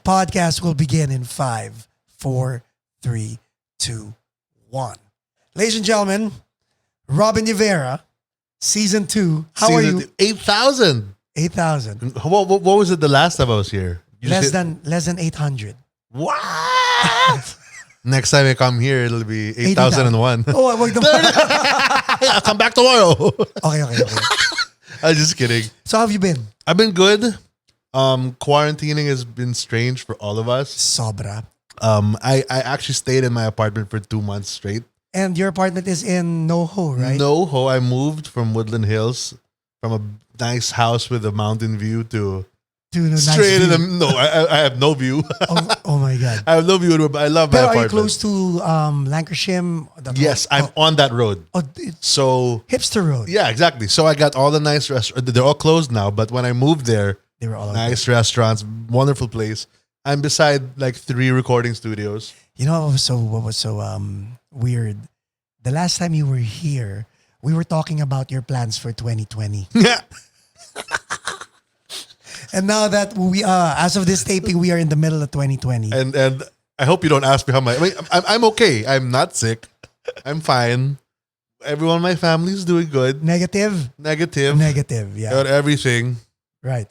podcast will begin in 5, 4, 3, 2, 1. Ladies and gentlemen, Robin Nievera, Season 2. How are you? 8,000. 8,000. What was it the last time I was here? Less than 800. What? Next time I come here, it'll be 8,001. Oh, wag naman. I'll come back tomorrow. Okay. I'm just kidding. So how have you been? I've been good. Quarantining has been strange for all of us. Sobra. I actually stayed in my apartment for 2 months straight. And your apartment is in NoHo, right? NoHo. I moved from Woodland Hills, from a nice house with a mountain view to straight in the I have no view. Oh my God. I have no view, but I love my Pero apartment. are you close to Lancashire? Yes, I'm on that road. Oh, So hipster road. yeah, exactly. So I got all the nice restaurants. They're all closed now, but when I moved there, They were all nice restaurants, wonderful place. I'm beside like 3 recording studios. You know what was so weird? The last time you were here, we were talking about your plans for 2020. Yeah. And now that we as of this taping, we are in the middle of 2020. And I hope you don't ask me how my. I mean, I'm okay. I'm not sick. I'm fine. Everyone in my family is doing good. Negative, yeah. Got everything. Right.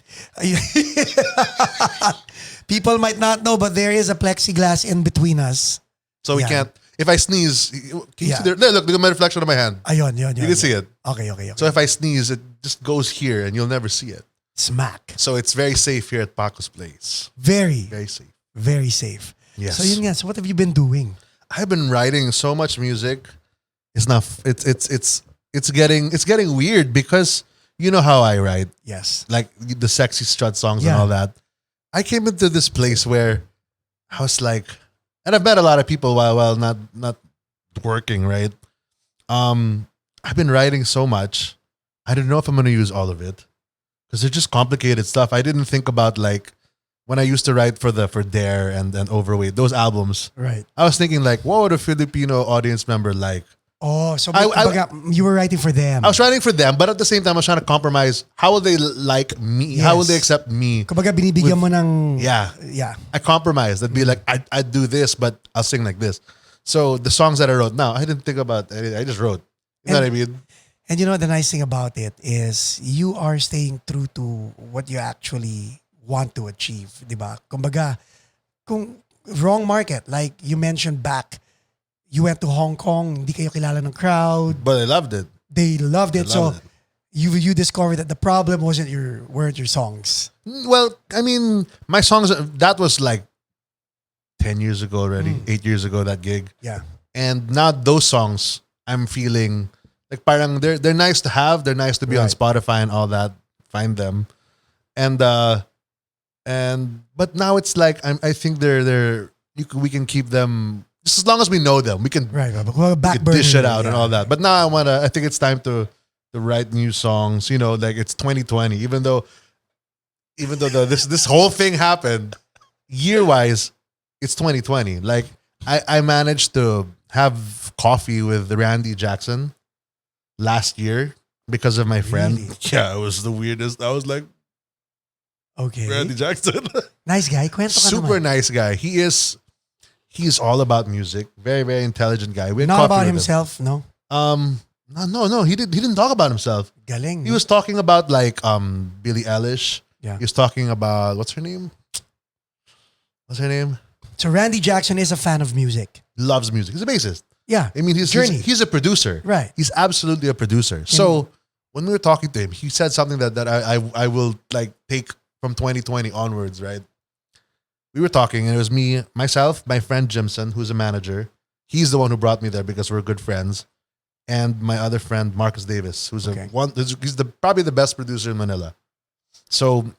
People might not know, but there is a plexiglass in between us. So we can't. If I sneeze, can you see there? Look at my reflection on my hand. Ayun. You can see it. Okay. So if I sneeze, it just goes here, and you'll never see it. Smack. So it's very safe here at Paco's place. Very safe. Very safe. Yes. So yun nga. So what have you been doing? I've been writing so much music. It's not. It's getting weird because you know how I write. Yes. Like the sexy strut songs and all that. I came into this place where I was like, and I've met a lot of people while not working, right? I've been writing so much. I don't know if I'm going to use all of it because they're just complicated stuff. I didn't think about like when I used to write for Dare and Overweight, those albums. Right. I was thinking like, what would a Filipino audience member like? Oh, so you were writing for them. I was writing for them, but at the same time, I was trying to compromise. How will they like me? Yes. How will they accept me? Kumbaga binibigyan mo ng... Yeah. I compromised. I'd be like, I'd do this, but I'll sing like this. So the songs that I wrote now, I didn't think about it. I just wrote. You know what I mean? And you know, the nice thing about it is you are staying true to what you actually want to achieve. Diba? Kumbaga, kung wrong market, like you mentioned back, you went to Hong Kong, hindi kayo kilala ng crowd. But they loved it. They loved it. You discovered that the problem weren't your songs. Well, I mean, my songs, that was like 10 years ago already, 8 years ago, that gig. Yeah. And now those songs, I'm feeling like parang they're nice to have. They're nice to be on Spotify and all that. Find them. And but now it's like, I think we can keep them just as long as we know them. We can, dish it out and all that. But now I think it's time to write new songs. You know, like it's 2020. Even though this whole thing happened, year-wise, it's 2020. Like I managed to have coffee with Randy Jackson last year because of my friend. Really? Yeah, it was the weirdest. I was like, okay, Randy Jackson. Nice guy. Kwento ka Super naman. nice guy. He's all about music. Very, very intelligent guy. We had Not coffee about with him. himself, no? No. He didn't talk about himself. Galing. He was talking about like Billie Eilish. Yeah. He was talking about what's her name? So Randy Jackson is a fan of music. Loves music. He's a bassist. Yeah. I mean, he's a producer. Right. He's absolutely a producer. So when we were talking to him, he said something that I will like take from 2020 onwards, right? We were talking and it was me, myself, my friend Jimson, who's a manager. He's the one who brought me there because we're good friends. And my other friend, Marcus Davis, who's he's probably the best producer in Manila. So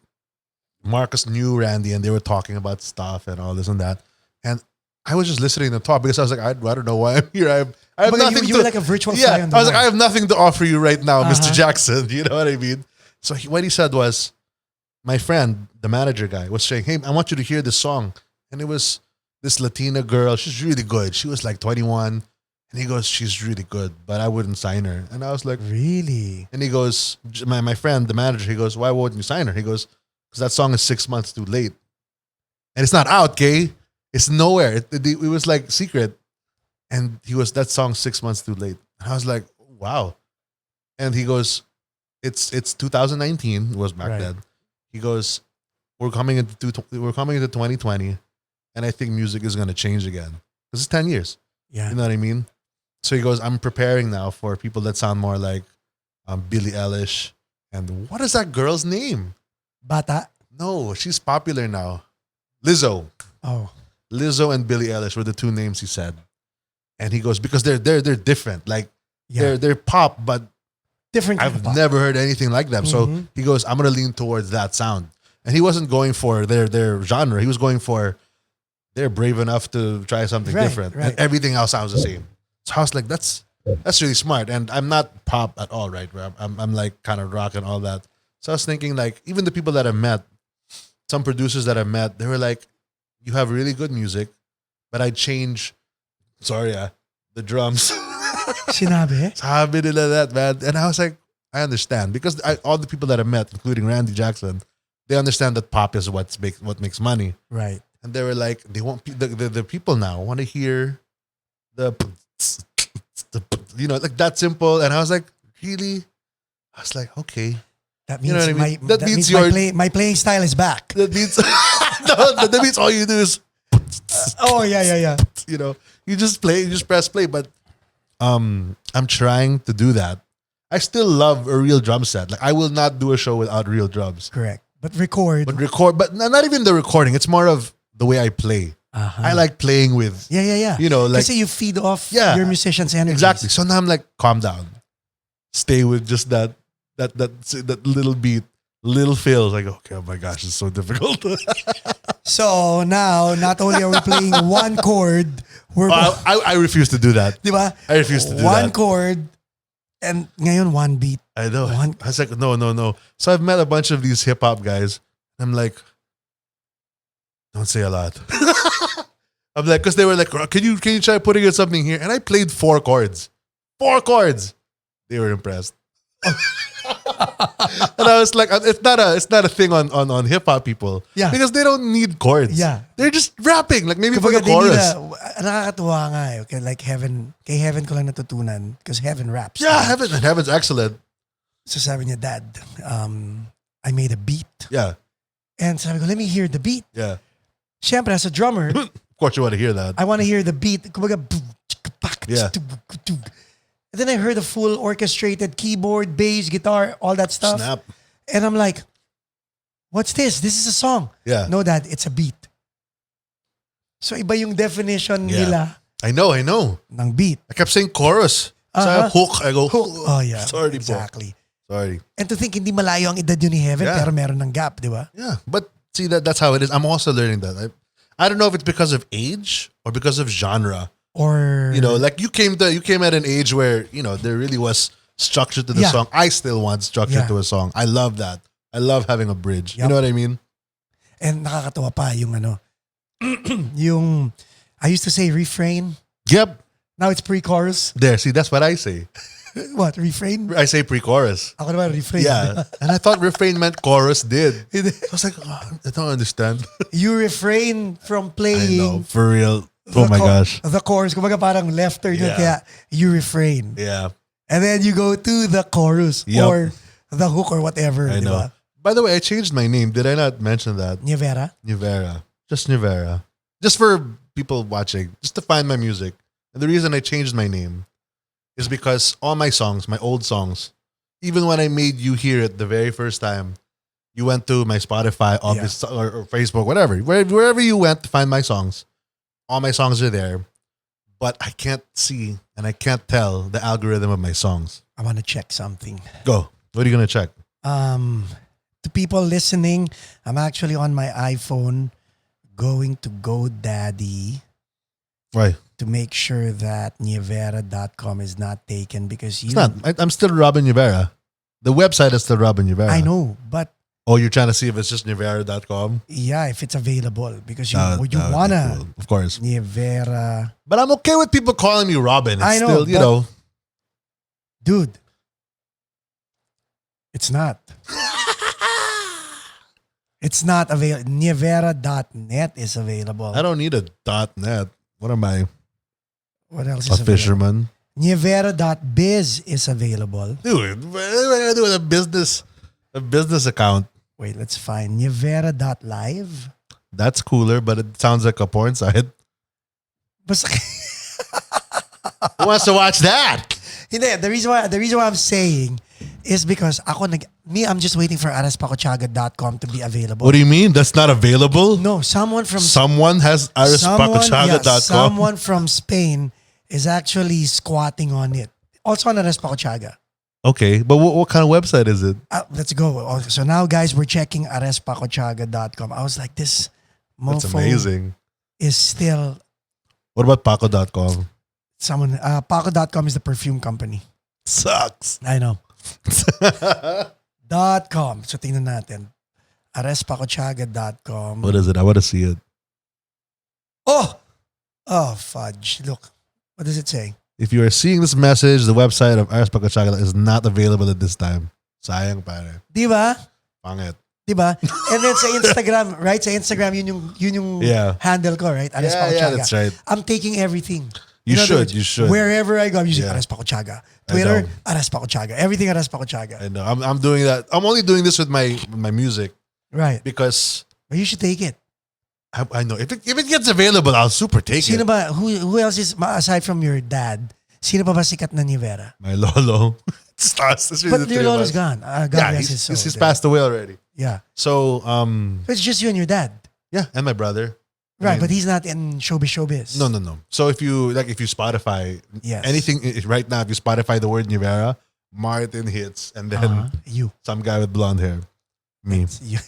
Marcus knew Randy and they were talking about stuff and all this and that. And I was just listening to them talk because I was like, I don't know why I'm here. I have nothing you were like a virtual fly on the I was like, wall. I have nothing to offer you right now, Mr. Jackson. You know what I mean? So what he said was, my friend, the manager guy, was saying, hey, I want you to hear this song. And it was this Latina girl. She's really good. She was like 21. And he goes, she's really good, but I wouldn't sign her. And I was like, really? And he goes, my friend, the manager, he goes, why wouldn't you sign her? He goes, because that song is 6 months too late. And it's not out, okay? It's nowhere. It was like secret. And he goes, that song's 6 months too late. And I was like, wow. And he goes, it's 2019. It was back Right. then. He goes, we're coming into 2020, and I think music is gonna change again. This is 10 years. Yeah. You know what I mean? So he goes, I'm preparing now for people that sound more like Billie Eilish. And what is that girl's name? Bata. No, she's popular now. Lizzo. Oh. Lizzo and Billie Eilish were the two names he said. And he goes, because they're different. Like Yeah. they're pop, but Different kind I've of pop. never heard anything like them. So Mhm. he goes, I'm gonna lean towards that sound. And he wasn't going for their genre. He was going for they're brave enough to try something Right, different. right. And everything else sounds the same. So I was like, that's really smart. And I'm not pop at all, right? I'm like kind of rock and all that. So I was thinking like, even the people that I met, some producers that I met, they were like, you have really good music, but I'd change, the drums. Sinabi? Sabi nila that, man. And I was like, I understand. Because all the people that I met, including Randy Jackson, they understand that pop is what makes money. Right. And they were like, they want the people now want to hear the like that simple. And I was like, really? I was like, okay. That You means know what I mean? my That that means means my playing style is back. That means no, that means all you do is Oh yeah. you just press play. But I'm trying to do that. I still love a real drum set. Like I will not do a show without real drums. Correct. But record. But not even the recording. It's more of the way I play. Uh-huh. I like playing with. Yeah. You know, like Kasi you feed off Yeah. your musician's energy. exactly. So now I'm like, calm down, stay with just that little beat, little feels. Like okay, oh my gosh, it's so difficult. So now, not only are we playing one chord, we're I refuse to do that. di ba? I refuse to do One that. chord, and ngayon one beat. I know. One- I was like, no. So I've met a bunch of these hip hop guys. I'm like, don't say a lot. I'm like, because they were like, can you try putting in something here? And I played 4 chords. 4 chords. They were impressed. And I was like, it's not a thing on hip hop people. Yeah. Because they don't need chords. Yeah. They're just rapping. Like maybe for Kumbaga, the they need chorus. nakakatuwa nga eh. Okay, like kay Heaven ko lang natutunan because Heaven raps. Yeah, Heaven's excellent. So sabi niya, Dad, I made a beat. Yeah. And sabi ko, let me hear the beat. Yeah. Siyempre, as a drummer, Of course you want to hear that. I want to hear the beat. Kumbaga, Yeah. And then I heard the full orchestrated keyboard, bass, guitar, all that stuff. Snap. And I'm like, what's this? This is a song. Yeah. No, Dad, it's a beat. So iba yung definition Yeah. nila I know. ng beat. I kept saying chorus. So Uh-huh. hook. I go, Hook. Oh yeah. Sorry po. exactly. Sorry. And to think hindi malayo ang edad yun ni Heaven Yeah. pero meron ng gap, di ba? Yeah. But see, that's how it is. I'm also learning that. I don't know if it's because of age or because of genre. Or Like you came at an age where, there really was structure to the Yeah. song. I still want structure Yeah. to a song. I love that. I love having a bridge. You Yup. know what I mean? and nakakatawa pa yung yung I used to say refrain. Yep. Now it's pre-chorus. There. See, that's what I say. What? Refrain? I say pre-chorus. Ako naman refrain. Yeah. And I thought refrain meant chorus did. Hindi. I was like, I don't understand. You refrain from I playing know. For real. Oh the my gosh. the chorus. Kumbaga parang left turn yun, Yeah. kaya you refrain. Yeah. And then you go to the chorus Yup. or the hook or whatever. I di know. ba? By the way, I changed my name. Did I not mention that? Nievera? Nievera. Just Nievera. Just for people watching. Just to find my music. And the reason I changed my name is because all my songs, my old songs, even when I made you hear it the very first time, you went to my Spotify, obvious, or Facebook, whatever. Wherever you went to find my songs, all my songs are there. But I can't see and I can't tell the algorithm of my songs. I want to check something. Go. What are you going to check? To people listening, I'm actually on my iPhone going to GoDaddy Why? to make sure that Nievera.com is not taken because you It's not. I'm still Robin Nievera. The website is still Robin Nievera. I know, but Oh, you're trying to see if it's just Nievera.com? yeah, if it's available because you That would be wanna cool. Of course. Nievera, But I'm okay with people calling me Robin. It's I know, still, but- dude. It's not. It's not available. Nievera.net is available. I don't need a .net. What am I? What else A is available? fisherman? Nievera.biz is available. Dude, what am I gonna do with a business account? Wait, let's find Nievera.live. That's cooler, but it sounds like a porn site. Basta, Who wants to watch that? hindi, the reason why I'm saying is because I'm just waiting for Arespacochaga.com to be available. What do you mean? That's not available? No, someone from Someone has Arespacochaga.com. someone from Spain is actually squatting on it. Also on Arespacochaga. Okay, but what kind of website is it? Let's go. Okay, so now, guys, we're checking Arespacochaga.com. I was like, this That's mofo amazing. is still What about Paco.com? someone. Paco.com is the perfume company. Sucks. I know. .com. So tingnan natin. Arespacochaga.com. What is it? I want to see it. Oh, fudge. Look. What does it say? If you are seeing this message, the website of Arespacochaga is not available at this time. Sayang pare. Di ba? Pangit. Di ba? And then sa Instagram, right? Sa Instagram, yun yung Yeah. handle ko, right? Arespacochaga. Yeah, that's right. I'm taking everything. You In other should, words, you should. Wherever I go, I'm using Yeah. Arespacochaga. I Twitter, know. Arespacochaga. Everything Arespacochaga. I know. I'm doing that. I'm only doing this with my music Right. because But you should take it. I know if it gets available, I'll super take Sino it. ba, who else is, aside from your dad, sino pa ba sikat na Nievera? My lolo. It's really But the your three of lolo's us. gone. God Yeah, rest his soul. he's passed away already. Yeah. So So it's just you and your dad. yeah, and my brother. Right, mean- but he's not in showbiz. No. So if you Spotify, Yes. anything right now, if you Spotify the word Nievera, Martin hits, and then You. some guy with blonde hair, me. You.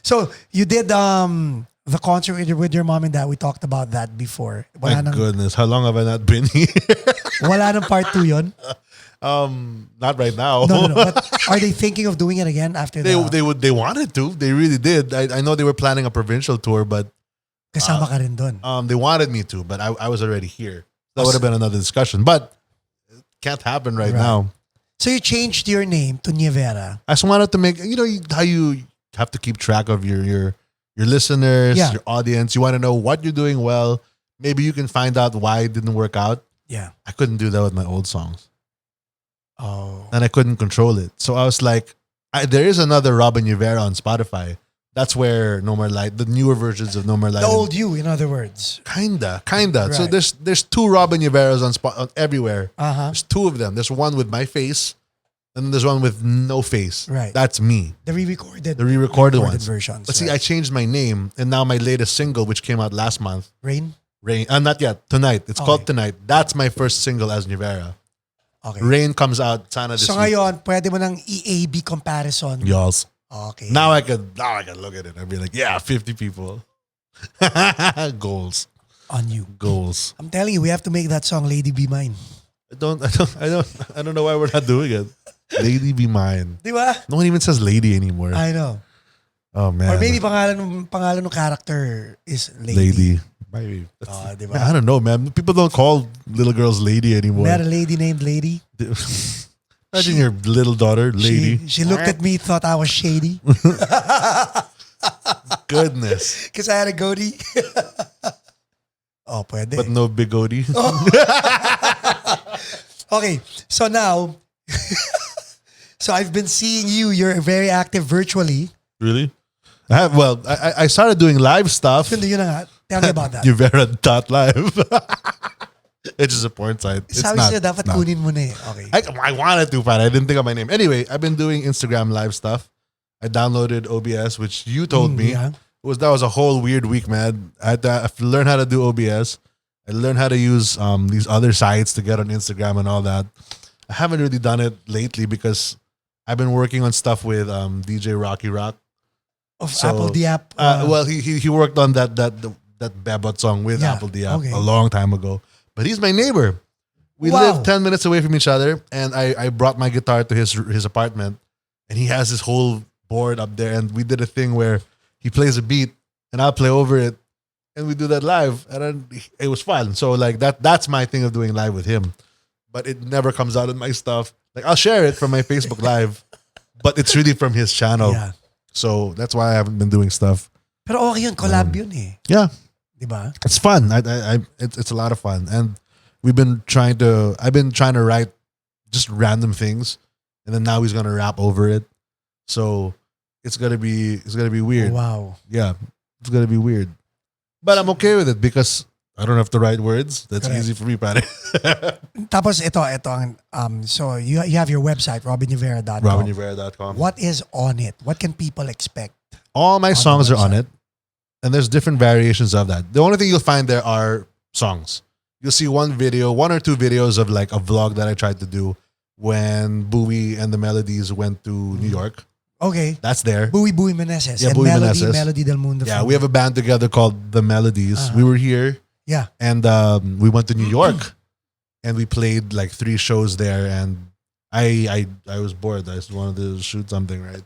So you did the concert with your mom and dad. We talked about that before. My goodness, how long have I not been here? Wala nang part 2 yun? Not right now. No. But are they thinking of doing it again after that? They wanted to. They really did. I know they were planning a provincial tour, but Kasama ka rin dun. they wanted me to, but I was already here. That would have been another discussion, but it can't happen right now. So you changed your name to Nievera. I just wanted to make how you have to keep track of your listeners, Yeah. your audience. You want to know what you're doing well. Maybe you can find out why it didn't work out. Yeah. I couldn't do that with my old songs, Oh. and I couldn't control it. So I was like, there is another Robin Nievera on Spotify. That's where No More Light, the newer versions of No More Light. The old you, in other words. Kinda. So Right. there's two Robin Nieveras on everywhere. Uh-huh. There's two of them. There's one with my face, and there's one with no face. Right. That's me. The re-recorded. The re-recorded ones. versions. But see, I changed my name, and now my latest single, which came out last month, Rain? Rain. Not yet. Tonight. It's Okay. called Tonight. That's my first single as Nievera. Okay. Rain comes out sana this So week. ngayon, pwede mo ng EAB comparison. Yes. Okay. Now I can look at it and be like, yeah, 50 people. Goals. On you. Goals. I'm telling you, we have to make that song Lady Be Mine. I don't know why we're not doing it. Lady Be Mine. Di ba? No one even says lady anymore. I know. Oh man. Or maybe pangalan ng character is Lady. Lady. Maybe. Di ba? I don't know, man. People don't call little girls lady anymore. Met a lady named Lady. Imagine your little daughter, lady. She looked at me, thought I was shady. Goodness. Because I had a goatee. Oh, pwede. But no bigoti. Okay, so now, so I've been seeing you. You're very active virtually. Really? I started doing live stuff. Yun na nga. Tell me about that. Nievera.live. It's just a porn site. It's Sabi not. sila, dapat It's not. kunin mo na eh. Okay. I wanted to, but I didn't think of my name. Anyway, I've been doing Instagram live stuff. I downloaded OBS, which you told me. Yeah. That was a whole weird week, man. I had to learn how to do OBS. I learned how to use these other sites to get on Instagram and all that. I haven't really done it lately because I've been working on stuff with DJ Rocky Rock. Of So, Apple the app. Well, he worked on that Bebot song with Yeah, Apple the app okay. a long time ago. But he's my neighbor. We Wow. live 10 minutes away from each other, and I brought my guitar to his apartment, and he has this whole board up there, and we did a thing where he plays a beat, and I'll play over it, and we do that live, and then it was fun. So like that's my thing of doing live with him, but it never comes out in my stuff. Like I'll share it from my Facebook Live, but it's really from his channel. Yeah. So that's why I haven't been doing stuff. Pero okay yun, collab yun eh. Yeah, Di ba? it's fun. It's a lot of fun, and I've been trying to write just random things, and then now he's gonna rap over it. So it's gonna be weird. Oh, wow. Yeah, it's gonna be weird, but I'm okay with it because I don't have the right words. That's Correct. easy for me, pare. Tapos ito ang so you have your website robinnievera.com. RobinNievera.com. What is on it? What can people expect? All my the songs are on website? it, and there's different variations of that. The only thing you'll find there are songs. You'll see one or two videos of like a vlog that I tried to do when Bowie and the Melodies went to New York. Okay. That's there. Bowie Meneses. Yeah, and Bowie Melody, Meneses. Melody del Mundo. Yeah, from- we have a band together called the Melodies. Uh-huh. We were here Yeah. and we went to New York and we played like 3 shows there, and I was bored. I just wanted to shoot something, right?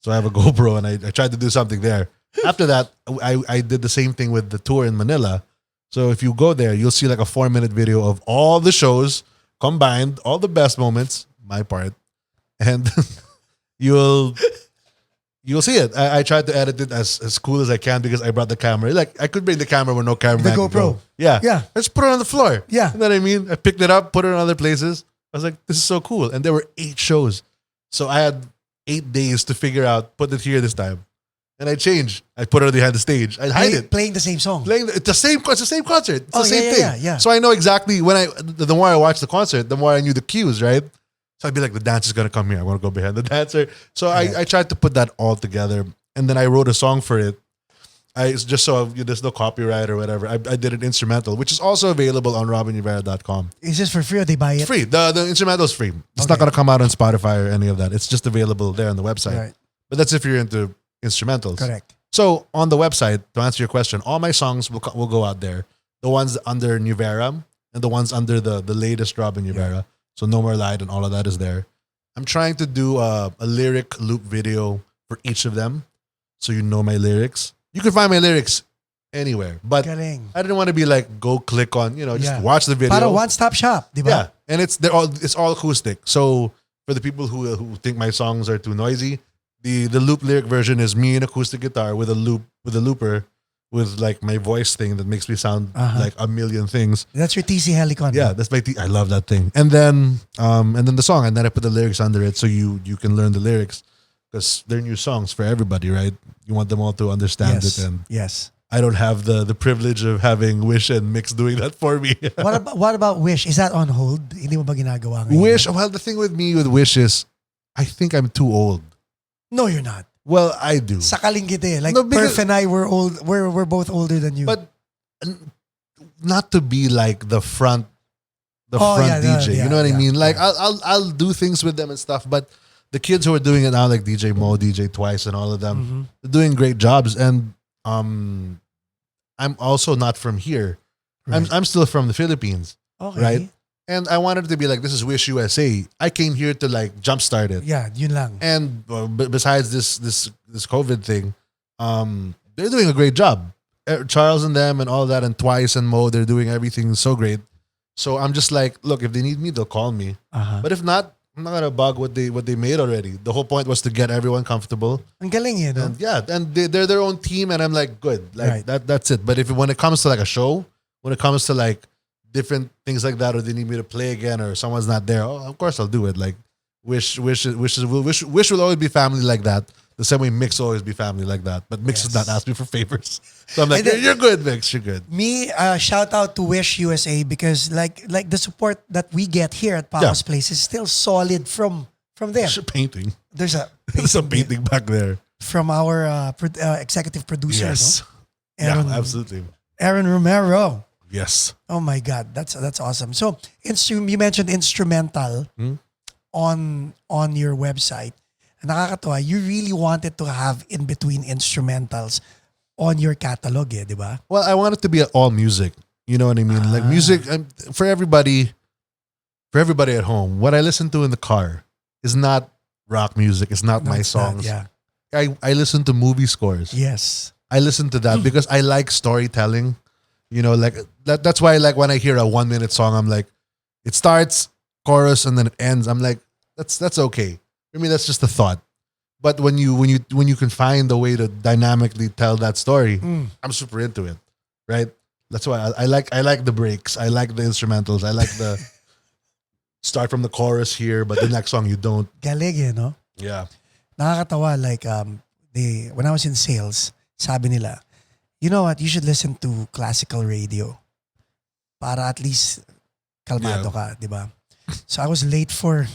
So I have a GoPro and I tried to do something there. After that, I did the same thing with the tour in Manila. So if you go there, you'll see like a 4-minute video of all the shows combined, all the best moments, my part, and you'll see it. I tried to edit it as cool as I can because I brought the camera. Like I could bring the camera where no camera. The GoPro. Yeah. Yeah. I just put it on the floor. Yeah. You know what I mean? I picked it up, put it in other places. I was like, this is so cool. And there were 8 shows. So I had 8 days to figure out, put it here this time. And I changed. I put it behind the stage. I hide it. Playing the same song. It's the same concert. It's the same thing. Yeah. So I know exactly the more I watched the concert, the more I knew the cues, right? So I'd be like, the dancer's gonna come here. I want to go behind the dancer. So I tried to put that all together, and then I wrote a song for it. It's just so there's no copyright or whatever. I did an instrumental, which is also available on RobinNievera.com. Is this for free or they buy it? It's free. The instrumental is free. It's Okay. not gonna come out on Spotify or any of that. It's just available there on the website. Right. But that's if you're into instrumentals. Correct. So on the website, to answer your question, all my songs will go out there. The ones under Nievera and the ones under the latest Robin Nievera. So No More Light and all of that is there. I'm trying to do a lyric loop video for each of them, so you know my lyrics. You can find my lyrics anywhere, but Galing. I didn't want to be like go click on just Yeah. watch the video. Para one-stop shop, di ba? Yeah, and it's all acoustic. So for the people who think my songs are too noisy, the loop lyric version is me in acoustic guitar with a looper with like my voice thing that makes me sound like a million things. That's your TC Helicon. Yeah, that's my I love that thing. And then the song, and then I put the lyrics under it so you can learn the lyrics because they're new songs for everybody, right? You want them all to understand Yes. it, and Yes. I don't have the privilege of having Wish and Mix doing that for me. What about Wish? Is that on hold? Hindi mo ba ginagawa ngayon? Wish, well, the thing with me with Wish is I think I'm too old. No, you're not. Well, I do. Sakaling kita eh. Like No, because- Perf and I were old. We're both older than you. But not to be like the front Oh, yeah, DJ. yeah, You know what I yeah, mean? Like yeah. I'll do things with them and stuff, but the kids who are doing it now, like DJ Mo, DJ Twice, and all of them, Mhm. they're doing great jobs. And I'm also not from here. Right. I'm still from the Philippines, Okay. right? And I wanted to be like, this is Wish USA. I came here to like jumpstart it. Yeah, yun lang. And besides this COVID thing, they're doing a great job. Charles and them and all that, and Twice and Mo, they're doing everything so great. So I'm just like, look, if they need me, they'll call me. Uh-huh. But if not, I'm not gonna bug what they made already. The whole point was to get everyone comfortable. Ang galing yun, no? And yeah, and they're their own team, and I'm like, good, like Right. that's it. But when it comes to like a show, when it comes to like different things like that, or they need me to play again, or someone's not there, of course I'll do it. Like Wish will always be family like that. The same way Mix will always be family like that. But Mix does Yes. not ask me for favors. So I'm like, And then- you're good, Mix, you're good. Me, shout out to Wish USA because like the support that we get here at Paco's Place is still solid from there. There's a painting. There's a There's a painting back there. from our executive producer, Yes. no? Aaron, Yeah, absolutely. Aaron Romero. Yes. Oh my God, that's awesome. So, you mentioned instrumental on your website. Nakakatawa, you really wanted to have in between instrumentals on your catalog, di ba? Well, I want it to be all music. You know what I mean? Like music for everybody at home. What I listen to in the car is not rock music. It's not my That's that, songs. yeah. I listen to movie scores. Yes. I listen to that because I like storytelling. You know, like that's why like when I hear a 1-minute song, I'm like, it starts, chorus, and then it ends. I'm like, that's okay. I mean, that's just a thought. But when you can find a way to dynamically tell that story, I'm super into it, right? That's why I like the breaks. I like the instrumentals. I like the start from the chorus here, but the next song you don't. Galing eh, no? Yeah. Nakakatawa, like, when I was in sales, sabi nila, you know what, you should listen to classical radio para at least kalmado ka, di ba? So I was late for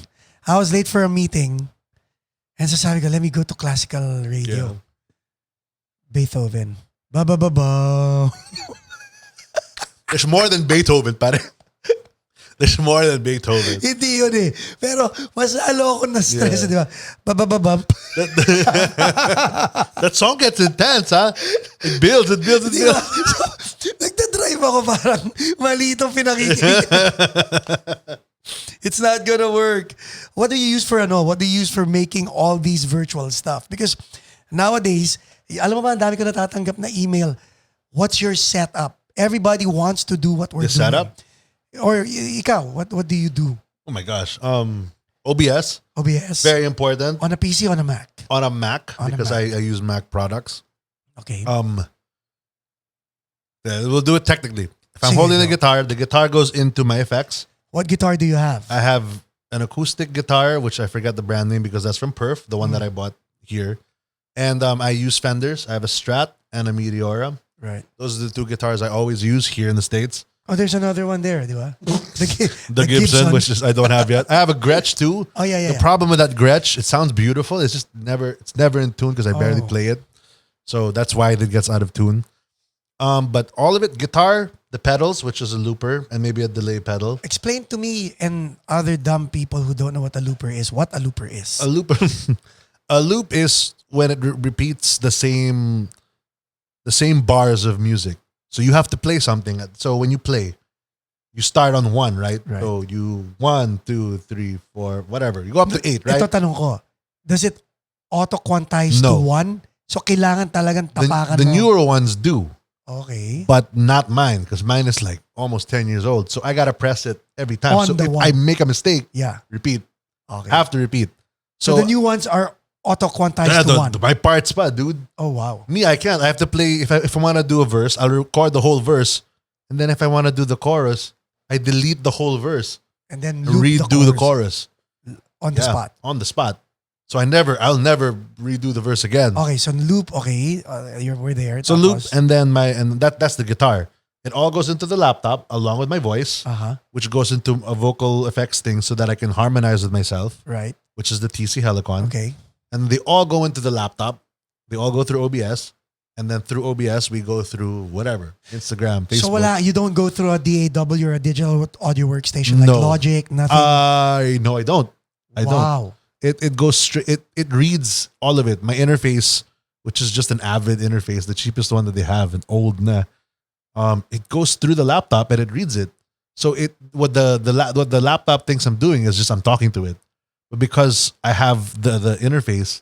a meeting and so sabi ko, let me go to classical radio. Yeah. Beethoven. Ba ba ba ba. There's more than Beethoven, pare. There's more than Beethoven. Hindi yun eh. Pero mas lalo ako na-stress, Yeah. di ba? Ba ba ba ba. That song gets intense, huh? It builds. Di ba? So, nagdadrive ako parang mali itong pinakikita. It's not gonna work. What do you use for What do you use for making all these virtual stuff? Because nowadays, alam mo ba, ang dami ko natatanggap na email. What's your setup? Everybody wants to do what we're The doing. setup? Or ikaw, what do you do? Oh my gosh. OBS. OBS? Very important. On a PC, on a Mac? On a Mac, On a because Mac. I use Mac products. Okay. We'll do it technically. If I'm Sige, holding go. the guitar goes into my effects. What guitar do you have? I have an acoustic guitar, which I forget the brand name because that's from Perf, the one that I bought here. And I use Fenders. I have a Strat and a Meteora. Right. Those are the two guitars I always use here in the States. Oh, there's another one there, di ba? The Gibson, which is I don't have yet. I have a Gretsch too. Oh, yeah. The problem with that Gretsch, it sounds beautiful. It's just never in tune because I barely Oh. play it. So that's why it gets out of tune. But all of it, guitar, the pedals, which is a looper, and maybe a delay pedal. Explain to me and other dumb people who don't know what a looper is, what a looper is. A loop, a loop is when it repeats the same bars of music. So you have to play something. So when you play, you start on 1, right? Right. So you 1, 2, 3, 4, whatever. You go up to 8, right? Ito tanong ko, does it auto-quantize No. to 1? So kailangan talagang tapakan The mo. newer ones do, Okay. but not mine because mine is like almost 10 years old. So I gotta press it every time. On So the if one. I make a mistake, Yeah. repeat. Okay. Have to repeat. So the new ones are auto-quantized Yeah, to 1. my parts pa, dude. Oh, wow. Me, I can't. I have to play. If I want to do a verse, I'll record the whole verse, and then if I want to do the chorus, I delete the whole verse, And then and loop redo the chorus on the spot. on the spot. So I'll never redo the verse again. Okay, so loop, okay. We're there. So loop, Tapos, and then that's the guitar. It all goes into the laptop along with my voice, Uh-huh. which goes into a vocal effects thing so that I can harmonize with myself, Right. which is the TC Helicon. Okay. And they all go into the laptop. They all go through OBS. And then through OBS, we go through whatever. Instagram, Facebook. So you don't go through a DAW or a digital audio workstation like No. Logic, nothing? No, I don't. I don't. Wow. It goes straight. It reads all of it. My interface, which is just an Avid interface, the cheapest one that they have, an old na. It goes through the laptop and it reads it. So what the laptop thinks I'm doing is just I'm talking to it. But because I have the interface,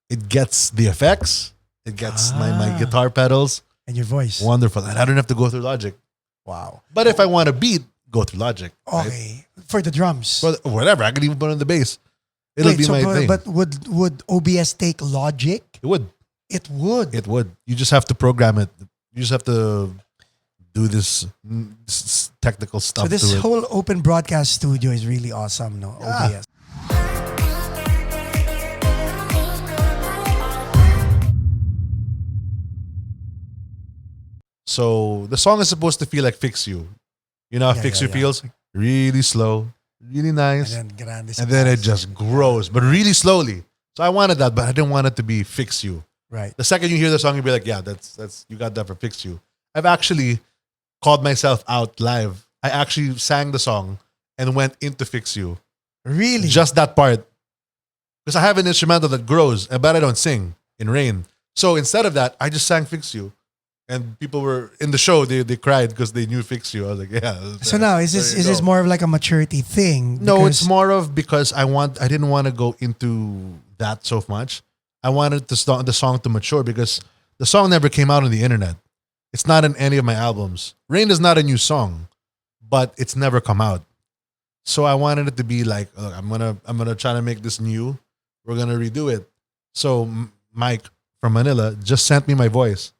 it gets the effects, it gets my guitar pedals. And your voice. Wonderful. And I don't have to go through Logic. Wow. But if I want a beat, go through Logic. Right? Okay. For the drums. But whatever, I can even put on the bass. It'll be my thing. But would OBS take Logic? It would. It would. It would. You just have to program it. You just have to do this technical stuff So this to it. whole open broadcast studio is really awesome, no? Yeah. OBS. So the song is supposed to feel like Fix You. You know how Yeah, Fix yeah, You yeah. feels? Really slow, really nice. And then grande. And then it just grows, but really slowly. So I wanted that, but I didn't want it to be Fix You. Right. The second you hear the song, you'll be like, yeah, that's you got that for Fix You. I've actually called myself out live. I actually sang the song and went into Fix You. Really? Just that part. Because I have an instrumental that grows, but I don't sing in Rain. So instead of that, I just sang Fix You. And people were in the show, they cried because they knew Fix You. I was like, yeah. So now is this more of like a maturity thing? No, Because- it's more of because I didn't want to go into that so much. I wanted the song to mature because the song never came out on the internet. It's not in any of my albums. Rain is not a new song, but it's never come out. So I wanted it to be like, look, I'm gonna try to make this new. We're gonna redo it. So Mike from Manila just sent me my voice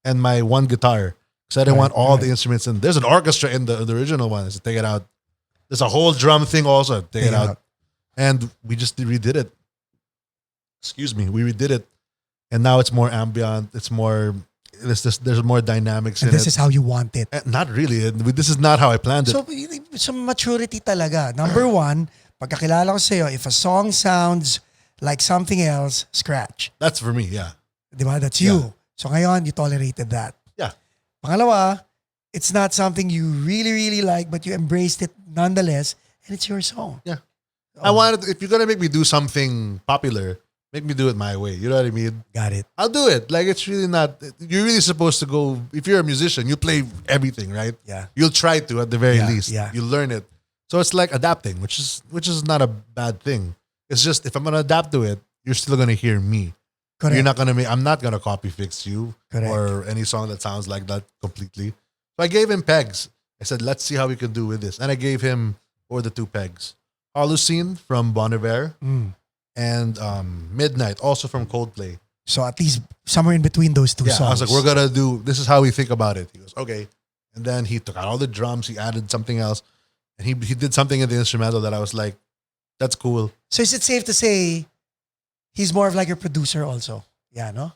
and my one guitar because I didn't want all the instruments in. There's an orchestra in the original one. So take it out. There's a whole drum thing also. Take it out. And we just redid it. Excuse me. We redid it. And now it's more ambient. It's more, there's more dynamics in it. This is how you want it. Not really. This is not how I planned it. So maturity talaga. Number one, pagkakilala ko sa'yo, if a song sounds like something else, scratch. That's for me, yeah. Diba? That's you. Yeah. So ngayon, you tolerated that. Yeah. Pangalawa, it's not something you really, really like, but you embraced it nonetheless, and it's your song. Yeah. I wanted, if you're going to make me do something popular, make me do it my way. You know what I mean? Got it. I'll do it. Like, it's really not, you're really supposed to go, if you're a musician, you play everything, right? Yeah. You'll try to at the very least. Yeah. You learn it. So it's like adapting, which is not a bad thing. It's just, if I'm going to adapt to it, you're still going to hear me. Correct. You're not going to make, I'm not going to copy fix you. Correct. Or any song that sounds like that completely. So I gave him pegs. I said, let's see how we can do with this. And I gave him, or the two pegs, Holocene from Nievera and Midnight, also from Coldplay. So at least somewhere in between those two songs. I was like, we're going to do, this is how we think about it. He goes, okay. And then he took out all the drums. He added something else. And he did something in the instrumental that I was like, that's cool. So is it safe to say he's more of like your producer also? Yeah, no?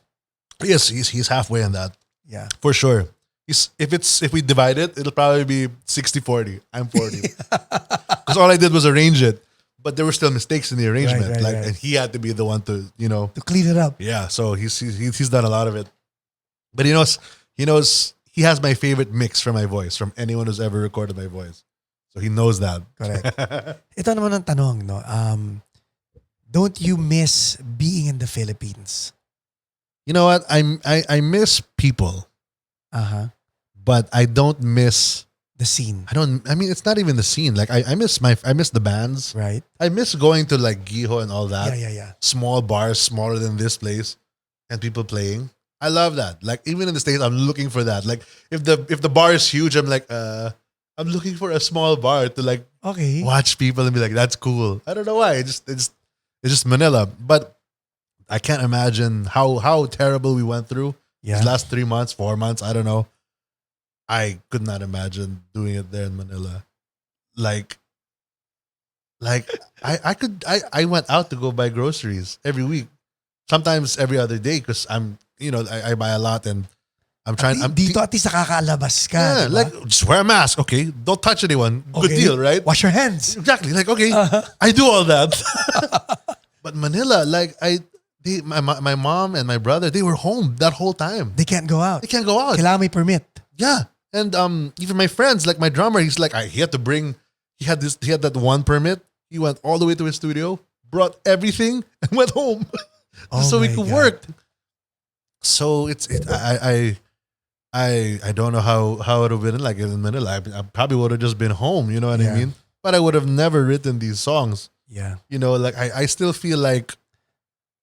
Yes, he's halfway on that. Yeah. For sure. If we divide it, it'll probably be 60-40. I'm 40. Because all I did was arrange it. But there were still mistakes in the arrangement. Right. And he had to be the one to, to clean it up. Yeah, so he's done a lot of it. But he knows he has my favorite mix for my voice from anyone who's ever recorded my voice. So he knows that. Correct. Ito naman ang tanong, no? Don't you miss being in the Philippines? You know what? I miss people. But I don't miss the scene. I mean, it's not even the scene. Like I miss the bands. Right. I miss going to like Giho and all that. Yeah. Small bars, smaller than this place, and people playing. I love that. Like even in the States, I'm looking for that. Like if the bar is huge, I'm like, I'm looking for a small bar to like watch people and be like, that's cool. I don't know why. It's just Manila. But I can't imagine how terrible we went through these last 3 months, 4 months. I don't know. I could not imagine doing it there in Manila. Like I went out to go buy groceries every week. Sometimes every other day because I buy a lot and I'm trying. Dito at least nakakaalabas ka. Yeah, diba? like just wear a mask. Okay, don't touch anyone. Good deal, right? Wash your hands. Exactly. Like okay, I do all that. But Manila, like my mom and my brother, they were home that whole time. They can't go out. Kailangan may permit. Yeah, and even my friends, like my drummer, he's like he had that one permit. He went all the way to his studio, brought everything, and went home so we could work. So I don't know how it would have been like in Manila. I probably would have just been home, you know what I mean? But I would have never written these songs. Yeah. Like I still feel like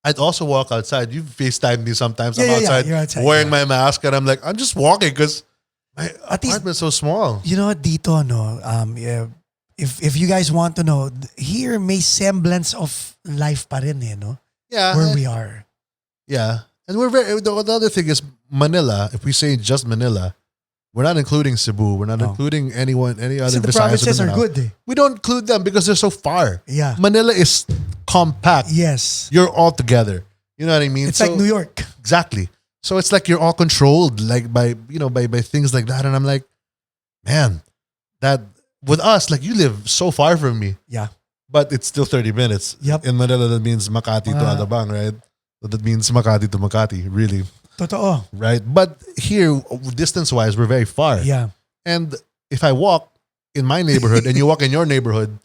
I'd also walk outside. You FaceTime me sometimes. I'm outside, wearing my mask and I'm like, I'm just walking because my apartment's so small. You know what, dito, no? If you guys want to know, here may semblance of life pa rin, no? Yeah. Where we are. Yeah. And the other thing is Manila, if we say just Manila, we're not including Cebu. We're not including any other. So the provinces are good. Eh? We don't include them because they're so far. Yeah. Manila is compact. Yes. You're all together. You know what I mean? It's like New York. Exactly. So it's like you're all controlled like by things like that. And I'm like, man, that with us, like you live so far from me. Yeah. But it's still 30 minutes. Yep. In Manila, that means Makati to Alabang, right? So that means Makati to Makati, really. Totoo. Right? But here, distance-wise, we're very far. Yeah. And if I walk in my neighborhood and you walk in your neighborhood,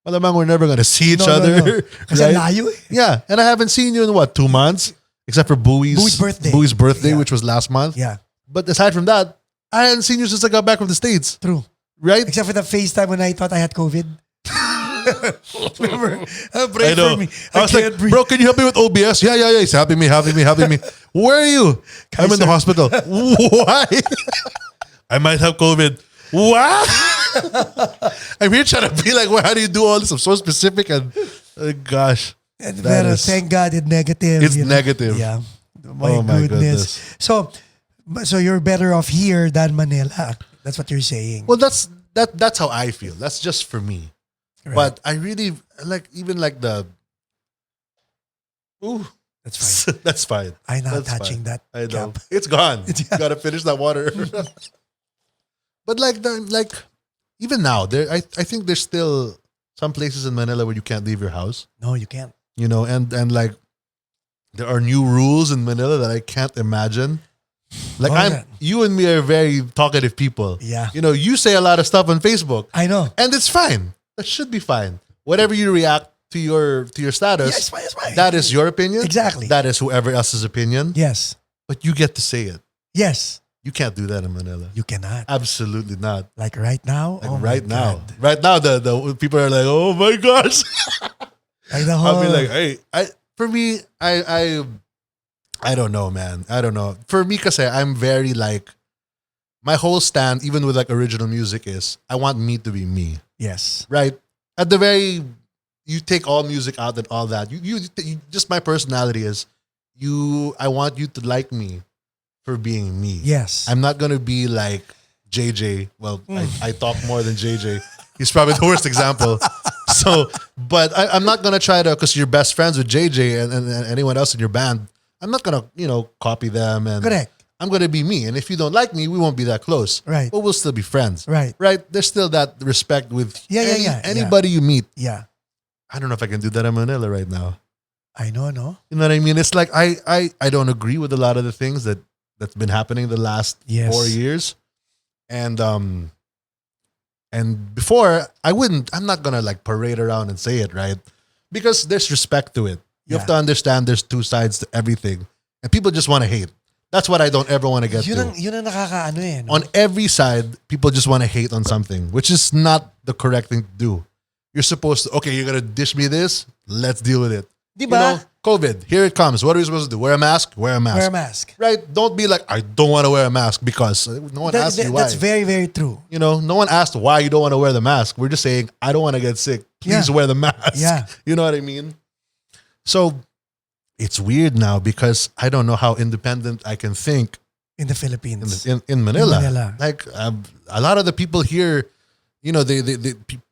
malamang we're never going to see each other. No. Kasi layo eh. Yeah. And I haven't seen you in 2 months? Except for Bowie's birthday, which was last month. Yeah. But aside from that, I hadn't seen you since I got back from the States. True. Right? Except for the FaceTime when I thought I had COVID. Remember? Pray I know. for me. I was like, bro, can you help me with OBS? Yeah. He's helping me. Where are you? I'm in the hospital. Why? I might have COVID. What? I'm here trying to be like, well, how do you do all this? I'm so specific and gosh. Pero thank God it's negative. It's negative. Yeah. My goodness. So you're better off here than Manila. That's what you're saying. Well, that's how I feel. That's just for me. Right. But I really like even like the. Ooh, That's fine. that's fine. I'm not That's touching fine. that I know cap. it's gone. Yeah. Gotta finish that water. But like even now, I think there's still some places in Manila where you can't leave your house. No, you can't. You know, and like there are new rules in Manila that I can't imagine. Like you and me are very talkative people. Yeah. You know, you say a lot of stuff on Facebook. I know. And it's fine. That should be fine. Whatever you react to your status, Yeah, it's fine, it's fine. that is your opinion. Exactly. That is whoever else's opinion. Yes. But you get to say it. Yes. You can't do that in Manila. You cannot. Absolutely not. Like right now? Like Oh my right now. God. Right now the people are like, oh my gosh. Like the I'll be whole... like, hey, for me, I don't know, man. I don't know. For me, kasi I'm very like, my whole stand, even with like original music, is I want me to be me. Yes. Right? At the very, you take all music out and all that. You just my personality is, I want you to like me for being me. Yes. I'm not gonna be like JJ. Well, I talk more than JJ. He's probably the worst example. So, but I'm not gonna try to, because you're best friends with JJ and anyone else in your band. I'm not gonna, copy them. And Correct. I'm gonna be me. And if you don't like me, we won't be that close. Right. But we'll still be friends. Right. Right. There's still that respect with anybody you meet. Yeah. I don't know if I can do that in Manila right now. I know, no? You know what I mean? It's like I don't agree with a lot of the things that's been happening the last 4 years. And before I'm not gonna like parade around and say it, right? Because there's respect to it. You have to understand there's two sides to everything. And people just want to hate. That's what I don't ever want to get to. Yun ang nakakaano eh. No? On every side, people just want to hate on something, which is not the correct thing to do. You're supposed to, okay, you're going to dish me this, let's deal with it. Diba? COVID, here it comes. What are we supposed to do? Wear a mask? Wear a mask. Wear a mask. Right? Don't be like, I don't want to wear a mask because no one asked you why. That's very, very true. No one asked why you don't want to wear the mask. We're just saying, I don't want to get sick. Please wear the mask. Yeah. You know what I mean? So it's weird now because I don't know how independent I can think in the Philippines. In Manila. In Manila. Like a lot of the people here,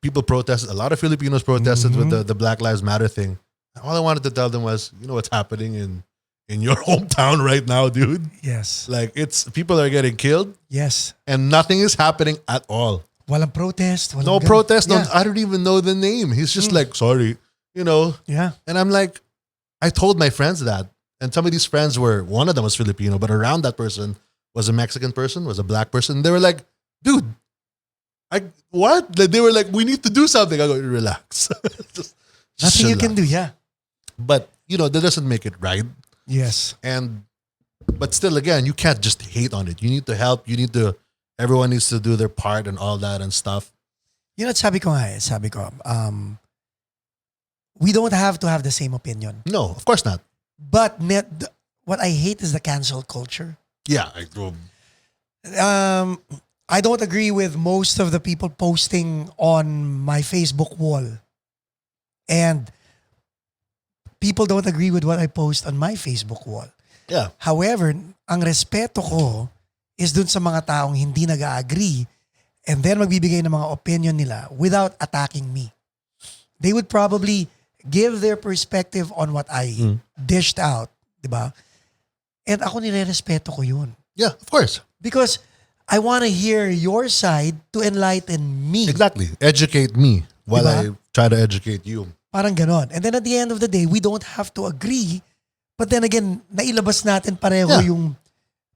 people protested. A lot of Filipinos protested with the Black Lives Matter thing. All I wanted to tell them was, you know what's happening in your hometown right now, dude? Yes. Like people are getting killed. Yes. And nothing is happening at all. Walang protest. No protest. Yeah. I don't even know the name. He's just like, sorry, Yeah. And I'm like, I told my friends that. And some of these friends one of them was Filipino, but around that person was a Mexican person, was a black person. They were like, dude, what? They were like, we need to do something. I go, relax. just Nothing you relax. can do, yeah. But, that doesn't make it right. Yes. But still, again, you can't just hate on it. You need to help. Everyone needs to do their part and all that and stuff. Sabi ko, we don't have to have the same opinion. No, of course not. But what I hate is the cancel culture. Yeah. I don't agree with most of the people posting on my Facebook wall. And people don't agree with what I post on my Facebook wall. Yeah. However, ang respeto ko is dun sa mga taong hindi nag-agree and then magbibigay ng mga opinion nila without attacking me. They would probably give their perspective on what I dished out, diba? And ako nire-respeto ko yun. Yeah, of course. Because I want to hear your side to enlighten me. Exactly. Educate me while Diba? I try to educate you. Parang ganon. And then at the end of the day, we don't have to agree. But then again, nailabas natin pareho yung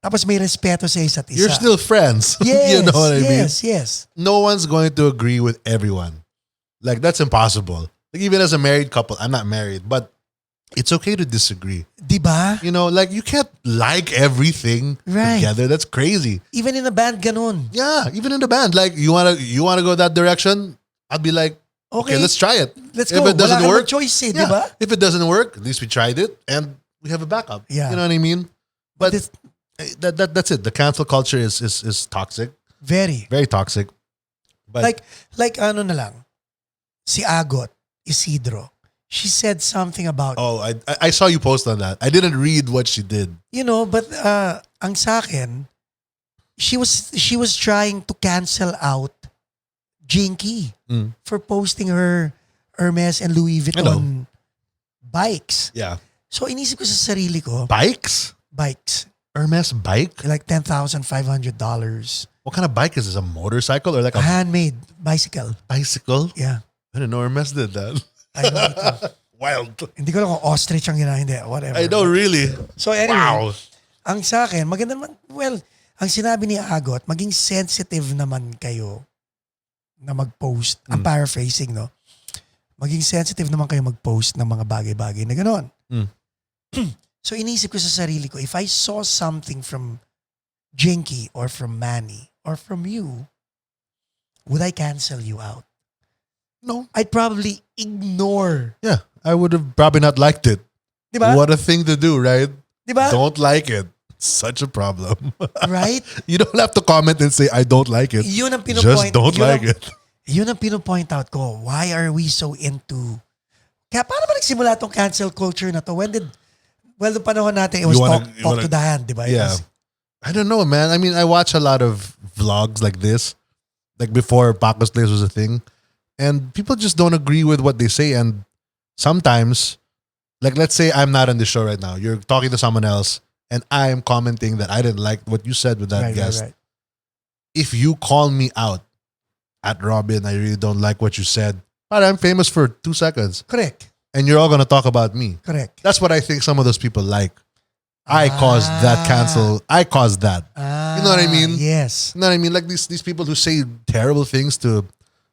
tapos may respeto sa isa't isa. You're still friends. Yes, you know what I mean? Yes. No one's going to agree with everyone. Like, that's impossible. Like, even as a married couple, I'm not married, but it's okay to disagree. Diba? Like, you can't like everything together. That's crazy. Even in a band, ganon. Yeah, even in the band. Like, you wanna go that direction? I'd be like, okay, let's try it. Let's if go. It doesn't Wala work, choice diba? If it doesn't work, at least we tried it and we have a backup. Yeah. You know what I mean? But that's it. The cancel culture is toxic. Very. Very toxic. But like ano na lang, si Agot, Isidro, she said something about, Oh, I saw you post on that. I didn't read what she did. but ang sa akin, she was trying to cancel out Jinky for posting her Hermes and Louis Vuitton bikes. Yeah. So inisip ko sa sarili ko, Bikes? Hermes bike? like $10,500. What kind of bike is this? A motorcycle or like A a handmade bicycle. bicycle? Yeah. I didn't know Hermes did that. I know ito. Wild. Hindi ko alam kung ostrich ang ginawa, hindi. Whatever. I know, really. So anyway, Wow. ang sa akin, maganda naman, well, ang sinabi ni Agot, maging sensitive naman kayo na mag-post. Ang paraphrasing, no? Maging sensitive naman kayo mag-post ng mga bagay-bagay na gano'n. So inisip ko sa sarili ko, if I saw something from Jinky or from Manny or from you, would I cancel you out? No. I'd probably ignore. Yeah. I would have probably not liked it. Diba? What a thing to do, right? Diba? Don't like it. Such a problem. Right? You don't have to comment and say, I don't like it. Yun ang Just don't like it. Yun ang pinopoint out ko. Why are we so into... Kaya paano ba nagsimula tong cancel culture na to? Well, the panahon natin, it was talk to the hand, di ba? Yeah. I don't know, man. I mean, I watch a lot of vlogs like this, like before Paco's Place was a thing, and people just don't agree with what they say. And sometimes, like let's say I'm not on the show right now. You're talking to someone else, and I'm commenting that I didn't like what you said with that guest. Right. If you call me out at Robin, I really don't like what you said, but I'm famous for 2 seconds. Correct. And you're all going to talk about me. Correct. That's what I think some of those people like. I caused that cancel. I caused that. You know what I mean? Yes. You know what I mean? Like these people who say terrible things to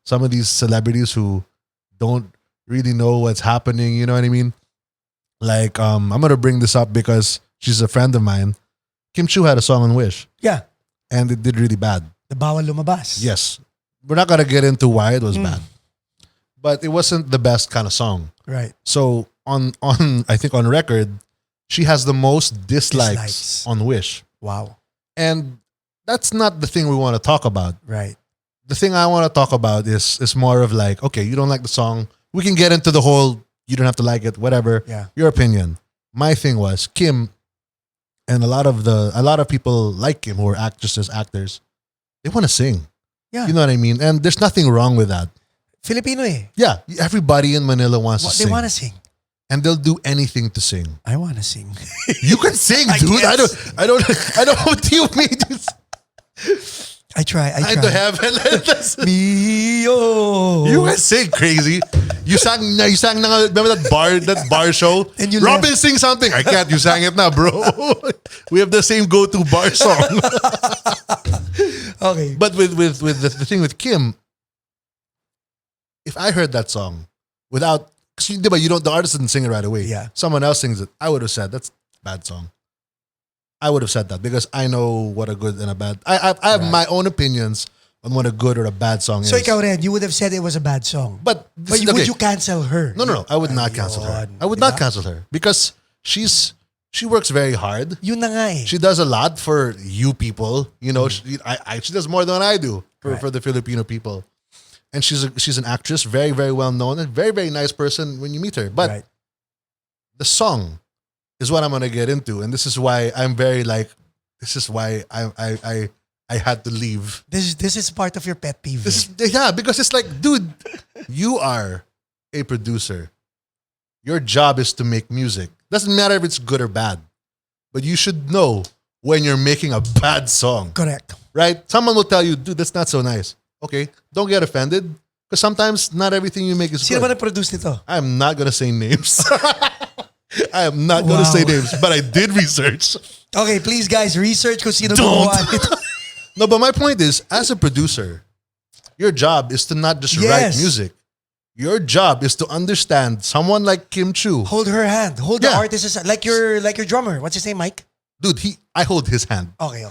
some of these celebrities who don't really know what's happening. You know what I mean? Like, I'm going to bring this up because she's a friend of mine. Kim Chu had a song on Wish. Yeah. And it did really bad. The bawal lumabas. Yes. We're not going to get into why it was bad. But it wasn't the best kind of song. Right. So on I think on record, she has the most dislikes on Wish. Wow. And that's not the thing we want to talk about. Right. The thing I want to talk about is more of like, okay, you don't like the song. We can get into the whole, you don't have to like it, whatever. Yeah. Your opinion. My thing was Kim and a lot of people like Kim who are actresses, actors, they want to sing. Yeah. You know what I mean? And there's nothing wrong with that. Filipino eh. Yeah, everybody in Manila wants to sing. They want to sing. And they'll do anything to sing. I want to sing. You can sing, dude. I don't what do you mean? I try. I to heaven. Mio. You can sing, crazy. You sang remember that bar show? And you Robin left. sing something. I can't. You sang it now, bro. We have the same go-to bar song. Okay. But with the thing with Kim, if I heard that song without, because the artist didn't sing it right away. Yeah. Someone else sings it. I would have said that's a bad song. I would have said that because I know what a good and a bad. I have my own opinions on what a good or a bad song So is. ikaw rin, you would have said it was a bad song. But Would you cancel her? No. I would not cancel her. I would not cancel her because she works very hard. Yun na nga eh. She does a lot for you people. You know, she does more than I do for the Filipino people. And she's an actress, very, very well known, and very, very nice person when you meet her. But the song is what I'm gonna get into, and this is why I'm very like. This is why I had to leave. This is part of your pet peeve. Because it's like, dude, you are a producer. Your job is to make music. Doesn't matter if it's good or bad, but you should know when you're making a bad song. Correct. Right? Someone will tell you, dude, that's not so nice. Okay, don't get offended because sometimes not everything you make is Sino good. ba nag-produce nito? I'm not gonna say names. I am not gonna say names, but I did research. Okay, please guys, research kung sino Don't. gumawa nito. No, but my point is, as a producer, your job is to not just write music. Your job is to understand someone like Kim Chu. Hold her hand. Hold the artist's hand. Like your drummer. What's his name, Mike? Dude, I hold his hand. Okay.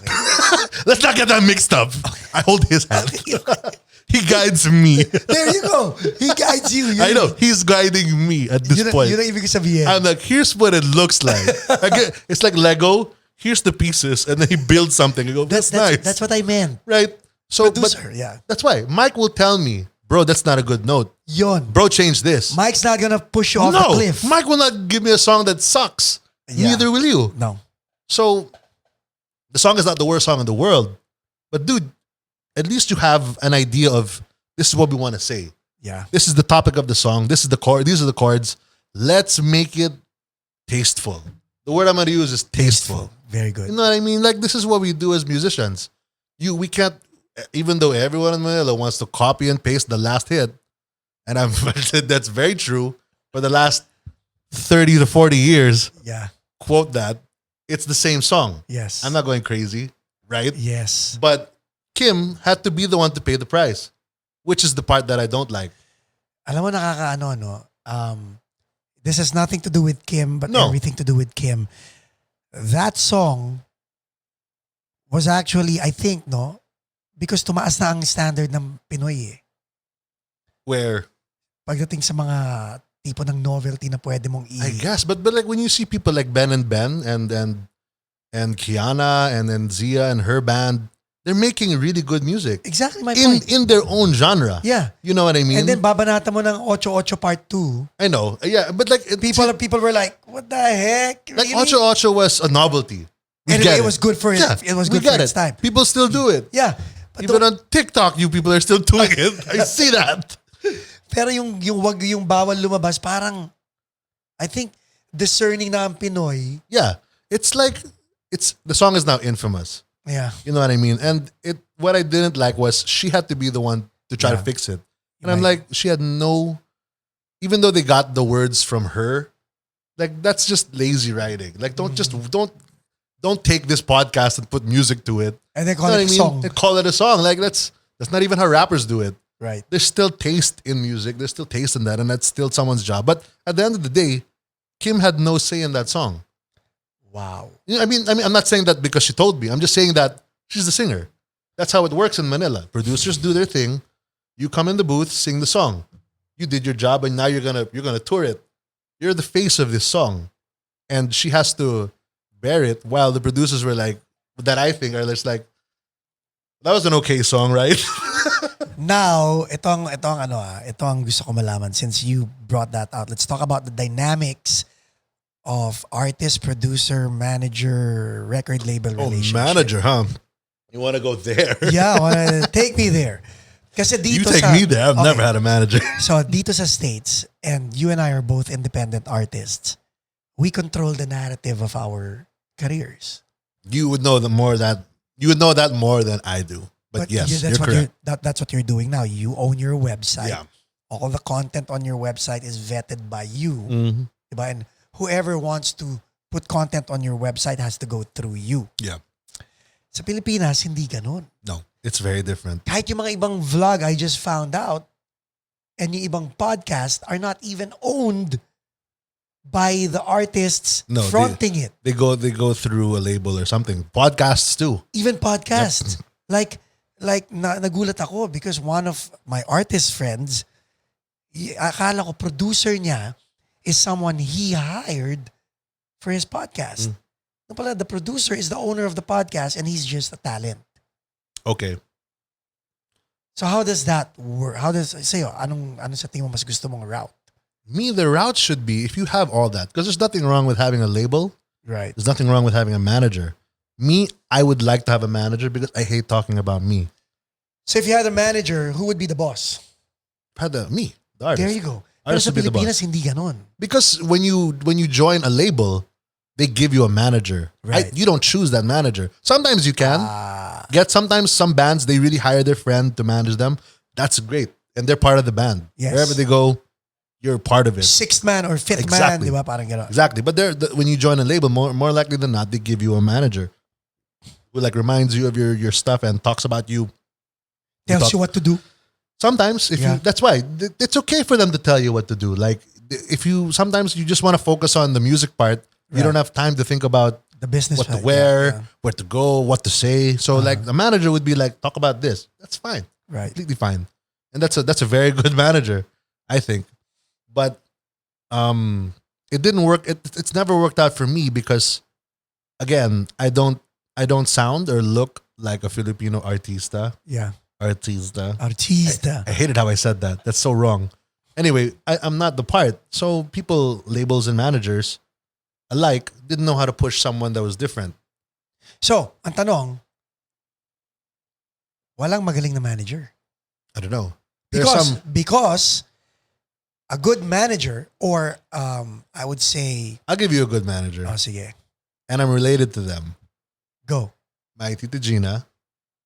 Let's not get that mixed up. Okay. I hold his hand. Okay. He guides me. There you go. He guides you. I know. He's guiding me at this point. Yun ang ibig sabihin. I'm like, here's what it looks like. It's like Lego. Here's the pieces. And then he builds something. I go, that's nice. That's what I meant. Right? So, Producer, that's why. Mike will tell me, bro, that's not a good note. Yon. Bro, change this. Mike's not gonna push you off the No, cliff. Mike will not give me a song that sucks. Yeah. Neither will you. No. So the song is not the worst song in the world. But dude, at least you have an idea of this is what we want to say. Yeah. This is the topic of the song. This is the chord. These are the chords. Let's make it tasteful. The word I'm going to use is tasteful. Very good. You know what I mean? Like, this is what we do as musicians. We can't, even though everyone in Manila wants to copy and paste the last hit, and that's very true, for the last 30 to 40 years, Yeah. quote that, it's the same song. Yes. I'm not going crazy, right? Yes. But Kim had to be the one to pay the price, which is the part that I don't like. Alam mo, nakakaano, no? This has nothing to do with Kim, but No. everything to do with Kim. That song was actually, I think, no? Because tumaas na ang standard ng Pinoy eh. Where, Pagdating sa mga tipo ng novelty na pwede mong I guess, but like when you see people like Ben and Kiana and then Zia and her band, they're making really good music Exactly my point. in their own genre. Yeah. You know what I mean? And then babanata mo ng 8-8 part 2. I know, yeah, but like People were like, what the heck? like Really? Ocho Ocho was a novelty. We And get it was good for it. Yeah, It was we good for get its it. time. People still do it. Yeah. But Even on TikTok, you people are still doing it. I see that. pero yung wag yung bawal lumabas, parang, I think, discerning na ang Pinoy. Yeah, it's like the song is now infamous. Yeah. You know what I mean? And what I didn't like was she had to be the one to try to Yeah. fix it. And I'm Right. like, she had no, even though they got the words from her, like that's just lazy writing. Like don't take this podcast and put music to it. And then You know call what it I a mean? song. And call it a song. Like that's not even how rappers do it. Right. There's still taste in music. There's still taste in that, and that's still someone's job. But at the end of the day, Kim had no say in that song. Wow. You know, I mean, I'm not saying that because she told me. I'm just saying that she's the singer. That's how it works in Manila. Producers do their thing. You come in the booth, sing the song. You did your job, and now you're gonna tour it. You're the face of this song, and she has to bear it. While the producers were like, that I think are just like, that was an okay song, right? Now, ito ang gusto ko malaman since you brought that out. Let's talk about the dynamics of artist, producer, manager, record label relationship. Manager, huh? You want to go there? Yeah, take me there. Kasi You dito take me there. I've never had a manager. So dito sa States, and you and I are both independent artists, we control the narrative of our careers. You would know more that more than I do. But yes, that's you're what correct. that's what you're doing now. You own your website. Yeah. All the content on your website is vetted by you. Mhm. Diba? And whoever wants to put content on your website has to go through you. Yeah. Sa Pilipinas, hindi ganun. No, it's very different. Kahit yung mga ibang vlog I just found out and yung ibang podcast are not even owned by the artists No, fronting it. They go through a label or something. Podcasts too. Even podcasts. Nagulat ako because one of my artist friends, akala ko producer niya is someone he hired for his podcast. No pala, the producer is the owner of the podcast and he's just a talent. Okay. So how does that work? Sa'yo, ano sa tingin mo mas gusto mong route? Me, the route should be if you have all that, because there's nothing wrong with having a label. Right. There's nothing wrong with having a manager. Me, I would like to have a manager because I hate talking about me. So if you had a manager, who would be the boss? Me, the artist. There you go. Pero Artist sa would be the Pilipinas, boss. hindi ganon. Because when you join a label, they give you a manager. Right. You don't choose that manager. Sometimes you can. Sometimes some bands, they really hire their friend to manage them. That's great. And they're part of the band. Yes. Wherever they go, you're part of it. Sixth man or fifth Exactly. man, di ba? Parang ganon. Exactly. But when you join a label, more likely than not, they give you a manager who like reminds you of your stuff and talks about you. Tells you what to do. Sometimes, that's why it's okay for them to tell you what to do. Like sometimes you just want to focus on the music part. You Right. don't have time to think about The business what to side, wear, yeah. where to go, what to say. So like the manager would be like, talk about this. That's fine. Right. Completely fine. And that's a very good manager, I think. But it didn't work. It's never worked out for me because again, I don't sound or look like a Filipino artista. Yeah. Artista. Artista. I hated how I said that. That's so wrong. Anyway, I'm not the part. So people, labels and managers alike didn't know how to push someone that was different. So, ang tanong, walang magaling na manager. I don't know. There's Because a good manager, or I would say, I'll give you a good manager. sige, And I'm related to them. go. My Tita Gina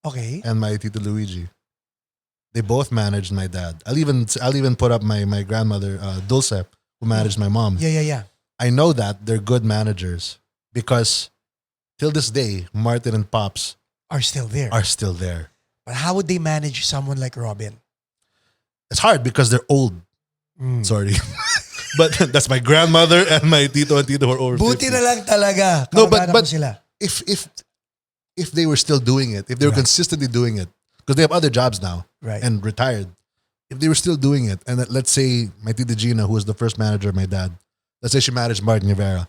Okay. and my Tito Luigi. They both managed my dad. I'll even put up my grandmother, Dulce, who managed my mom. Yeah. I know that they're good managers because till this day, Martin and Pops Are still there. are still there. But how would they manage someone like Robin? It's hard because they're old. Sorry. But that's my grandmother and my Tito and Tito who are over Buti 50. na lang talaga. No, Kamag-anak but mo sila. if they were still doing it, if they were Right. consistently doing it, because they have other jobs now Right. and retired, if they were still doing it, and let's say my Tita Gina, who was the first manager of my dad, let's say she managed Martin Nievera,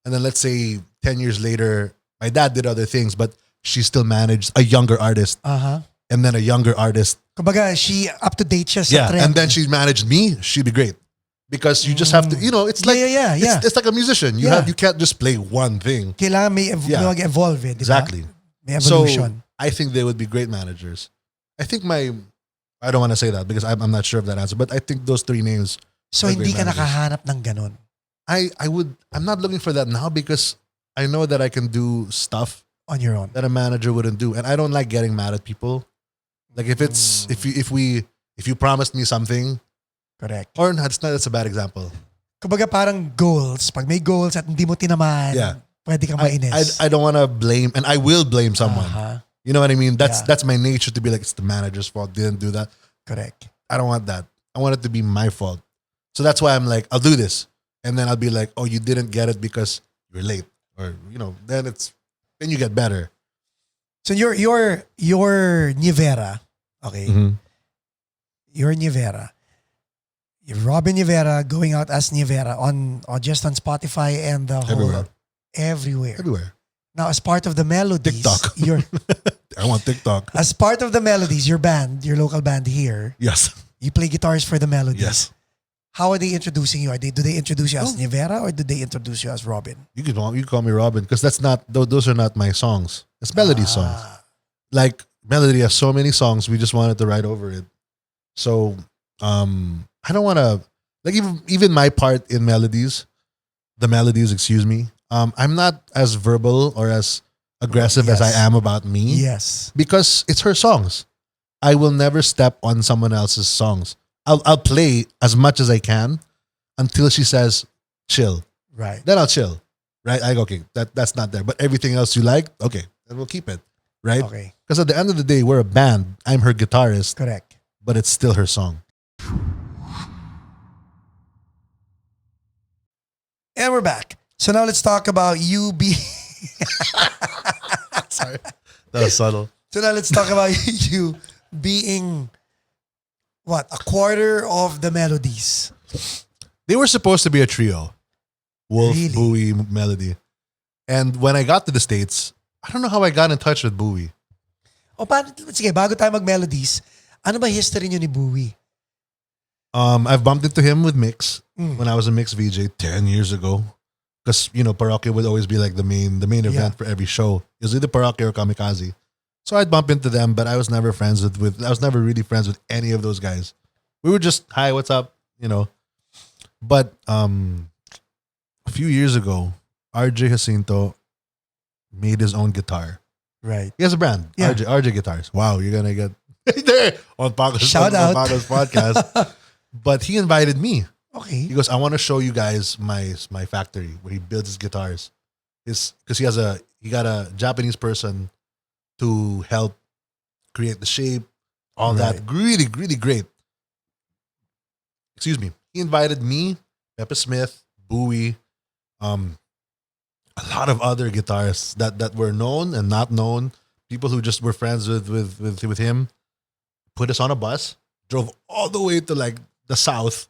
and then let's say 10 years later, my dad did other things, but she still managed a younger artist, and then a younger artist. Kumbaga, she up to date siya sa Yeah, trend. and then she managed me, she'd be great. Because you just have to, it's like Yeah. It's like a musician. You Yeah. you can't just play one thing. Kailangan may Yeah. mag-evolve eh, di ba? Exactly. May evolution. So I think they would be great managers. I think I don't want to say that because I'm not sure of that answer, but I think those three names. So are hindi great ka managers. nakahanap ng ganun. I'm not looking for that now because I know that I can do stuff On your own. that a manager wouldn't do, and I don't like getting mad at people. Like if you promised me something, Correct. or that's a bad example. Kumbaga parang goals. Pag may goals at hindi mo tinamaan, Yeah. pwede kang mainis. I don't want to blame, and I will blame someone. You know what I mean? Yeah. That's my nature to be like, it's the manager's fault. Didn't do that. Correct. I don't want that. I want it to be my fault. So that's why I'm like, I'll do this. And then I'll be like, oh, you didn't get it because you're late. Or, then you get better. So your Nievera, okay? Your Nievera. You're Robin Nievera going out as Nievera on just on Spotify and the whole everywhere. Now, as part of the Melodies, TikTok. I want TikTok. As part of the Melodies, your band, your local band here, Yes. you play guitars for the Melodies. Yes. How are they introducing you? Do they introduce you as Nievera or do they introduce you as Robin? You can call me Robin because those are not my songs. It's Melody songs. Like Melody has so many songs, we just wanted to write over it. So I don't want to, like, even my part in Melodies, excuse me. I'm not as verbal or as aggressive as I am about me. Yes. Because it's her songs. I will never step on someone else's songs. I'll play as much as I can until she says chill. Right. Then I'll chill. Right? I go, okay, that's not there. But everything else you like, okay, then we'll keep it. Right? Okay. Because at the end of the day, we're a band. I'm her guitarist. Correct. But it's still her song. And we're back. So now let's talk about you being... Sorry. That was subtle. So now let's talk about you being, what, a quarter of the Melodies. They were supposed to be a trio. Wolf, Really? Bowie, Melody. And when I got to the States, I don't know how I got in touch with Bowie. O paano, sige, bago tayo mag-Melodies, ano ba history nyo ni Bowie? I've bumped into him with Mix when I was a Mix VJ 10 years ago. Because, Parokya would always be like the main event for every show. It was either Parokya or Kamikaze. So I'd bump into them, but I was never I was never really friends with any of those guys. We were just, hi, what's up? But a few years ago, RJ Jacinto made his own guitar. Right. He has a brand, Yeah. RJ Guitars. Wow, you're going to get there on Paco's Shout out. podcast. But he invited me. Okay. He goes, I want to show you guys my factory where he builds his guitars. Because he got a Japanese person to help create the shape, all that. Really, really great. Excuse me. He invited me, Pepper Smith, Bowie, a lot of other guitarists that were known and not known, people who just were friends with him. Put us on a bus, drove all the way to like the south.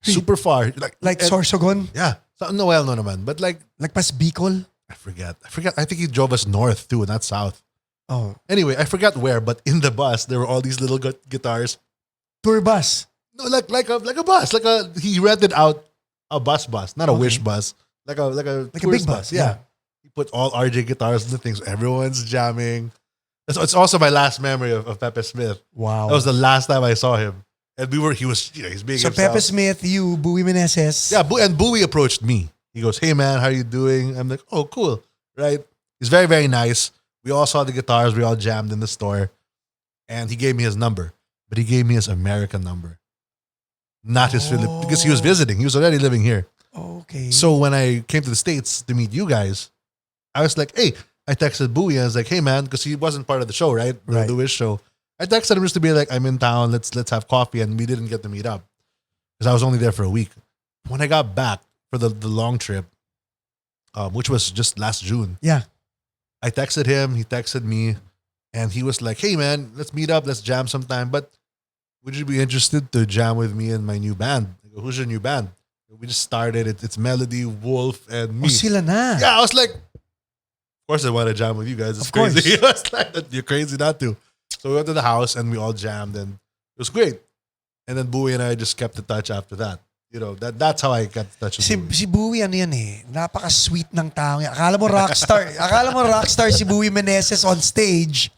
Super far. Like Sorsogon? Yeah. No, well, no naman. But like Like pas Bicol? I forget. I think he drove us north too, not south. Oh, Anyway, I forgot where, but in the bus there were all these little guitars. tour bus. No, like a bus, he rented out a bus, not a Okay. wish bus, like a Like a tourist big bus, Yeah. yeah. He put all RJ guitars in the things. Everyone's jamming. It's also my last memory of Pepe Smith. Wow. That was the last time I saw him, and he was, he's being so himself. Pepe Smith, you, Bowie Meneses. Yeah, and Bowie approached me. He goes, "Hey man, how are you doing?" I'm like, "Oh, cool." Right? He's very, very nice. We all saw the guitars. We all jammed in the store, and he gave me his number, but he gave me his American number, not his Philip, because he was visiting. He was already living here. Okay. So when I came to the States to meet you guys, I was like, "Hey," I texted Bowie and I was like, "Hey man," because he wasn't part of the show, right? Right. The Wish show. I texted him just to be like, "I'm in town. Let's have coffee," and we didn't get to meet up because I was only there for a week. When I got back for the long trip, which was just last June, yeah. I texted him, he texted me, and he was like, "Hey man, let's meet up, let's jam sometime. But would you be interested to jam with me and my new band?" I go, "Who's your new band?" We just started. It's Melody, Wolf, and me. Oh, sila na. Yeah, I was like, of course I want to jam with you guys. It's Of course. crazy. I was like, you're crazy not to. So we went to the house and we all jammed and it was great. And then Bowie and I just kept in touch after that. You know, that's how I got in touch with Bowie. Si Bowie ano yan eh. Napaka-sweet ng tao yan. Akala mo rockstar. Akala mo rockstar si Bowie Meneses on stage.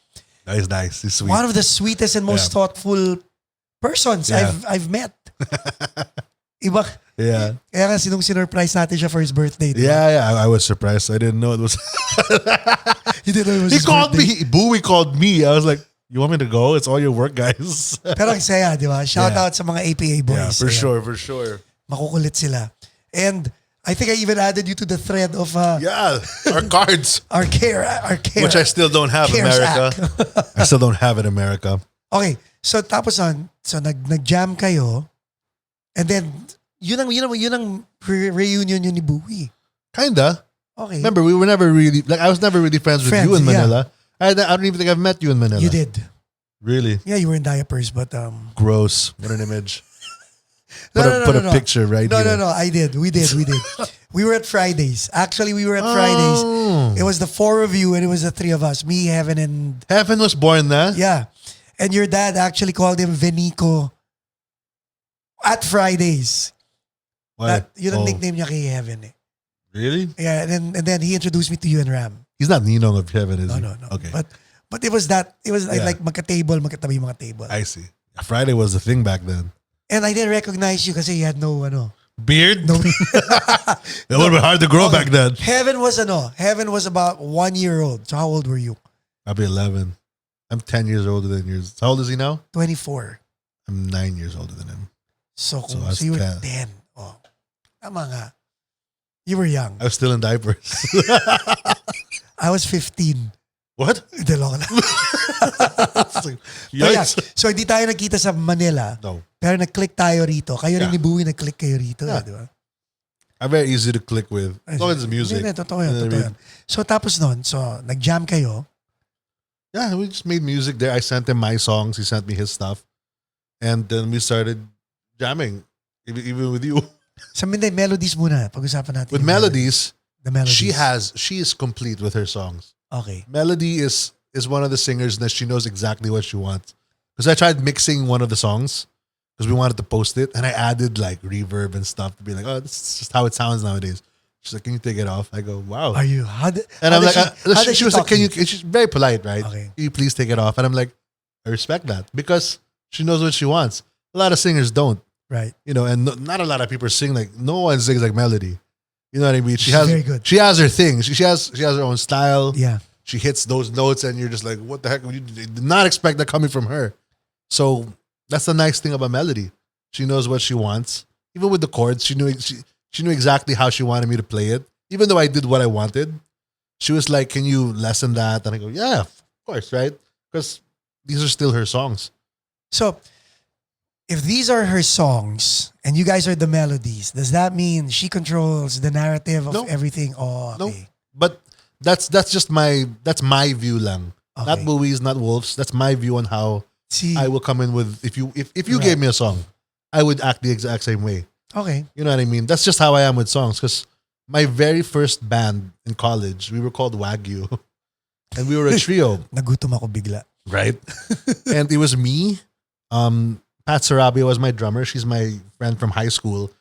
Nice. He's sweet. One of the sweetest and most thoughtful persons Yeah. I've met. Iba. Yeah. Kaya nga sinurprise natin siya for his birthday. Diba? Yeah. I was surprised. I didn't know it was. He didn't know it was He his called birthday. me. Bowie called me. I was like, "You want me to go? It's all your work, guys." Pero ang saya, di ba? Shout Yeah. out sa mga APA boys. Yeah, for Ayan. sure. Makukulit sila. And I think I even added you to the thread of Yeah, our cards, our care. which I still don't have in CARES America. I still don't have in America. Okay, so tapos nag-jam kayo, and then yun ang reunion yun ni Bowie. Kinda. Okay. Remember, we were never really I was never really friends with you in yeah. Manila. I don't even think I've met you in Manila. You did. Really? Yeah, you were in diapers, but Gross. What an image. No, Put a no. picture right No, here. no, I did. We did. We were at Fridays. Actually, we were at Fridays. Oh. It was the four of you and it was the three of us. Me, Heaven, and Heaven was born there. yeah. And your dad actually called him Venico at Fridays. Why? Yun ang Oh, nickname niya kay Heaven eh. Really? Yeah, and then he introduced me to you and Ram. He's not Ninong of Heaven, is he? No. Okay. But it was Yeah. like magkatabi mga table. I see. Friday was the thing back then. And I didn't recognize you kasi you had no Beard? no. It would have been hard to grow back then. Heaven was about 1 year old. So how old were you? I'll be 11. I'm 10 years older than yours. How old is he now? 24. I'm 9 years older than him. So So I was you were 10. 10. Oh. Tama nga. You were young. I was still in diapers. I was 15. What? Hindi, loko lang. It's like, But yeah, yikes. so hindi tayo nagkita sa Manila. No. Pero nag-click tayo rito. Kayo rin Yeah. ni Bowie nag-click kayo rito. Yeah. Di ba? I'm very easy to click with. As long as it's music. Hindi, totoo yan, You know what I totoo mean? yan. So tapos nun, so nag-jam kayo. Yeah, we just made music there. I sent him my songs. He sent me his stuff. And then we started jamming, even with you. Sa Melodies muna. Pag-usapan natin. With yung Melodies, The Melodies. she is complete with her songs. Okay. Melody is one of the singers that she knows exactly what she wants. Because I tried mixing one of the songs because we wanted to post it, and I added like reverb and stuff to be like, "Oh, this is just how it sounds nowadays." She's like, "Can you take it off?" I go, "Wow." Are you? And I'm like, she was like, talk "Can to you?" She's very polite, right? Okay. Can you please take it off? And I'm like, I respect that because she knows what she wants. A lot of singers don't, Right. you know, and not a lot of people sing like no one sings like Melody. You know what I mean? She She's has very good. She has her thing. She has her own style. Yeah. She hits those notes, and you're just like, what the heck? You did not expect that coming from her. So that's the nice thing about Melody. She knows what she wants. Even with the chords, she knew exactly how she wanted me to play it. Even though I did what I wanted, she was like, "Can you lessen that?" And I go, "Yeah, of course, right?" Because these are still her songs. So, if these are her songs and you guys are the Melodies, does that mean she controls the narrative of No. everything? Oh, No, okay. but that's just my view lang. Okay. Not Bowie's, not Wolf's. That's my view on how See, I will come in with if you Right. gave me a song, I would act the exact same way. okay. You know what I mean? That's just how I am with songs. Because my very first band in college, we were called Wagyu. And we were a trio, Nagutom ako bigla. right? And it was me. Pat Sarabia was my drummer. She's my friend from high school.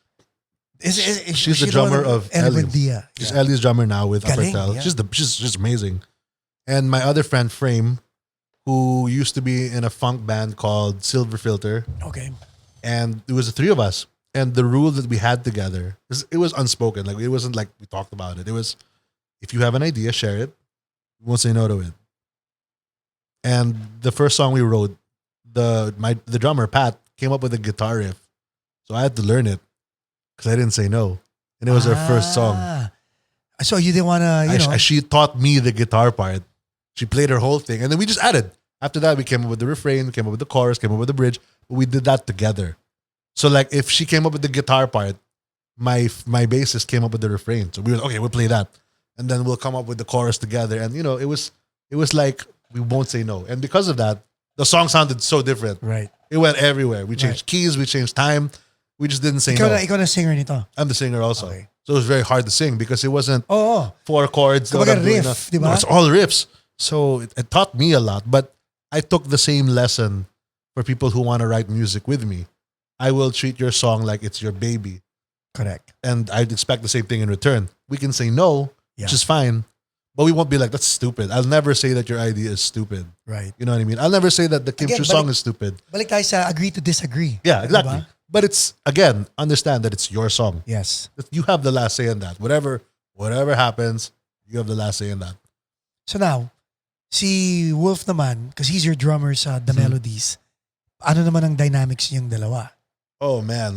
She's the drummer of Ellie. She's Ellie's drummer now with Galing, Upper Tel. yeah. She's just amazing. And my other friend Frame, who used to be in a funk band called Silver Filter, Okay. and it was the three of us. And the rule that we had together, it was unspoken. Like it wasn't like we talked about it. It was, if you have an idea, share it. We won't say no to it. And the first song we wrote, the drummer Pat came up with a guitar riff, so I had to learn it because I didn't say no, and it was our first song. So you didn't want to, She taught me the guitar part. She played her whole thing, and then we just added. After that, we came up with the refrain, came up with the chorus, came up with the bridge. But we did that together. So like, if she came up with the guitar part, my bassist came up with the refrain. So we were okay. We'll play that, and then we'll come up with the chorus together. And it was like we won't say no. And because of that, the song sounded so different. Right. It went everywhere. We changed keys, we changed time. We just didn't say no. Ikaw na singer nito. I'm the singer also. Okay. So it was very hard to sing because it wasn't Oh. 4 chords. Kumbaga riff, di ba? No, it's all riffs. So it taught me a lot. But I took the same lesson for people who want to write music with me. I will treat your song like it's your baby. Correct. And I'd expect the same thing in return. We can say no, which is fine. But we won't be like, that's stupid. I'll never say that your idea is stupid. Right. You know what I mean? I'll never say that the Kim Chu song is stupid. Balik tayo sa agree to disagree. Yeah, exactly. Diba? But it's, again, understand that it's your song. Yes. You have the last say in that. Whatever happens, you have the last say in that. So now, si Wolf naman, because he's your drummer sa The Melodies, ano naman ang dynamics niyong dalawa? Oh man,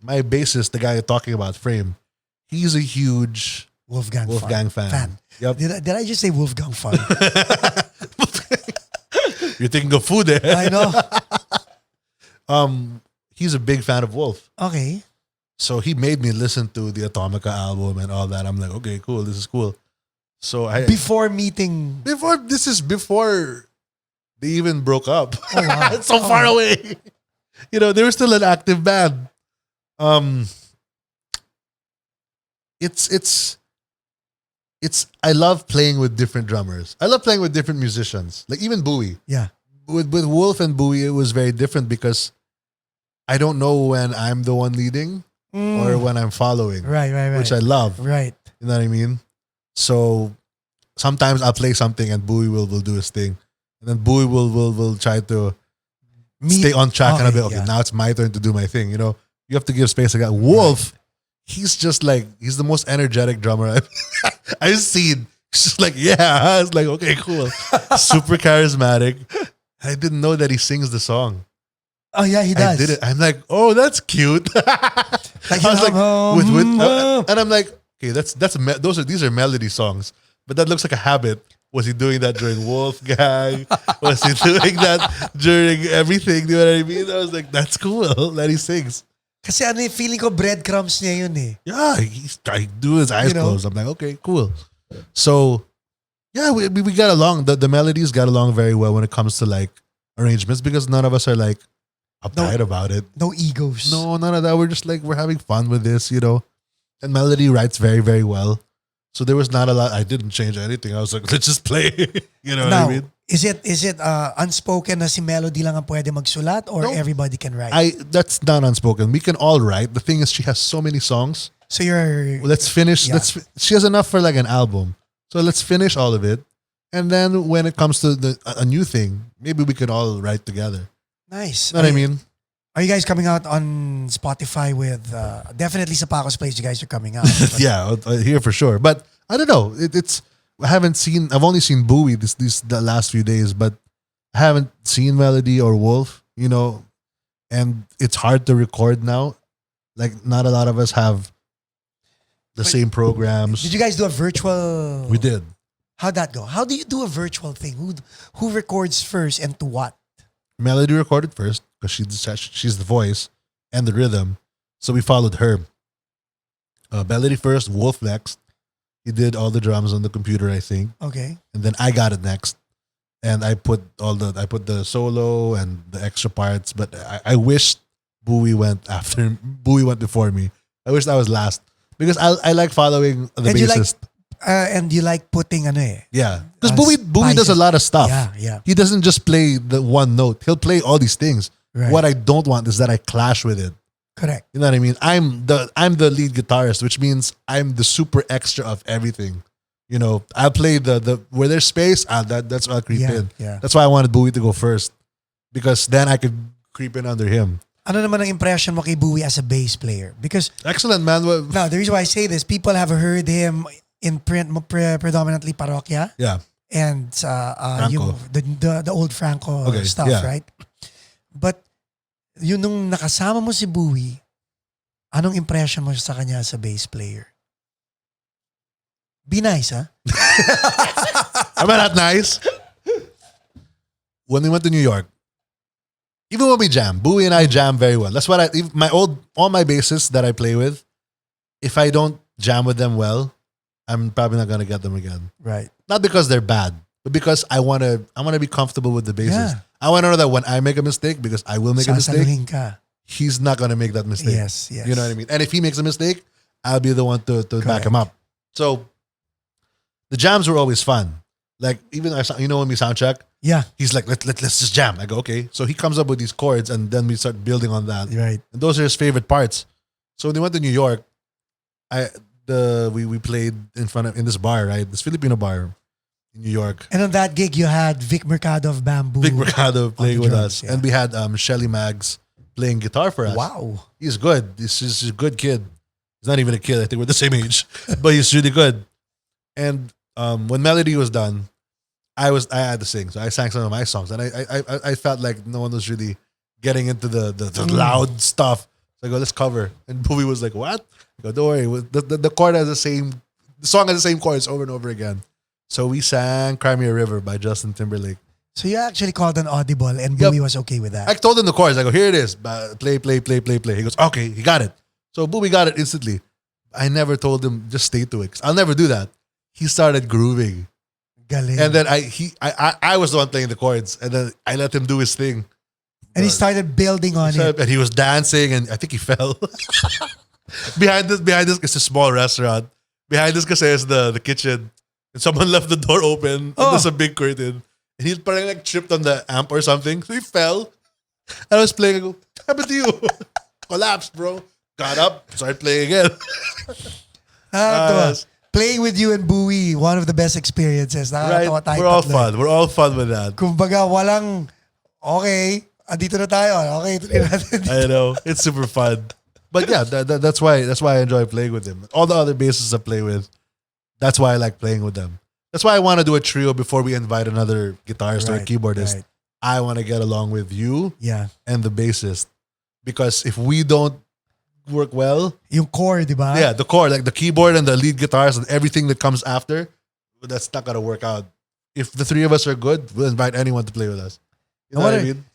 my bassist, the guy you're talking about, Frame, he's a huge Wolfgang fan. Yep. Did I just say Wolfgang fan? You're thinking of food there. I know. He's a big fan of Wolf. Okay. So he made me listen to the Atomica album and all that. I'm like, okay, cool, this is cool. So before meeting, before they even broke up. Oh, wow. It's so far away. They were still an active band. It's I love playing with different drummers. I love playing with different musicians. Like even Bowie. Yeah. With Wolf and Bowie, it was very different because I don't know when I'm the one leading or when I'm following. Right. Which I love. Right. You know what I mean? So sometimes I'll play something and Bowie will do his thing. And then Bowie will try to stay on track and I'll be okay, now it's my turn to do my thing. You have to give space like that. Wolf, he's just like, he's the most energetic drummer I've seen. He's just like, yeah. It's like, okay, cool. Super charismatic. I didn't know that he sings the song. Oh yeah, he does. I did it. I'm like, oh, that's cute. Like I was like, and I'm like, okay, these are melody songs, but that looks like a habit. Was he doing that during Wolfgang? Was he doing that during everything? You know what I mean? I was like, that's cool that he sings. Kasi feeling ko breadcrumbs niya yun eh. Yeah, I do his eyes closed. I'm like, okay, cool. So, yeah, we got along. The melodies got along very well when it comes to like arrangements because none of us are like uptight about it. No egos. No, none of that. We're just like, we're having fun with this, And Melody writes very, very well. So there was not a lot. I didn't change anything. I was like, let's just play. You know now, what I mean? Is it unspoken na si Melody lang ang pwede magsulat or everybody can write? That's not unspoken. We can all write. The thing is, she has so many songs. So let's finish. Yeah. She has enough for like an album. So let's finish all of it. And then when it comes to a new thing, maybe we can all write together. Nice. You know what I mean? Are you guys coming out on Spotify with definitely sa Paco's Place? You guys are coming out. Yeah, here for sure. But I don't know. I've only seen Bowie the last few days, but I haven't seen Melody or Wolf. And it's hard to record now. Like not a lot of us have the same programs. Did you guys do a virtual? We did. How'd that go? How do you do a virtual thing? Who records first and to what? Melody recorded first because she's the voice and the rhythm. So we followed her. Melody first, Wolf next. He did all the drums on the computer, I think. Okay. And then I got it next. And I put the solo and the extra parts, but I wished Bowie went before me. I wish I was last. Because I like following the bassist. And you like putting Yeah. Because Bowie does a spices. lot of stuff. Yeah. He doesn't just play the one note. He'll play all these things. Right. What I don't want is that I clash with it. Correct. You know what I mean? I'm the lead guitarist, which means I'm the super extra of everything. You know, I play the where there's space, that's where I'll creep in. Yeah. That's why I wanted Bowie to go first. Because then I could creep in under him. Ano naman ang impression mo kay Bowie as a bass player? Because Excellent, man. now the reason why I say this, people have heard him in print predominantly Parokya Yeah. and yung the old Franco stuff, yeah. right? But yun nung nakasama mo si Bowie, anong impression mo sa kanya as a bass player? Be nice, huh? Am I not nice? When we went to New York, even when we jam, Bowie and I jam very well. That's what all my bassists that I play with, if I don't jam with them well, I'm probably not gonna get them again. Right. Not because they're bad, but because I wanna be comfortable with the bassist. Yeah. I wanna know that when I make a mistake, because I will make a mistake, Sasaluhin ka. he's not gonna make that mistake. Yes. You know what I mean? And if he makes a mistake, I'll be the one to back him up. So the jams were always fun. Like even when we sound check, Yeah. he's like, let's just jam. I go, okay. So he comes up with these chords and then we start building on that. Right. And those are his favorite parts. So when they went to New York, we played in this bar, right? This Filipino bar in New York. And on that gig, you had Vic Mercado of Bamboo. Vic Mercado playing with drums, us. yeah. And we had Shelly Maggs playing guitar for us. Wow. He's good. He's a good kid. He's not even a kid. I think we're the same age. But he's really good. And when Melody was done, I had to sing. So I sang some of my songs. And I felt like no one was really getting into the loud stuff. So I go, let's cover. And Bowie was like, what? I go, don't worry. The chord has the song has the same chords over and over again. So we sang Cry Me a River by Justin Timberlake. So you actually called an audible and Bowie was okay with that. I told him the chords. I go, here it is. Play. He goes, okay, he got it. So Bowie got it instantly. I never told him, just stay to it. I'll never do that. He started grooving. Galing. And then I was the one playing the chords. And then I let him do his thing. And he started building on it. And he was dancing and I think he fell. Behind this, it's a small restaurant. Behind this kasi is the kitchen. And someone left the door open. And there's a big curtain. And he's probably like tripped on the amp or something. So he fell. And I was playing. I go, what happened to you? Collapsed, bro. Got up. Started playing again. Playing with you and Bowie, one of the best experiences. Right? We're all fun. We're all fun with that. Kumbaga, walang, okay, andito na tayo. Okay, tuloy natin dito. I know. It's super fun. But yeah, that's why I enjoy playing with him. All the other bassists I play with, that's why I like playing with them. That's why I want to do a trio before we invite another guitarist or a keyboardist. Right. I want to get along with you and the bassist. Because if we don't work well, yung core, di ba? yeah, the core, like the keyboard and the lead guitars and everything that comes after, that's not gonna work out. If the three of us are good, we'll invite anyone to play with us. You know what I mean?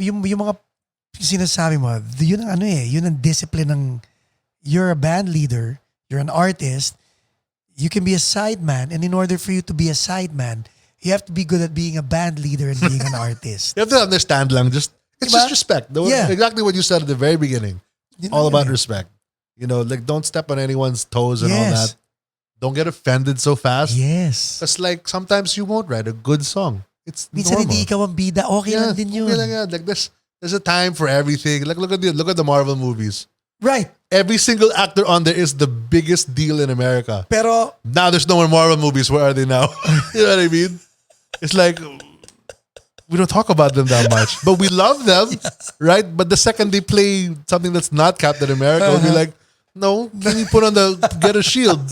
Yung mga sinasabi mo, yun ang yun ang discipline ng, you're a band leader, you're an artist, you can be a sideman, and in order for you to be a sideman, you have to be good at being a band leader and being an artist. You have to understand lang, it's just respect. Exactly what you said at the very beginning. All about respect. You know, like don't step on anyone's toes and all that. Don't get offended so fast. Yes. It's like sometimes you won't write a good song. It's minsan normal. hindi ikaw ang bida, okay lang din yun. Okay lang yan. Like there's a time for everything. Like look at the Marvel movies. Right. Every single actor on there is the biggest deal in America. Pero now there's no more Marvel movies. Where are they now? You know what I mean? It's like we don't talk about them that much, but we love them, right? But the second they play something that's not Captain America, we'll be like, no, can you get a shield?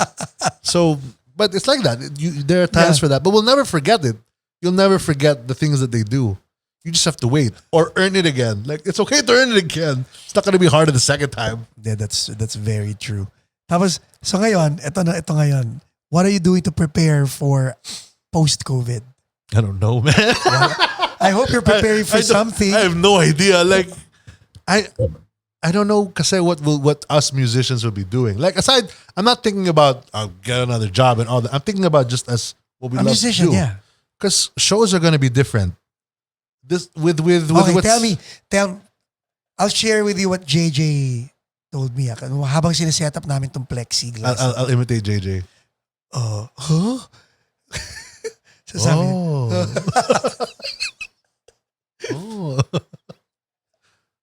So, but it's like that. There are times for that, but we'll never forget it. You'll never forget the things that they do. You just have to wait or earn it again. Like it's okay to earn it again. It's not gonna be harder the second time. Yeah, that's very true. Tapos, so ngayon, ito ngayon. What are you doing to prepare for post-COVID? I don't know, man. I hope you're preparing for something. I have no idea. Like, I don't know kasi what us musicians will be doing. Like aside, I'm not thinking about I'll get another job and all that. I'm thinking about just as what we love to do. Yeah. Because shows are gonna be different. This with okay, tell me. I'll share with you what JJ told me. Habang sineset up namin tong plexiglass. I'll imitate JJ. Huh? So sabi, Oh.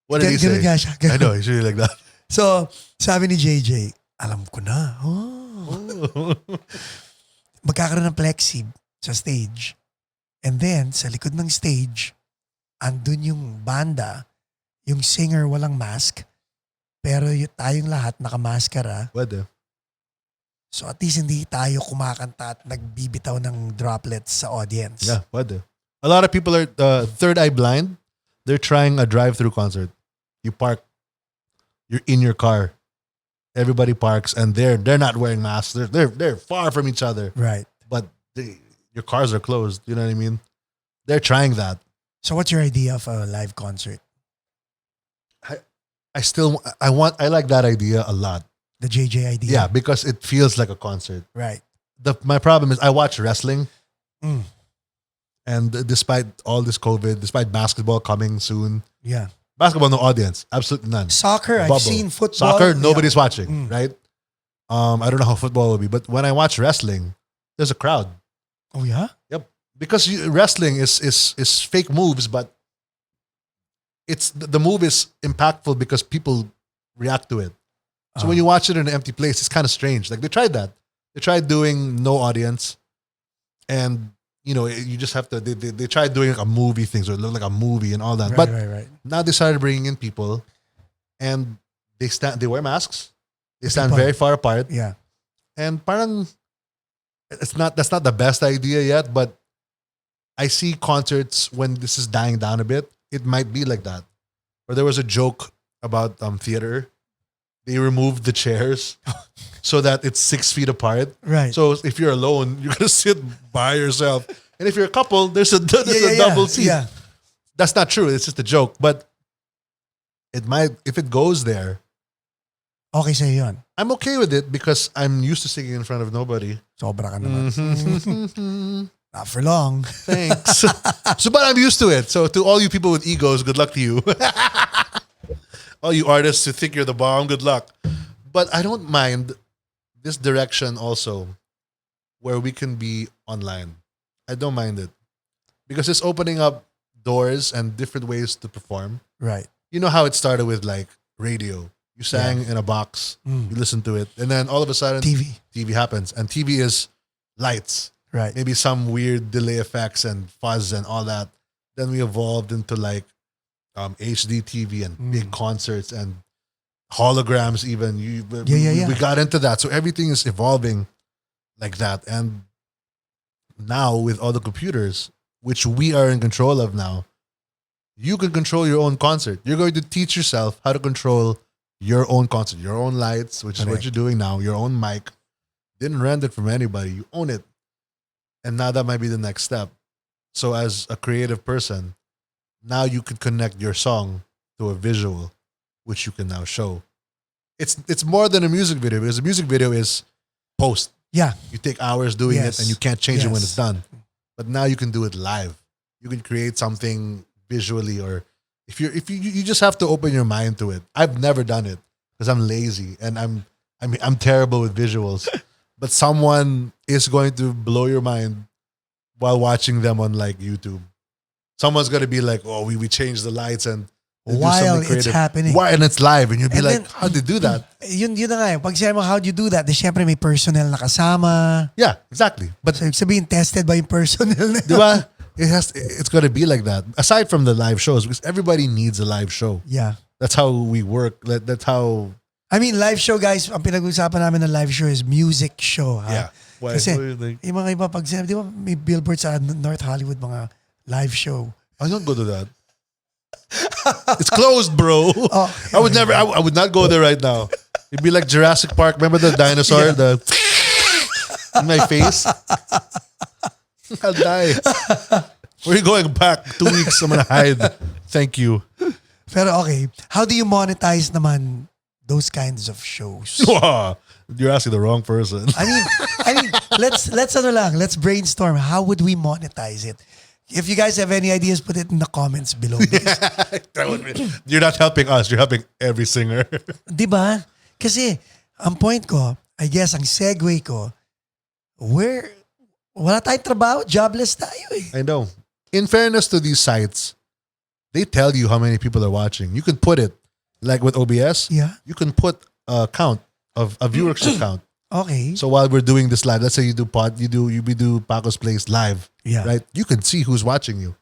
What did he ganun say? nga siya. I know, he's really like that. So, sabi ni JJ, alam ko na. Oh. Magkakaroon ng plexi sa stage. And then, sa likod ng stage, andun yung banda, yung singer walang mask, pero tayong lahat nakamaskara. Pwede. So at least hindi tayo kumakanta at nagbibitaw ng droplets sa audience. Yeah, pwede. A lot of people are third eye blind. They're trying a drive-through concert. You park, you're in your car. Everybody parks, and they're not wearing masks. They're far from each other. Right. But your cars are closed. You know what I mean? They're trying that. So what's your idea of a live concert? I like that idea a lot. The JJ idea? Yeah, because it feels like a concert. Right. My problem is I watch wrestling. Mm. And despite all this COVID, despite basketball coming soon, Yeah. basketball no audience, absolutely none. Soccer, I've Bubble. seen football. Soccer, nobody's Yeah. watching, right? I don't know how football will be, but when I watch wrestling, there's a crowd. Oh yeah? Yep, because wrestling is fake moves, but the move is impactful because people react to it. So when you watch it in an empty place, it's kind of strange. Like they tried that. They tried doing no audience, and you just have to. They tried doing like a movie thing, so it looked like a movie and all that. Right, but right. now they started bringing in people, and they wear masks. They stand People. very far apart, Yeah. and parang that's not the best idea yet. But I see concerts when this is dying down a bit. It might be like that. Or there was a joke about theater. They removed the chairs so that it's 6 feet apart. Right. So if you're alone, you're gonna sit by yourself, and if you're a couple, there's a double seat. Yeah. That's not true. It's just a joke, but it might if it goes there. Okay sa'yo yun. I'm okay with it because I'm used to singing in front of nobody. Sobra ka naman. Mm-hmm. Not for long. Thanks. But I'm used to it. So to all you people with egos, good luck to you. All you artists who think you're the bomb, good luck. But I don't mind this direction also where we can be online. I don't mind it. Because it's opening up doors and different ways to perform. Right. You know how it started with like radio. You sang in a box, you listen to it, and then all of a sudden TV happens. And TV is lights. Right. Maybe some weird delay effects and fuzz and all that. Then we evolved into like HD TV and big concerts and holograms even. We got into that. So everything is evolving like that. And now with all the computers, which we are in control of now, you can control your own concert. You're going to teach yourself how to control your own concert, your own lights, which is what you're doing now, your own mic. Didn't rent it from anybody. You own it. And now that might be the next step. So as a creative person, now you can connect your song to a visual, which you can now show. It's more than a music video because a music video is post. Yeah. You take hours doing it and you can't change it when it's Yes. done. But now you can do it live. You can create something visually, or if you just have to open your mind to it. I've never done it because I'm lazy and I'm terrible with visuals. But someone is going to blow your mind while watching them on like YouTube. Someone's gonna be like, "Oh, we changed the lights and they do While something it's creative." happening. Why? And it's live, and you'll be And like, then- "How'd they do that?" Yun na nga eh. Pag sinabi mo, how'd you do that? Di syempre may personnel na kasama. Yeah, exactly. But So, sabihin, tested by yung personnel na. diba? It's gonna be like that. Aside from the live shows, because everybody needs a live show. Yeah. That's how we work. That's how. I mean, live show guys, ang pinag-usapan namin ng live show is music show. Ha? Yeah. Why? Kasi What do you think? yung mga iba pag sinabi, di ba may billboard sa North Hollywood, mga live show. I don't go to that. It's closed, bro. Oh, I would never. I would not go there right now. It'd be like Jurassic Park. Remember the dinosaur? The in my face. I'll die. We're going back 2 weeks. I'm gonna hide. Thank you. Pero okay, how do you monetize naman those kinds of shows? You're asking the wrong person. I mean, let's brainstorm. How would we monetize it? If you guys have any ideas, put it in the comments below. You're not helping us. You're helping every singer. Di ba? Kasi, ang point ko, I guess, ang segue ko, wala tayong trabaho, jobless tayo eh. I know. In fairness to these sites, they tell you how many people are watching. You can put it, like with OBS, Yeah. you can put a count of a viewership count. Okay. So while we're doing this live, let's say we do Paco's Place live, Yeah. right? You can see who's watching you.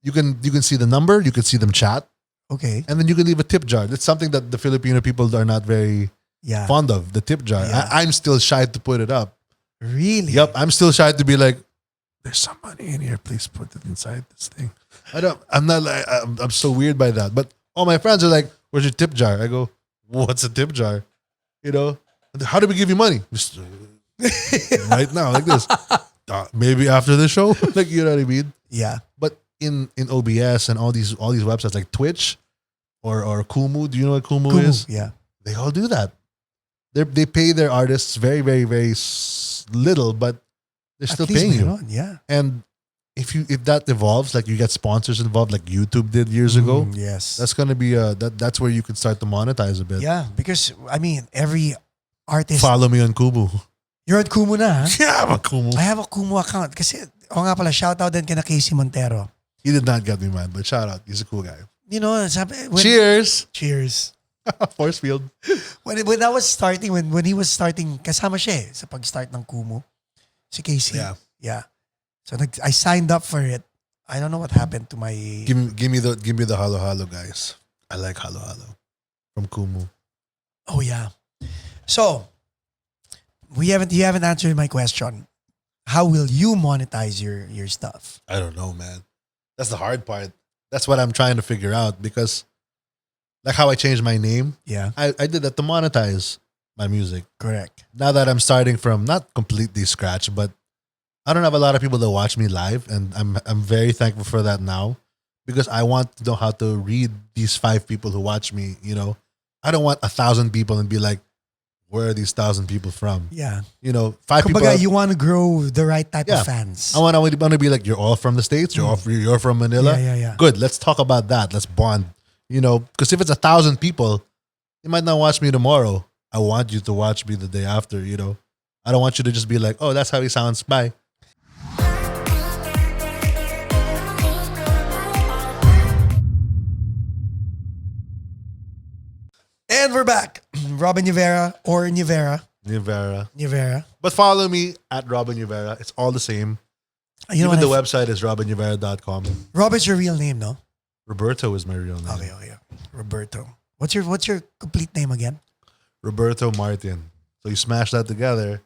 You can see the number, you can see them chat, Okay. and then you can leave a tip jar. That's something that the Filipino people are not very Yeah. fond of, the tip jar. Yeah. I'm still shy to put it up. Really? Yep, I'm still shy to be like, there's some money in here. Please put it inside this thing. I'm so weird by that. But all my friends are like, where's your tip jar? I go, what's a tip jar? You know, how do we give you money? Just, right now, like this. Maybe after the show, like, you know what I mean? Yeah. But in OBS and all these websites like Twitch or Kumu, do you know what Kumu is? Yeah. They all do that. They pay their artists very, very, very little, but they're still At least paying you. meron, yeah. And if that evolves, like you get sponsors involved, like YouTube did years ago, Yes. that's gonna be that's where you can start to monetize a bit. Yeah, because I mean, every artist. Follow me on Kumu. You're on Kumu na, ha? Yeah, I'm a Kumu. I have a Kumu account. Kasi, nga pala, shoutout din kina Casey Montero. He did not get me mad, but shout out. He's a cool guy. You know, sabi, Cheers. Cheers. Force field. When I was starting, when he was starting, kasama siya sa pag-start ng Kumu. Si Casey. Yeah. Yeah. So I signed up for it. I don't know what happened to my... Give me the halo halo, guys. I like halo halo from Kumu. Oh yeah. So you haven't answered my question. How will you monetize your stuff? I don't know, man. That's the hard part. That's what I'm trying to figure out because, like how I changed my name, Yeah. I did that to monetize my music. Correct. Now that I'm starting from not completely scratch, but I don't have a lot of people that watch me live, and I'm very thankful for that now because I want to know how to read these 5 people who watch me. You know, I don't want 1,000 people and be like, where are these 1,000 people from? Yeah. You know, 5 people. Kumbaga, you want to grow the right type Yeah. of fans. I want to be like, you're all from the States. You're from Manila. Yeah. Good. Let's talk about that. Let's bond. You know, because if it's 1,000 people, you might not watch me tomorrow. I want you to watch me the day after. You know, I don't want you to just be like, oh, that's how he sounds. Bye. And we're back. Robin Nievera or Nievera. Nievera. But follow me at Robin Nievera. It's all the same. You know Even the what? website is robinnievera.com. Robin's your real name, no? Roberto is my real name. Okay. Roberto. What's your complete name again? Roberto Martin. So you smash that together.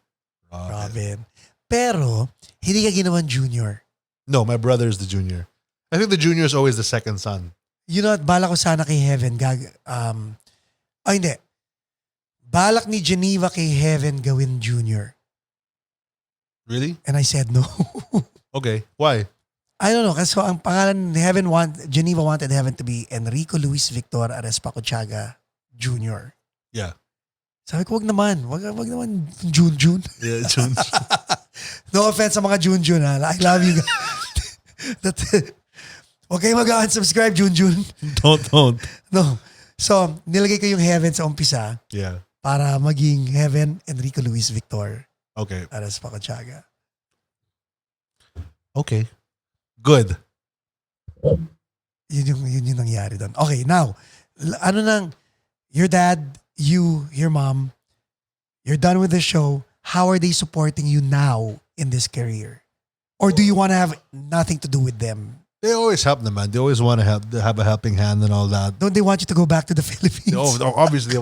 Robin. Pero, hindi ka ginawan junior. No, my brother is the junior. I think the junior is always the second son. You know, bala ko sana kay Heaven. Hindi. Balak ni Geneva kay Heaven gawin junior. Really? And I said no. Okay. Why? I don't know. Kasi ang pangalan ni Geneva wanted Heaven to be Enrico Luis Victor Arespacochaga Jr. Yeah. Sabi ko, wag naman. Wag naman June. Yeah, June. No offense sa mga June ha. I love you guys. Huwag kayo mag-unsubscribe June. Don't. No. So, nilagay ko yung Heaven sa umpisa Yeah. para maging Heaven Enrico Luis Victor Okay. Arespacochaga. Okay. Good. Yun yung nangyari doon. Okay, now, your dad, your mom, you're done with the show. How are they supporting you now in this career? Or do you want to have nothing to do with them? They always help them, man. They always want to have a helping hand and all that. Don't they want you to go back to the Philippines? Obviously, they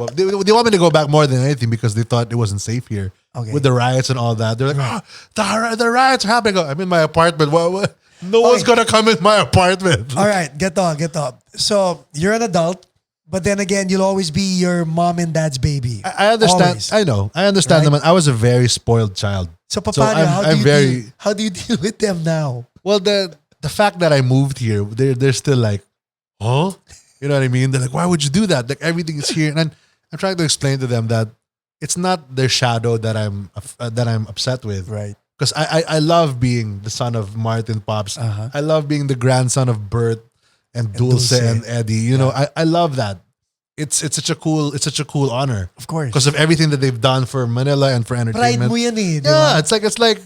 want me to go back more than anything because they thought it wasn't safe here. Okay. With the riots and all that. They're like, the riots are happening. I'm in my apartment. What? No one's going to come in my apartment. All right, get up. So, you're an adult, but then again, you'll always be your mom and dad's baby. I understand. Always. I know. I understand them. I was a very spoiled child. So, paano, how do you deal with them now? Well, the fact that I moved here, they're still like, huh? You know what I mean? They're like, why would you do that? Like everything is here, and I'm trying to explain to them that it's not their shadow that I'm upset with, Right. Because I love being the son of Martin Pops. Uh-huh. I love being the grandson of Bert and Dulce Dulce. and Eddie. You know, I love that. it's such a cool honor Of course. because of everything that they've done for Manila and for Pride entertainment. mo yan eh. Di Yeah, ba? it's like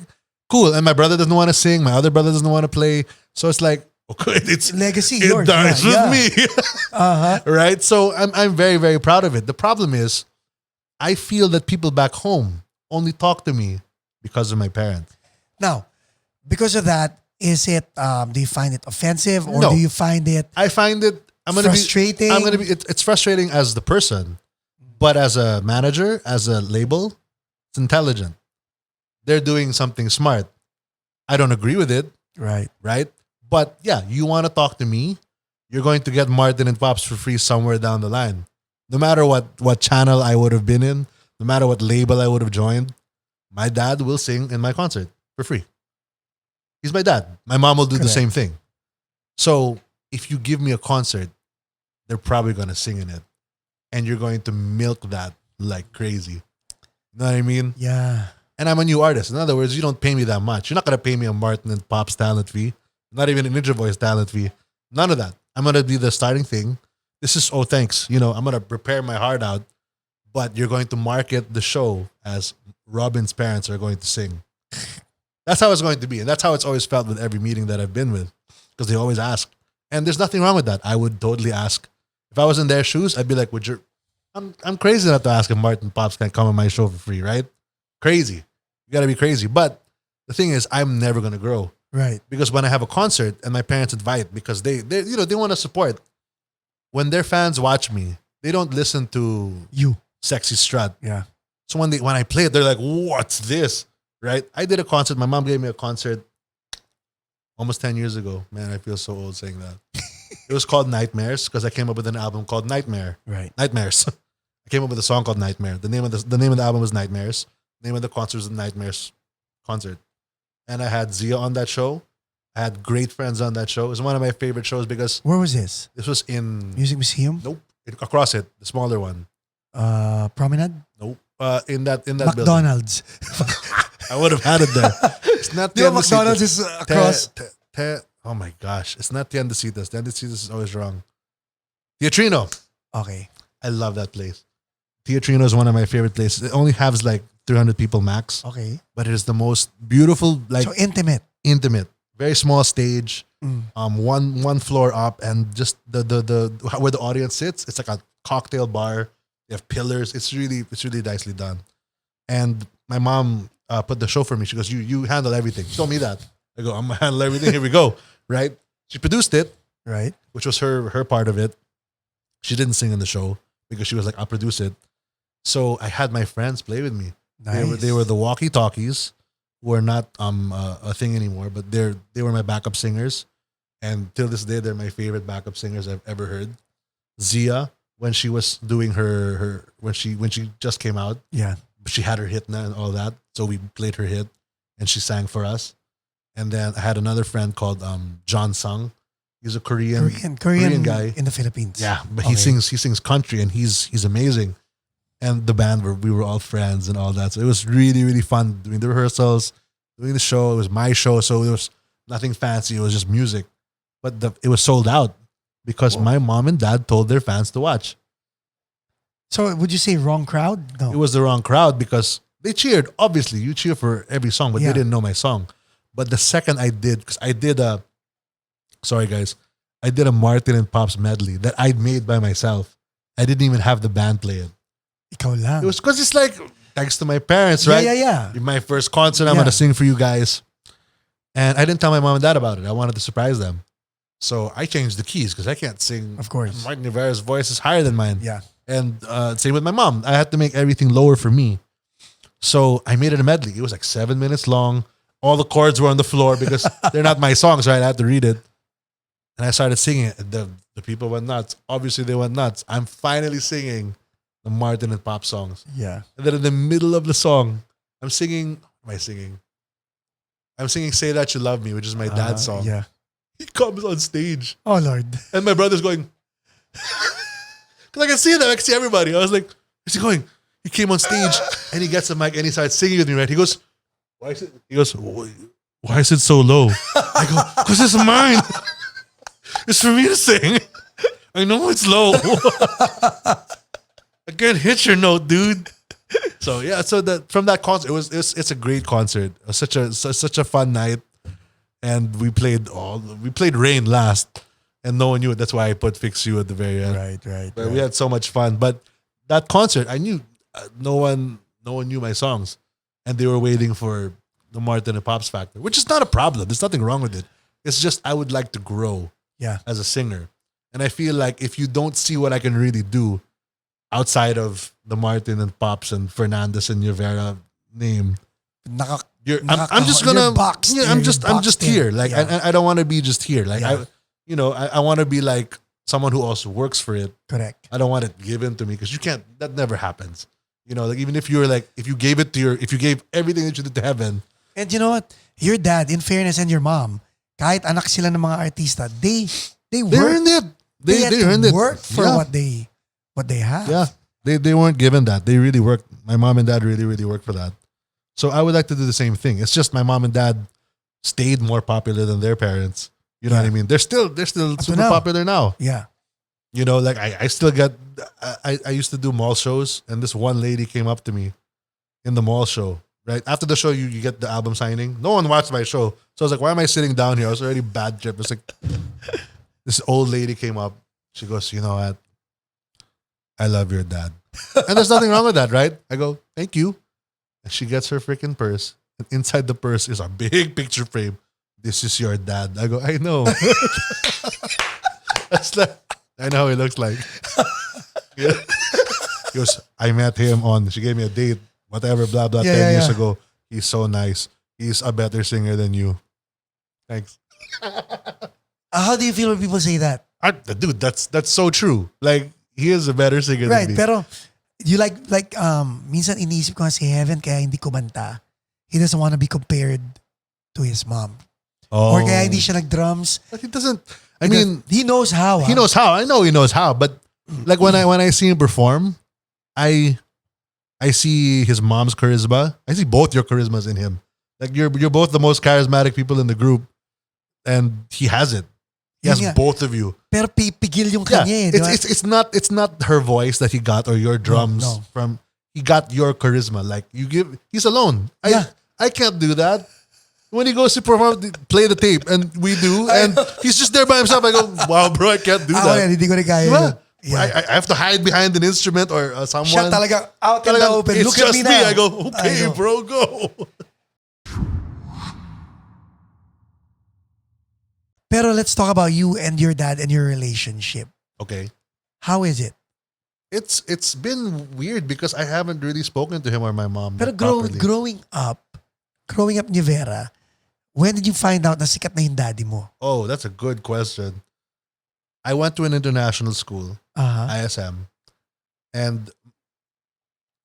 cool. And my brother doesn't want to sing. My other brother doesn't want to play. So it's like, okay, it's Legacy, it yours. dies Yeah, with yeah. me. Right? So I'm very, very proud of it. The problem is I feel that people back home only talk to me because of my parents. Now, because of that, is it, do you find it offensive or No. do you find it I find it frustrating? it's frustrating as the person, but as a manager, as a label, it's intelligent. They're doing something smart. I don't agree with it, Right. right? But yeah, you want to talk to me, you're going to get Martin and Pops for free somewhere down the line. No matter what channel I would have been in, no matter what label I would have joined, my dad will sing in my concert for free. He's my dad. My mom will do the Correct. same thing. So if you give me a concert, they're probably going to sing in it. And you're going to milk that like crazy. You know what I mean? Yeah. And I'm a new artist. In other words, you don't pay me that much. You're not going to pay me a Martin and Pops talent fee. Not even a Ninja Voice talent fee. None of that. I'm going to be the starting thing. This is, oh, thanks. You know, I'm going to prepare my heart out. But you're going to market the show as Robin's parents are going to sing. That's how it's going to be. And that's how it's always felt with every meeting that I've been with. Because they always ask. And there's nothing wrong with that. I would totally ask. If I was in their shoes, I'd be like, would you... I'm crazy enough to ask if Martin Pops can come on my show for free, right? Crazy. You got to be crazy. But the thing is, I'm never going to grow. Right. Because when I have a concert and my parents invite, because they want to support. When their fans watch me, they don't listen to You. Sexy Strut. Yeah. So when I play it, they're like, what's this? Right? I did a concert. My mom gave me a concert almost 10 years ago. Man, I feel so old saying that. It was called Nightmares because I came up with an album called Nightmare. Right. Nightmares. I came up with a song called Nightmare. The name of the album was Nightmares. The name of the concert was the Nightmares concert. And I had Zia on that show. I had great friends on that show. It was one of my favorite shows because Where was this? this was in Music Museum? nope, across it, the smaller one. Promenade? Nope. In that building. McDonald's. I would have had it there. It's not Di ba Tiendecitas. McDonald's is across? Oh my gosh. It's not Tiendecitas. Tiendecitas is always wrong. Teatrino. Okay. I love that place. Teatrino is one of my favorite places. It only has like 300 people max, Okay. but it is the most beautiful, like So intimate. intimate, very small stage, Mm. one floor up, and just the where the audience sits. It's like a cocktail bar. They have pillars. It's really nicely done. And my mom put the show for me. She goes, "You handle everything." She told me that. I go, "I'm gonna handle everything." Here we go. Right? She produced it, Right. which was her part of it. She didn't sing in the show because she was like, "I'll produce it." So I had my friends play with me. Nice. They were the walkie-talkies, who are not a thing anymore, but they were my backup singers, and till this day they're my favorite backup singers I've ever heard. Zia, when she was doing her when she just came out, Yeah. she had her hit and all that, so we played her hit, and she sang for us. And then I had another friend called John Sung. He's a Korean guy. in the Philippines. Yeah, but he sings country, and he's amazing. And the band we were all friends and all that. So it was really, really fun doing the rehearsals, doing the show. It was my show, so there was nothing fancy. It was just music. But it was sold out because my mom and dad told their fans to watch. So would you say wrong crowd? No. It was the wrong crowd because they cheered. Obviously, you cheer for every song, but Yeah. they didn't know my song. But the second I did, because I did sorry guys, I did a Martin and Pops medley that I'd made by myself. I didn't even have the band play it. Ikaw lang. It was because it's like, thanks to my parents, yeah, right? yeah. My first concert, I'm Yeah. going to sing for you guys. And I didn't tell my mom and dad about it. I wanted to surprise them. So I changed the keys because I can't sing. Of course. Martin Nievera's voice is higher than mine. Yeah. And same with my mom. I had to make everything lower for me. So I made it a medley. It was like 7 minutes long. All the chords were on the floor because they're not my songs, right? I had to read it. And I started singing it. The people went nuts. Obviously, they went nuts. I'm finally singing the Martin and Pop songs. Yeah. And then in the middle of the song, I'm singing. What am I singing? I'm singing "Say That You Love Me," which is my dad's song. Yeah. He comes on stage, Oh Lord. and my brother's going. Because I can see them, I can see everybody. I was like, "Where's he going?" He came on stage, and he gets the mic, and he starts singing with me. Right? He goes, "Why is it?" He goes, "Why is it so low?" I go, "Because it's mine. It's for me to sing." I know it's low. I can't hit your note, dude. So yeah, so that from that concert, it's a great concert. It was such a fun night, and we played Rain last, and no one knew it. That's why I put Fix You at the very end. Right. But we had so much fun. But that concert, I knew no one knew my songs, and they were waiting for the Martin and Pops factor, which is not a problem. There's nothing wrong with it. It's just I would like to grow as a singer, and I feel like if you don't see what I can really do outside of the Martin and Pops and Fernandez and Nievera name, I'm just gonna boxed. yeah, I'm just here. Like I don't want to be just here. Like I want to be like someone who also works for it. Correct. I don't want it given to me because you can't. That never happens. Like even if you're like if you gave everything that you did to heaven. And you know what? Your dad, in fairness, and your mom, kahit anak sila ng mga artista, they earned it. They earned it. Work for what they have. Yeah. They weren't given that. They really worked. My mom and dad really worked for that. So I would like to do the same thing. It's just my mom and dad stayed more popular than their parents. You know what I mean? They're still super popular now. Yeah. Like I still get I used to do mall shows, and this one lady came up to me in the mall show. Right after the show, you get the album signing. No one watched my show, so I was like, "Why am I sitting down here?" I was already bad trip. It's like this old lady came up. She goes, "You know what? I love your dad," and there's nothing wrong with that, right? I go, "Thank you," and she gets her freaking purse, and inside the purse is a big picture frame. This is your dad. I go, I know. That's like, I know how he looks like. Yeah. He goes, I met him on. She gave me a date. Whatever, blah, blah, 10 years ago. He's so nice. He's a better singer than you. Thanks. How do you feel when people say that? Dude, that's so true. Like, he is a better singer than me. Right, pero you like minsan iniisip ko nga si Heaven kaya hindi kumanta. He doesn't want to be compared to his mom. Or kaya hindi siya nag-drums. But he doesn't, I mean. He knows how. He knows how. I know he knows how. But like when I see him perform, I see his mom's charisma. I see both your charismas in him. Like you're both the most charismatic people in the group, and he has it. He has both of you. Pero pipigil yung kanya. It's not her voice that he got or your drums from. He got your charisma. Like he's alone. I can't do that. When he goes to perform, play the tape, and we do, and he's just there by himself. I go, wow, bro, I can't do that. Hindi ko na kaya. I have to hide behind an instrument or someone. Siya talaga out in the open. Look at me now. I go, okay, bro, go. Pero let's talk about you and your dad and your relationship. Okay. How is it? It's been weird because I haven't really spoken to him or my mom. Pero growing up Nievera, when did you find out na sikat na yung daddy mo? Oh, that's a good question. I went to an international school, ISM, and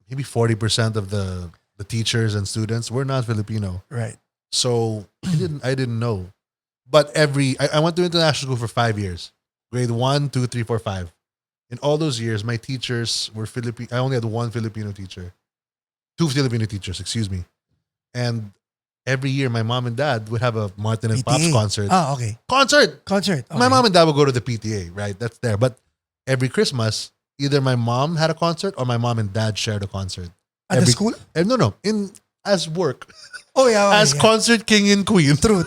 maybe 40% of the teachers and students were not Filipino. Right. So I didn't know. But I went to international school for 5 years. Grade 1, 2, 3, 4, 5. In all those years, my teachers were Filipino. I only had one Filipino teacher. 2 Filipino teachers, excuse me. And every year, my mom and dad would have a Martin and PTA. Pops concert. Ah, okay. Concert. Okay. My mom and dad would go to the PTA, right? That's there. But every Christmas, either my mom had a concert or my mom and dad shared a concert. At the school? No. As work. Oh, yeah. As concert king and queen. True.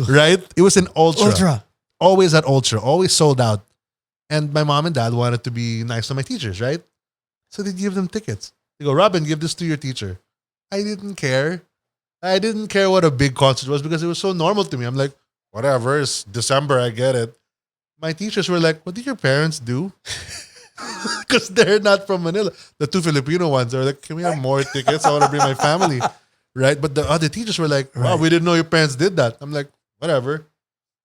Right? It was an Ultra. Always at Ultra. Always sold out. And my mom and dad wanted to be nice to my teachers, right? So they give them tickets. They go, Robin, give this to your teacher. I didn't care. I didn't care what a big concert was because it was so normal to me. I'm like, whatever, it's December, I get it. My teachers were like, what did your parents do? Because they're not from Manila. The 2 Filipino ones are like, can we have more tickets? I want to bring my family. Right? But the other teachers were like, wow, we didn't know your parents did that. I'm like, whatever.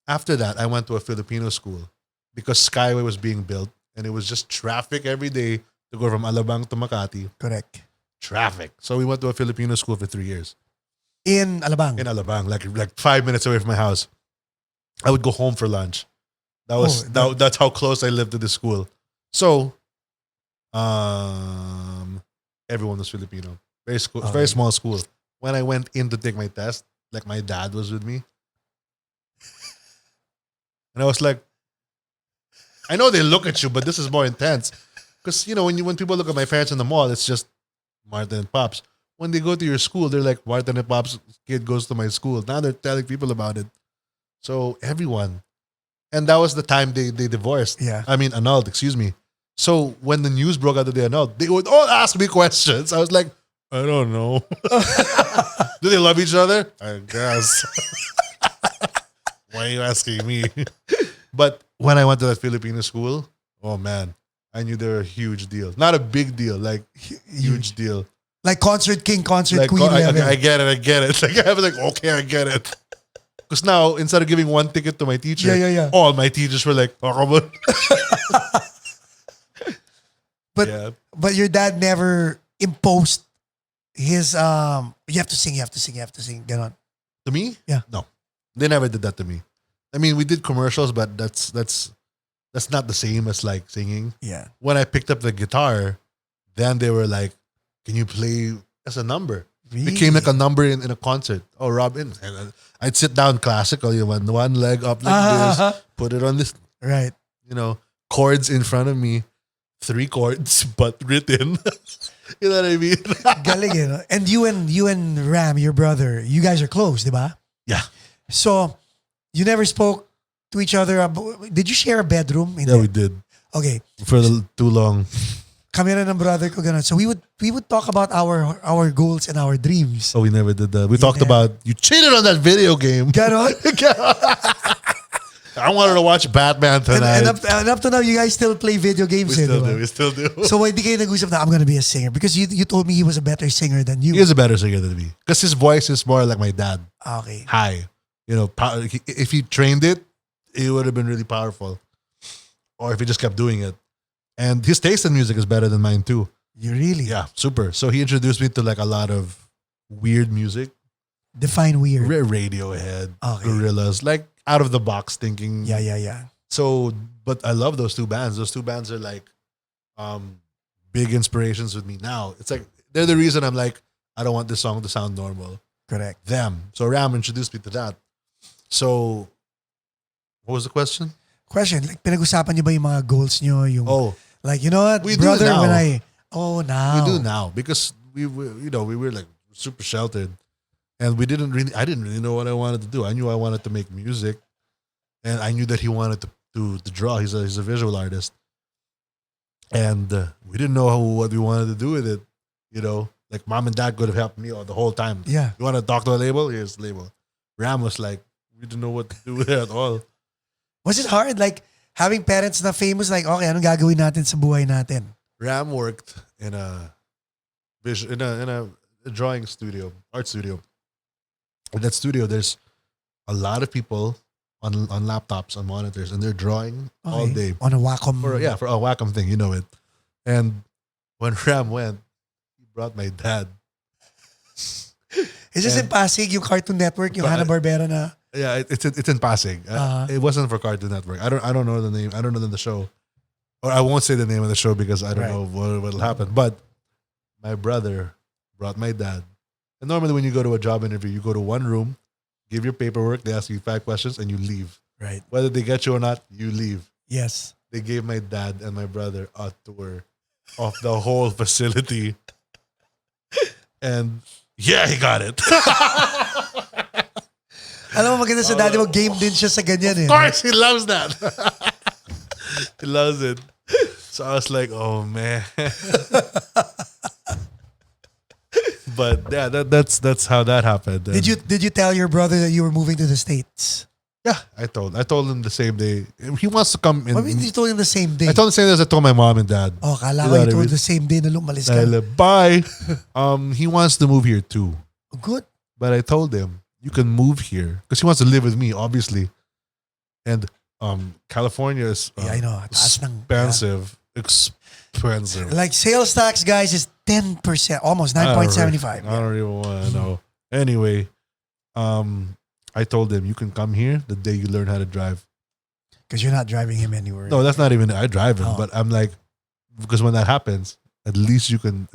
After that, I went to a Filipino school because Skyway was being built and it was just traffic every day to go from Alabang to Makati. Correct. Traffic. So we went to a Filipino school for 3 years. In Alabang? In Alabang, like 5 minutes away from my house. I would go home for lunch. That's how close I lived to the school. So, everyone was Filipino. Very small school. When I went in to take my test, like my dad was with me. And I was like, I know they look at you, but this is more intense. Because, when people look at my parents in the mall, it's just Martin and Pops. When they go to your school, they're like, Martin and Pops' kid goes to my school. Now they're telling people about it. So everyone. And that was the time they divorced. Yeah. I mean, annulled, excuse me. So when the news broke out that they annulled, they would all ask me questions. I was like, I don't know. Do they love each other? I guess. Why are you asking me? But when I went to that Filipino school, oh man, I knew they were a huge deal. Not a big deal, like huge deal. Like concert king, concert Like, queen level. I get it. Like I was like, okay, I get it. Because now, instead of giving one ticket to my teacher, Yeah. all my teachers were like, oh, come on. But your dad never imposed his you have to sing. Ganon. To me? Yeah. No. They never did that to me. I mean, we did commercials, but that's not the same as like singing. Yeah. When I picked up the guitar, then they were like, can you play as a number? Really? It became like a number in a concert. Oh, Robin. And I'd sit down classical, one leg up like this, put it on this, Right. chords in front of me, 3 chords, but written. You know what I mean? Galing, eh, no? And you and Ram, your brother, you guys are close, diba? Yeah. So, you never spoke to each other. Did you share a bedroom? Yeah, we did. Okay. For too long. Kami rin ng brother ko ganun. So we would talk about our goals and our dreams. Oh, we never did that. We talked about, you cheated on that video game. Ganon? I wanted to watch Batman tonight. And up to now, you guys still play video games. We still do. So why di kayo nag-usap na I'm gonna be a singer? Because you told me he was a better singer than you. He is a better singer than me. Because his voice is more like my dad. Okay. High. If he trained it, it would have been really powerful. Or if he just kept doing it. And his taste in music is better than mine too. You really? Yeah, super. So he introduced me to like a lot of weird music. Define weird. Radiohead, Okay. Gorillaz, like out of the box thinking. Yeah. So, but I love those 2 bands. Those 2 bands are like big inspirations with me now. It's like, they're the reason I'm like, I don't want this song to sound normal. Correct. Them. So Ram introduced me to that. So, what was the question? Question, like, pinag-usapan niyo ba yung mga goals niyo? Yung, like, you know what, we brother, do now. now. We do now because we were like super sheltered. And I didn't really know what I wanted to do. I knew I wanted to make music, and I knew that he wanted to draw. He's a visual artist, and we didn't know what we wanted to do with it. Like mom and dad could have helped me the whole time. Yeah. You want to talk to a label? Here's the label. Ram was like, we didn't know what to do with it at all. Was it hard, like having parents na famous? Like, okay, anong gagawin natin sa buhay natin? Ram worked in a drawing studio, art studio. In that studio, there's a lot of people on laptops, on monitors, and they're drawing all day. On a Wacom. For a Wacom thing, you know it. And when Ram went, he brought my dad. Is this in Pasig, yung Cartoon Network, yung Hanna-Barbera na? Yeah, it's in Pasig. It wasn't for Cartoon Network. I don't know the name. I don't know the show. Or I won't say the name of the show because I don't know what'll happen. But my brother brought my dad. And normally when you go to a job interview, you go to one room, give your paperwork, they ask you 5 questions, and you leave. Right. Whether they get you or not, you leave. Yes. They gave my dad and my brother a tour of the whole facility. And yeah, he got it. Alam mo maganda sa daddy mo, game din siya sa ganyan eh. Of course, he loves that. He loves it. So I was like, oh man. But yeah, that's how that happened. And Did you tell your brother that you were moving to the States? yeah, I told him the same day. He wants to come in. What mean you told him the same day? I told him the same day as I told my mom and dad. Oh, kala You ko know you what I told mean? the same day na lumalis ka. Bye. He wants to move here too. Good. But I told him, you can move here because he wants to live with me, obviously. And California is Yeah, I know. Taas ng- expensive. Expensive. Like sales tax, guys, is 10%, almost 9.75. I don't even want to know. Anyway, I told him, you can come here the day you learn how to drive. Because you're not driving him anywhere. No, that's not even, I drive him. Oh. But I'm like, because when that happens, at least you can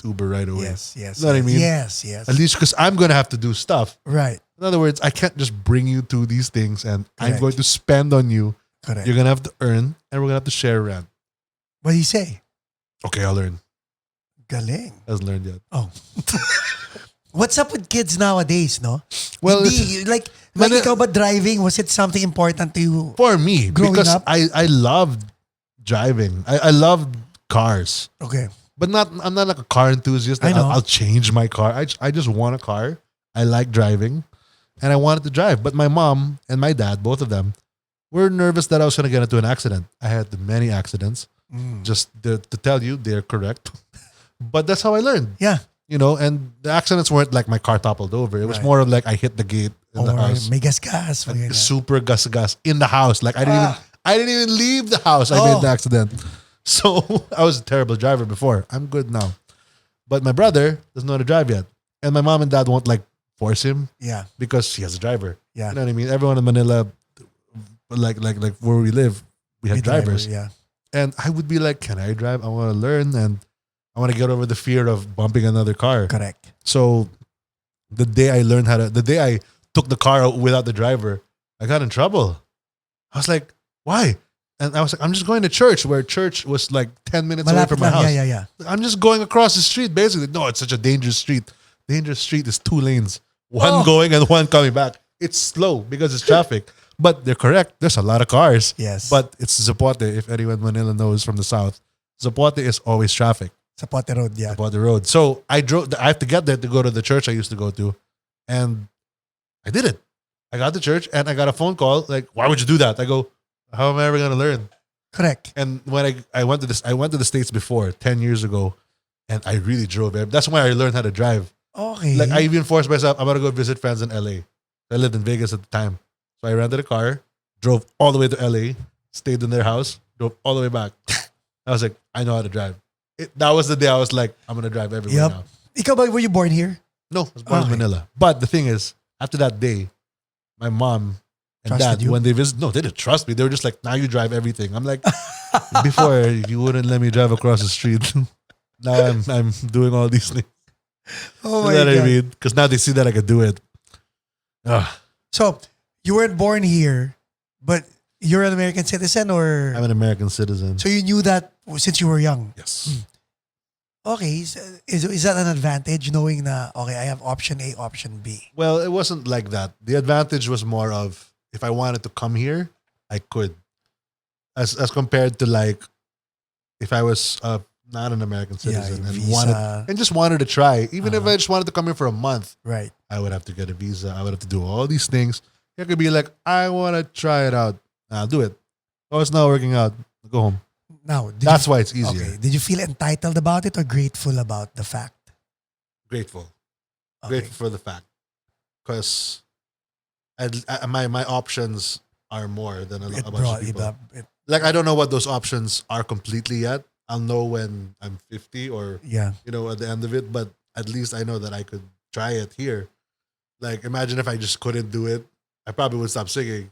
Uber right away. Yes. You know what I mean? Yes. At least because I'm going to have to do stuff. Right. In other words, I can't just bring you to these things and I'm Correct. going to spend on you Correct. You're gonna have to earn, and we're gonna have to share rent. What do you say? Okay, I'll learn. Galing. Hasn't learned yet. Oh. What's up with kids nowadays, no? Well, Hindi, like Mani- ikaw ba driving, was it something important to you? For me, Growing because up? I loved driving. I loved cars. Okay. But I'm not like a car enthusiast. I know. I'll change my car. I just want a car. I like driving, and I wanted to drive. But my mom and my dad, both of them, were nervous that I was going to get into an accident. I had many accidents. Just to tell you, they're correct. But that's how I learned. Yeah. You know, and the accidents weren't like my car toppled over. It was Right. more of like I hit the gate in the house. May gas. Like, super gas in the house. Like I didn't even leave the house. I made the accident. So I was a terrible driver before. I'm good now. But my brother doesn't know how to drive yet. And my mom and dad won't like force him Yeah. because he has a driver. Yeah. You know what I mean? Everyone in Manila, like where we live, we had Be driver, drivers. Yeah. And I would be like, can I drive? I want to learn and I want to get over the fear of bumping another car. Correct. So the day I took the car out without the driver, I got in trouble. I was like, why? And I was like, I'm just going to church, where church was like 10 minutes away from my house. Yeah. I'm just going across the street, basically. No, it's such a dangerous street. Dangerous street is 2 lanes. One going and one coming back. It's slow because it's traffic. But they're correct. There's a lot of cars. Yes. But it's Zapote, if anyone in Manila knows from the south. Zapote is always traffic. Zapote Road, yeah. Zapote Road. So I have to get there to go to the church I used to go to. And I did it. I got to church and I got a phone call like, why would you do that? I go, how am I ever going to learn? Correct. And when I went to the States before 10 years ago, and I really drove. That's why I learned how to drive. Okay. Like I even forced myself, I'm gonna go visit friends in LA. I lived in Vegas at the time. So I rented a car, drove all the way to LA, stayed in their house, drove all the way back. I was like, I know how to drive. That was the day I was like, I'm gonna drive everywhere Yep. now. Ikaw ba, were you born here? No, I was born in Manila. But the thing is, after that day, my mom and Trusted dad, you? when they visit, no, they didn't trust me. They were just like, now you drive everything. I'm like, before you wouldn't let me drive across the street. Now I'm doing all these things. Oh You my know what God. I mean? Because now they see that I can do it. So, you weren't born here, but you're an American citizen or? I'm an American citizen. So you knew that since you were young? Yes. Okay. Is that an advantage knowing that, okay, I have option A, option B? Well, it wasn't like that. The advantage was more of if I wanted to come here, I could. As compared to like if I was not an American citizen and visa. just wanted to try. Even if I just wanted to come here for a month, Right. I would have to get a visa. I would have to do all these things. You could be like, I want to try it out. I'll do it. Oh, it's not working out. Go home. Now, That's why it's easier. Okay. Did you feel entitled about it or grateful about the fact? Grateful. Okay. Grateful for the fact. Because my options are more than a It bunch brought of it people. up. Like, I don't know what those options are completely yet. I'll know when I'm 50 or, Yeah. at the end of it. But at least I know that I could try it here. Like, imagine if I just couldn't do it. I probably would stop singing.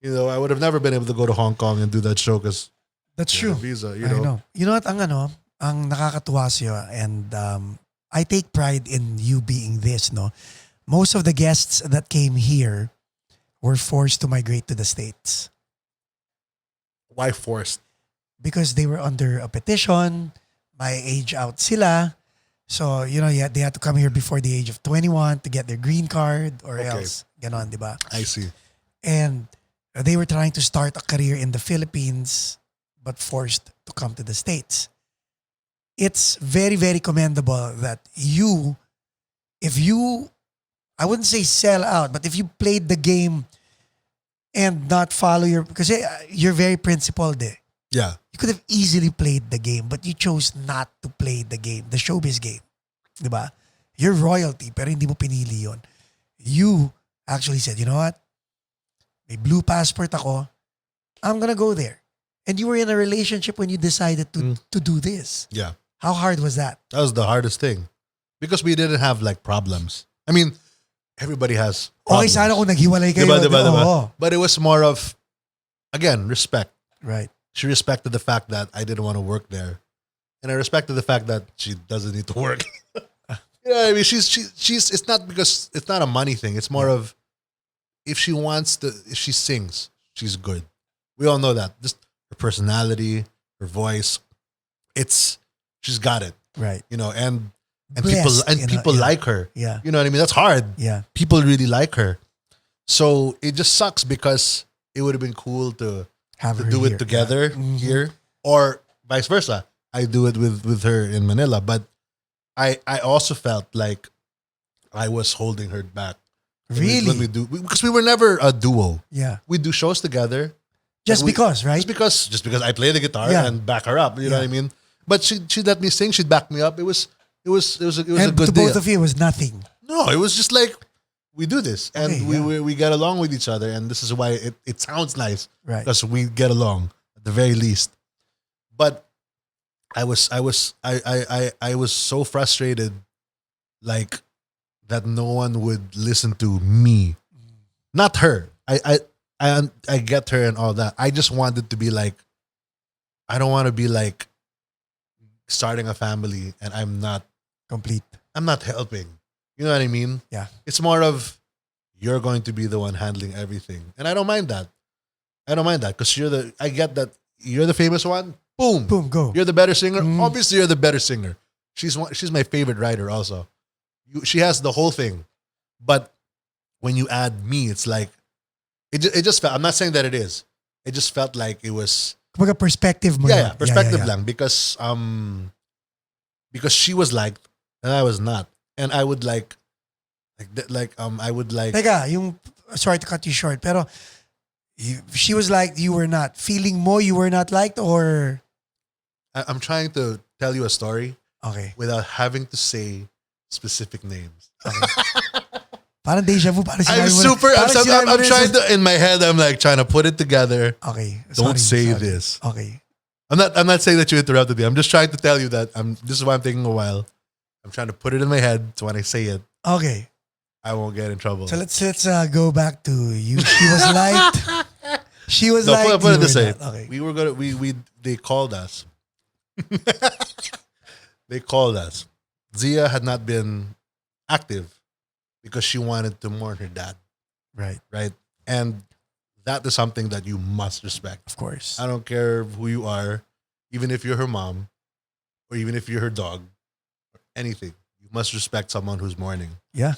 I would have never been able to go to Hong Kong and do that show because That's I had true. a visa, I know. You know what? Ang nakakatuwa sa'yo, and I take pride in you being this, no? Most of the guests that came here were forced to migrate to the States Why forced? because they were under a petition, may age out sila. So, they had to come here before the age of 21 to get their green card or Okay. else. Ganon, di ba? I see. And they were trying to start a career in the Philippines but forced to come to the States. It's very, very commendable that I wouldn't say sell out, but if you played the game and not follow because you're very principled eh. Yeah. You could have easily played the game, but you chose not to play the game, the showbiz game. Diba? You're royalty, pero hindi mo pinili yon. You actually said, you know what? May blue passport ako. I'm gonna go there. And you were in a relationship when you decided to do this. Yeah. How hard was that? That was the hardest thing. Because we didn't have like problems. I mean, everybody has Okay, problems. sana kung naghiwalay kayo. Diba? Oo. But it was more of, again, respect. Right. She respected the fact that I didn't want to work there. And I respected the fact that she doesn't need to work. You know what I mean? She's it's not because it's not a money thing. It's more of if she sings, she's good. We all know that. Just her personality, her voice, she's got it. Right. You know, and Blessed, people like her. Yeah. You know what I mean? That's hard. Yeah. People really like her. So it just sucks because it would have been cool to Have her do here. it together Yeah. here, or vice versa. I do it with her in Manila, but I also felt like I was holding her back. Really? When we do, because we were never a duo. Yeah. We do shows together. Just because, right? Just because I play the guitar Yeah. and back her up. You know Yeah. what I mean? But she let me sing. She'd back me up. It was a And good to deal. both of you, it was nothing. No, it was just like we do this and Okay, we get along with each other, and this is why it sounds nice Right. because we get along at the very least. But I was so frustrated, like that no one would listen to me, not her. I get her and all that. I just wanted to be like, I don't want to be like starting a family and I'm not Complete. helping. You know what I mean? Yeah. It's more of you're going to be the one handling everything. And I don't mind that. Because I get that you're the famous one. Boom. Boom, go. You're the better singer. Mm. Obviously, you're the better singer. She's my favorite writer also. She has the whole thing. But when you add me, it's like, it just felt, I'm not saying that it is. It just felt like it was, Kumbaga perspective mo. yeah, yun. perspective Yeah. lang. Because she was liked and I was not. And I would I would like, Teka, sorry to cut you short, pero she was like, you were not. Feeling mo, you were not liked, or? I'm trying to tell you a story Okay. without having to say specific names. Parang deja vu. Parang I'm sinabi mo na- parang sinabi mo I'm na trying sa- to, in my head, I'm like trying to put it together. Okay. Don't say sorry. this. Okay. I'm not saying that you interrupted me. I'm just trying to tell you that this is why I'm taking a while. I'm trying to put it in my head so when I say it, Okay. I won't get in trouble. So let's go back to you. She was liked. She was like. Put it this way. Okay. We were gonna they called us. They called us. Zia had not been active because she wanted to mourn her dad, Right. right? And that is something that you must respect. Of course. I don't care who you are, even if you're her mom, or even if you're her dog, or anything. You must respect someone who's mourning. Yeah.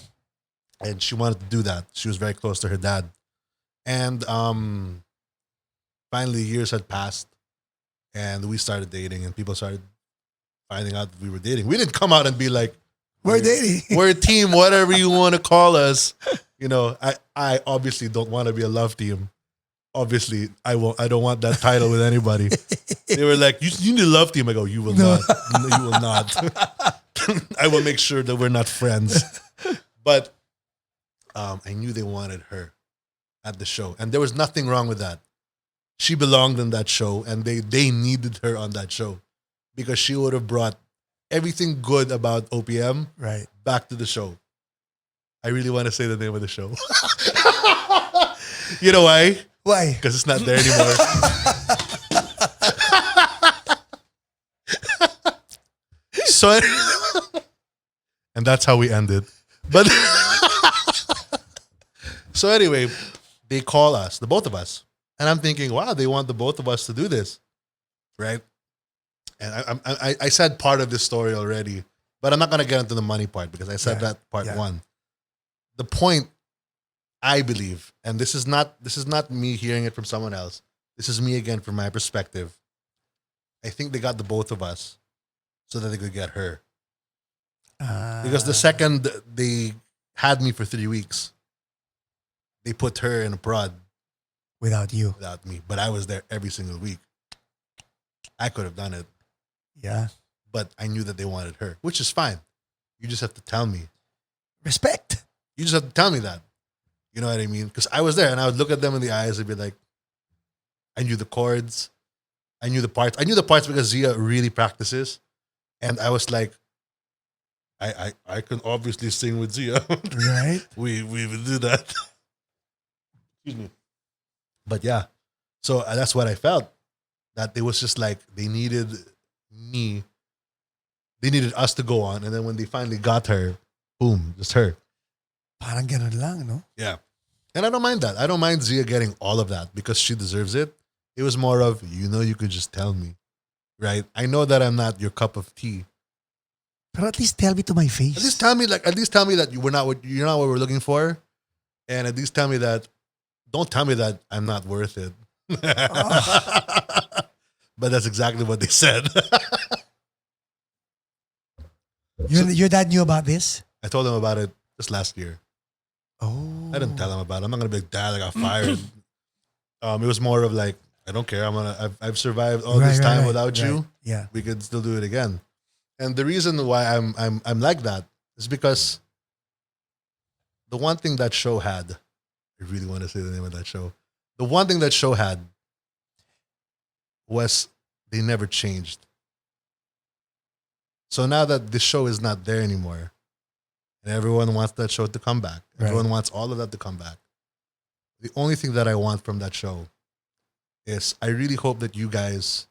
And she wanted to do that. She was very close to her dad. And finally years had passed and we started dating and people started finding out that we were dating. We didn't come out and be like, We're dating. we're a team, whatever you want to call us. You know, I obviously don't want to be a love team. Obviously, I don't want that title with anybody. They were like, you need a love team. I go, you will not. You will not. I will make sure that we're not friends. But I knew they wanted her at the show. And there was nothing wrong with that. She belonged in that show and they needed her on that show because she would have brought everything good about OPM Right. back to the show. I really want to say the name of the show. You know why? Why? Because it's not there anymore. So, and that's how we ended. But so anyway, they call us, the both of us, and I'm thinking, wow, they want the both of us to do this, right? And I said part of this story already, but I'm not gonna get into the money part because I said Yeah, that part yeah. one. The point, I believe, and this is not me hearing it from someone else. This is me again from my perspective. I think they got the both of us so that they could get her. Because the second they had me for 3 weeks, they put her in a prod Without you. without me. But I was there every single week. I could have done it, Yeah. but I knew that they wanted her, which is fine. You just have to tell me. Respect. You just have to tell me that. You know what I mean? Because I was there and I would look at them in the eyes and be like, I knew the chords. I knew the parts. I knew the parts because Zia really practices. And I was like, I can obviously sing with Zia. Right. we would do that. Excuse me. But yeah. So that's what I felt. That it was just like they needed me. They needed us to go on. And then when they finally got her, boom, just her. Parang ganun lang, no? Yeah. And I don't mind that. I don't mind Zia getting all of that because she deserves it. It was more of, you could just tell me, right? I know that I'm not your cup of tea. But at least tell me to my face. At least tell me that you're not what we're looking for, and at least tell me that. Don't tell me that I'm not worth it. But that's exactly what they said. Your dad knew about this? I told him about it just last year. Oh. I didn't tell him about it. I'm not gonna be like, Dad, I got fired. It was more of like, I don't care. I've survived all this time without you. Yeah. We could still do it again. And the reason why I'm like that is because the one thing that show had, I really want to say the name of that show. The one thing that show had was they never changed. So now that this show is not there anymore, and everyone wants that show to come back, everyone wants all of that to come back. The only thing that I want from that show is I really hope that you guys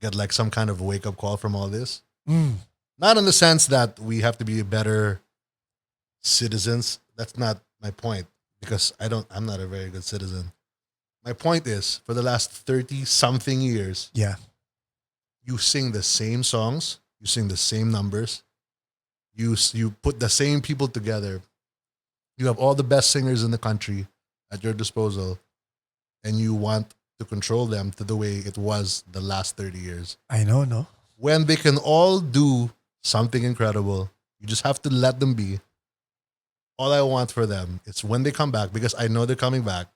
get like some kind of wake up call from all this. Not in the sense that we have to be better citizens. That's not my point, because I'm not a very good citizen. My point is, for the last 30 something years, Yeah. you sing the same songs, you sing the same numbers, you put the same people together. You have all the best singers in the country at your disposal, and you want to control them to the way it was the last 30 years. I know, no? When they can all do something incredible, you just have to let them be. All I want for them is when they come back, because I know they're coming back,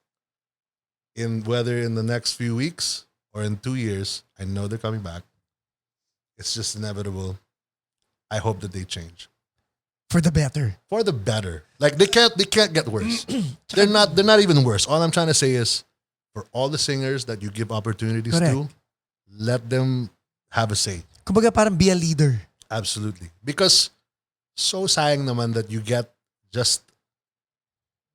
whether in the next few weeks or in 2 years, I know they're coming back. It's just inevitable. I hope that they change For the better. for the better. Like they can't get worse. They're not even worse. All I'm trying to say is, for all the singers that you give opportunities to, Correct. let them have a say. Kumbaga parang be a leader. Absolutely. Because so sayang naman that you get just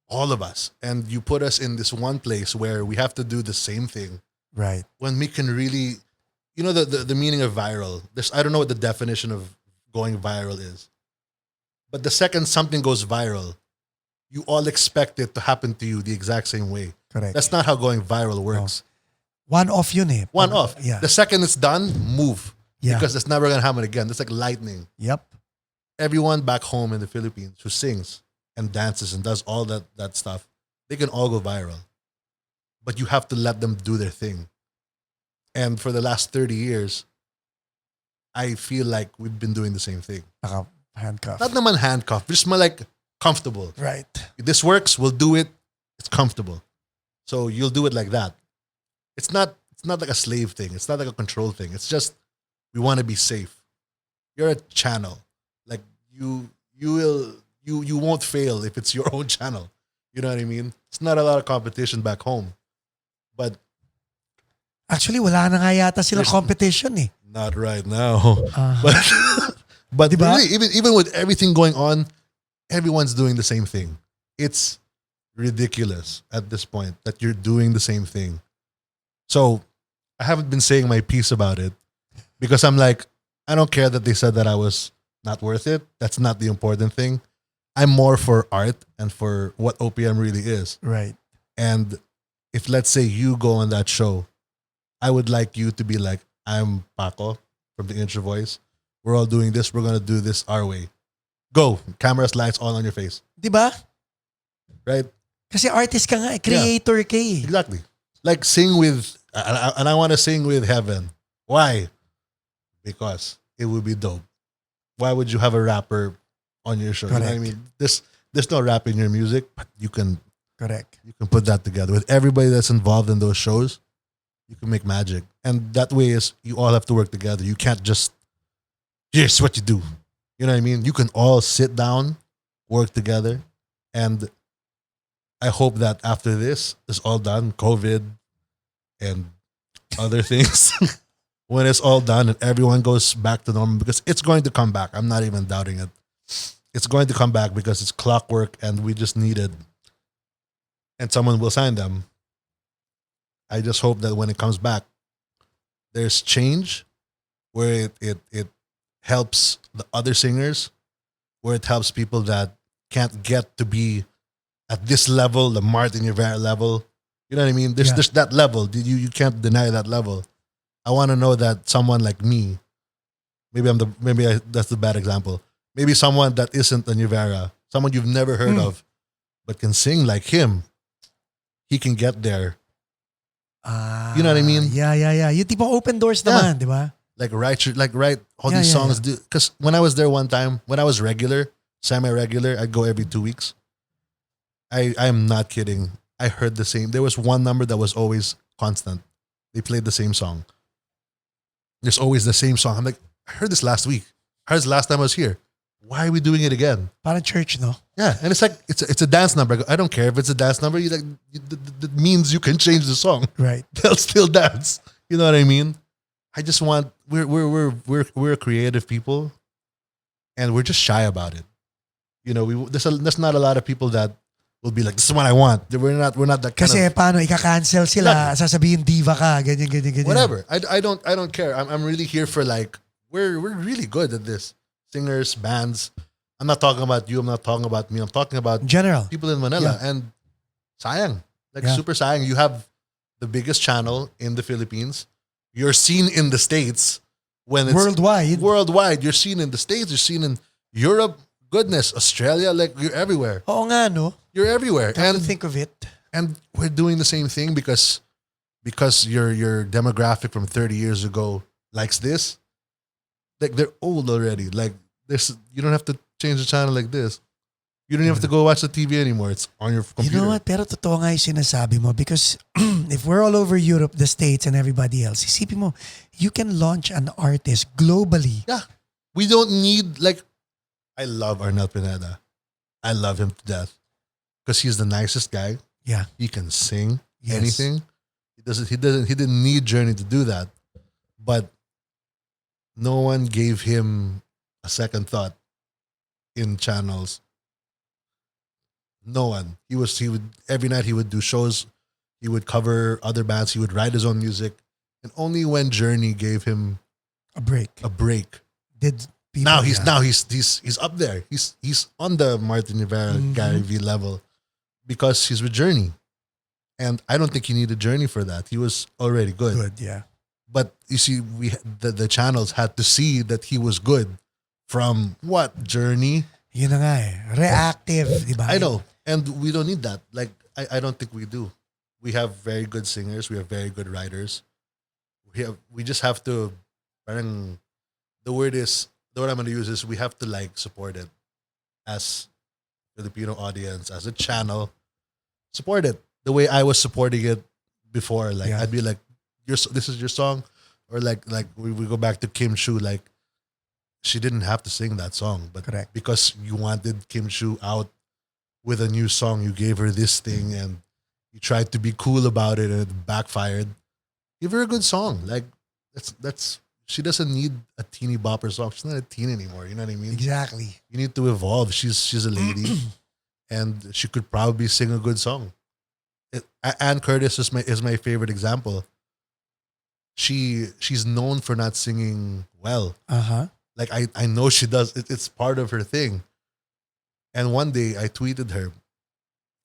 all of us and you put us in this one place where we have to do the same thing Right. when we can really, the meaning of viral. I don't know what the definition of going viral is. But the second something goes viral, you all expect it to happen to you the exact same way. Correct. That's not how going viral works. One off yun eh. One off. Yeah. The second it's done, move. Yeah. Because it's never going to happen again. It's like lightning. Yep. Everyone back home in the Philippines who sings and dances and does all that stuff, they can all go viral. But you have to let them do their thing. And for the last 30 years, I feel like we've been doing the same thing. Handcuff. Not naman handcuffed, just more like comfortable. Right. If this works, we'll do it. It's comfortable. So you'll do it like that. It's not like a slave thing. It's not like a control thing. It's just we want to be safe. You're a channel. Like you won't fail if it's your own channel. You know what I mean? It's not a lot of competition back home. But Actually, wala na nga yata silang There's- competition eh. not right now. Uh-huh. But Diba? really, even with everything going on, everyone's doing the same thing. It's ridiculous at this point that you're doing the same thing. So I haven't been saying my piece about it because I'm like, I don't care that they said that I was not worth it. That's not the important thing. I'm more for art and for what OPM really is. Right. And if, let's say, you go on that show, I would like you to be like, I'm Paco from the Intro Voice. We're all doing this. We're going to do this our way. Go. Cameras, lights, all on your face. Diba? Right? Kasi artist ka nga eh. Creator ka eh. Exactly. Like sing with, and I want to sing with Heaven. Why? Because it would be dope. Why would you have a rapper on your show? You know what I Correct. mean? There's no rap in your music, but you can Correct. put that together with everybody that's involved in those shows. You can make magic, and that way is you all have to work together. You can't just here's what you do. You know what I mean? You can all sit down, work together, and I hope that after this is all done, COVID and other things, when it's all done and everyone goes back to normal, because it's going to come back. I'm not even doubting it. It's going to come back because it's clockwork and we just need it. And someone will sign them. I just hope that when it comes back, there's change where it helps the other singers, where it helps people that can't get to be at this level, the Martin Nievera level. You know what I mean? There's that level. You can't deny that level. I want to know that someone like me, that's the bad example. Maybe someone that isn't a Nievera, someone you've never heard of, but can sing like him, he can get there. You know what I mean? Yeah. Yung tipong open doors naman, di ba? Like write all these songs. Because when I was there one time, when I was semi-regular, I'd go every 2 weeks. I am not kidding. I heard the same. There was one number that was always constant. They played the same song. There's always the same song. I'm like, I heard this last week. I heard this last time I was here. Why are we doing it again? Parang church, no? Yeah, and it's like it's a dance number. I don't care if it's a dance number. That means you can change the song. Right. They'll still dance. You know what I mean? I just want we're creative people, and we're just shy about it. You know, there's not a lot of people that will be like, this is what I want. We're not that kind Kasi of. paano ika-cancel sila, sasabihin diva ka, ganyan. Whatever. I don't care. I'm really here for like we're really good at this. Singers, bands. I'm not talking about you. I'm not talking about me. I'm talking about General. people in Manila. And sayang. Super sayang. You have the biggest channel in the Philippines. You're seen in the States when it's worldwide. You're seen in the States. You're seen in Europe. Goodness, Australia. Like you're everywhere. Oo nga, no? You're everywhere. Come to think of it. And we're doing the same thing because your demographic from 30 years ago likes this. Like they're old already. Like you don't have to change the channel like this. You don't have to go watch the TV anymore. It's on your computer. You know what? Pero totoo nga yung sinasabi mo because if we're all over Europe, the States, and everybody else, isipin mo, you can launch an artist globally. Yeah. We don't need I love Arnel Pineda. I love him to death because he's the nicest guy. Yeah. He can sing anything. He didn't need Journey to do that. But no one gave him a second thought in channels. No one. He would every night he would do shows. He would cover other bands. He would write his own music. And only when Journey gave him a break. Did people, now he's up there. He's on the Martin Nievera, Gary V level because he's with Journey. And I don't think he needed Journey for that. He was already good. Good, yeah. But you see, the channels had to see that he was good from what? Journey? Yun na nga eh. Reactive, di ba? I know. And we don't need that. Like, I don't think we do. We have very good singers. We have very good writers. We just have to, parang, the word I'm going to use is we have to support it as Filipino audience, as a channel. Support it the way I was supporting it before. I'd be like, this is your song. Or we go back to Kim Chu, she didn't have to sing that song, but correct, because you wanted Kim Chu out with a new song, you gave her this thing and you tried to be cool about it and it backfired. Give her a good song. That's she doesn't need a teeny bopper song. She's not a teen anymore. You know what I mean? Exactly. You need to evolve. She's a lady, and she could probably sing a good song. Ann Curtis is my favorite example. She's known for not singing well. I know she does. It's part of her thing. And one day I tweeted her.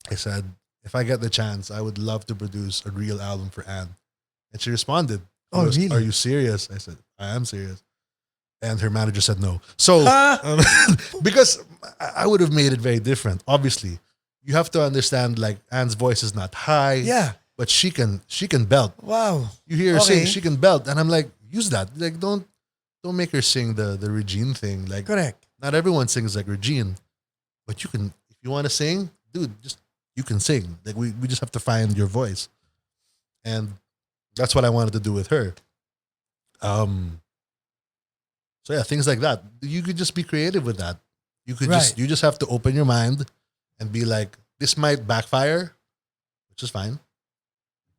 I said, if I get the chance, I would love to produce a real album for Anne. And she responded, really? Are you serious? I said, I am serious. And her manager said no. So, because I would have made it very different. Obviously, you have to understand, Anne's voice is not high. Yeah. But she can belt. Wow. You hear her sing, she can belt. And I'm like, use that. Don't make her sing the Regine thing. Correct. Not everyone sings like Regine. But you can, if you want to sing, dude, you can sing. We just have to find your voice. And that's what I wanted to do with her. So yeah, things like that. You could just be creative with that. You could you just have to open your mind and be like, this might backfire, which is fine.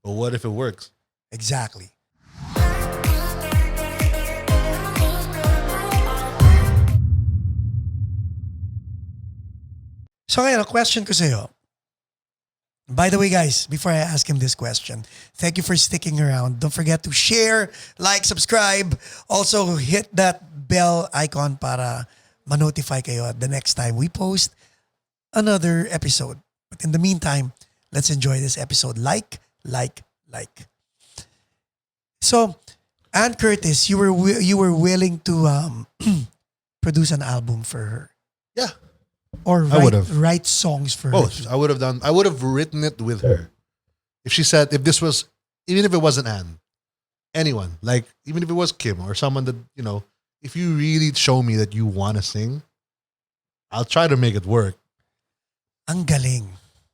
But what if it works? Exactly. So ngayon, a question ko sa'yo. By the way, guys, before I ask him this question, thank you for sticking around. Don't forget to share, like, subscribe. Also, hit that bell icon para ma-notify kayo the next time we post another episode. But in the meantime, let's enjoy this episode. Like, like. So, Ann Curtis, you were willing to produce an album for her Yeah, or I would've. write songs for her. both. I would have written it with her. If she said, if this was, even if it wasn't Anne, anyone, like even if it was Kim or someone that, if you really show me that you want to sing, I'll try to make it work. Ang galing.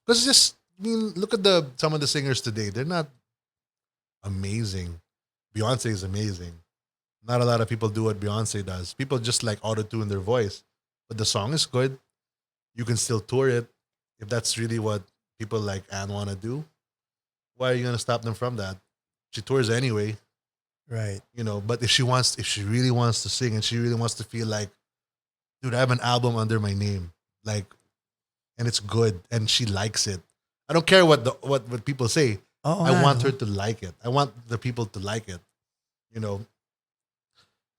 Because just, look at some of the singers today. They're not amazing. Beyonce is amazing. Not a lot of people do what Beyonce does. People just like auto-tune their voice. But the song is good. You can still tour it. If that's really what people like Anne want to do, why are you going to stop them from that? She tours anyway, Right. but if she really wants to sing and she really wants to feel like, dude, I have an album under my name, like, and it's good and she likes it. I don't care what people say. Oo I nga, want no? her to like it. I want the people to like it.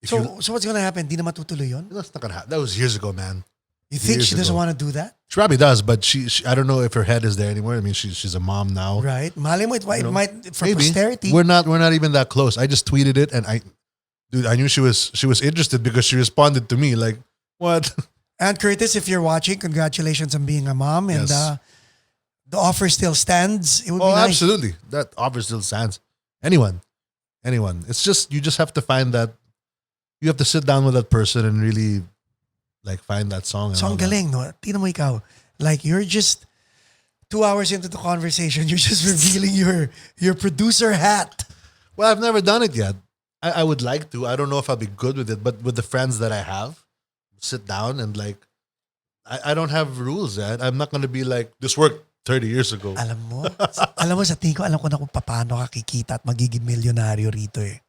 If So what's gonna happen? Di na matutuloy yun? that's not gonna happen. That was years ago, man. You think Years she doesn't ago. want to do that? She probably does, but she I don't know if her head is there anymore. I mean, she's a mom now. Right. Malay mo, it might for Maybe. posterity. We're not even that close. I just tweeted it and I knew she was interested because she responded to me like, what? Ann Curtis, if you're watching, congratulations on being a mom. And Yes. the offer still stands. It would Oh, be nice. absolutely. That offer still stands. Anyone. It's just you just have to find that. You have to sit down with that person and really like find that song. And So all ang that. galing, no? Tingnan mo ikaw. Like, you're just 2 hours into the conversation, you're just revealing your producer hat. Well, I've never done it yet. I would like to. I don't know if I'll be good with it, but with the friends that I have, sit down and like, I don't have rules yet. I'm not gonna be like, this worked 30 years ago. Alam mo sa tingin ko, alam ko na kung paano ka kikita at magiging milyonaryo rito eh.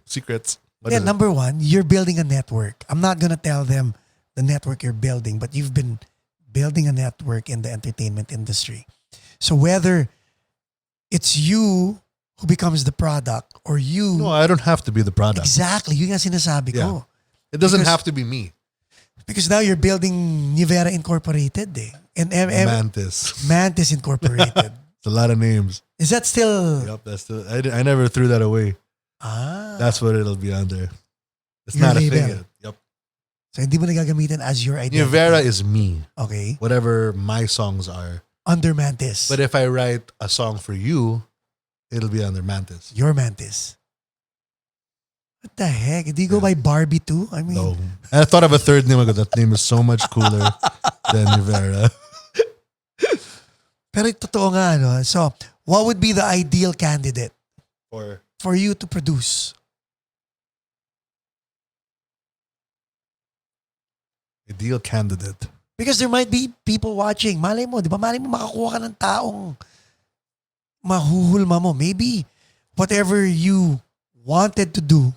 Secrets. What Yeah, is it? number one, you're building a network. I'm not gonna tell them the network you're building, but you've been building a network in the entertainment industry. So whether it's you who becomes the product or you... No, I don't have to be the product. Exactly. Yun nga sinasabi ko. It doesn't Because- have to be me. Because now you're building Nievera Incorporated eh. And Mantis. Incorporated. It's a lot of names. Is that still... Yep, that's I never threw that away. That's what it'll be under. It's Your not a label. thing yet. Yep. So hindi mo na gagamitin as your identity. Nievera is me. Okay. Whatever my songs are. Under Mantis. But if I write a song for you, it'll be under Mantis. Your Mantis. What the heck? Did you go by Barbie too? I mean... No. And I thought of a third name. I go, that name is so much cooler than Nievera. Pero totoo nga, no? So, what would be the ideal candidate Or for you to produce? ideal candidate. Because there might be people watching. Malay mo, di ba? Malay mo makakuha ka ng taong mahuhulma mo. Maybe whatever you wanted to do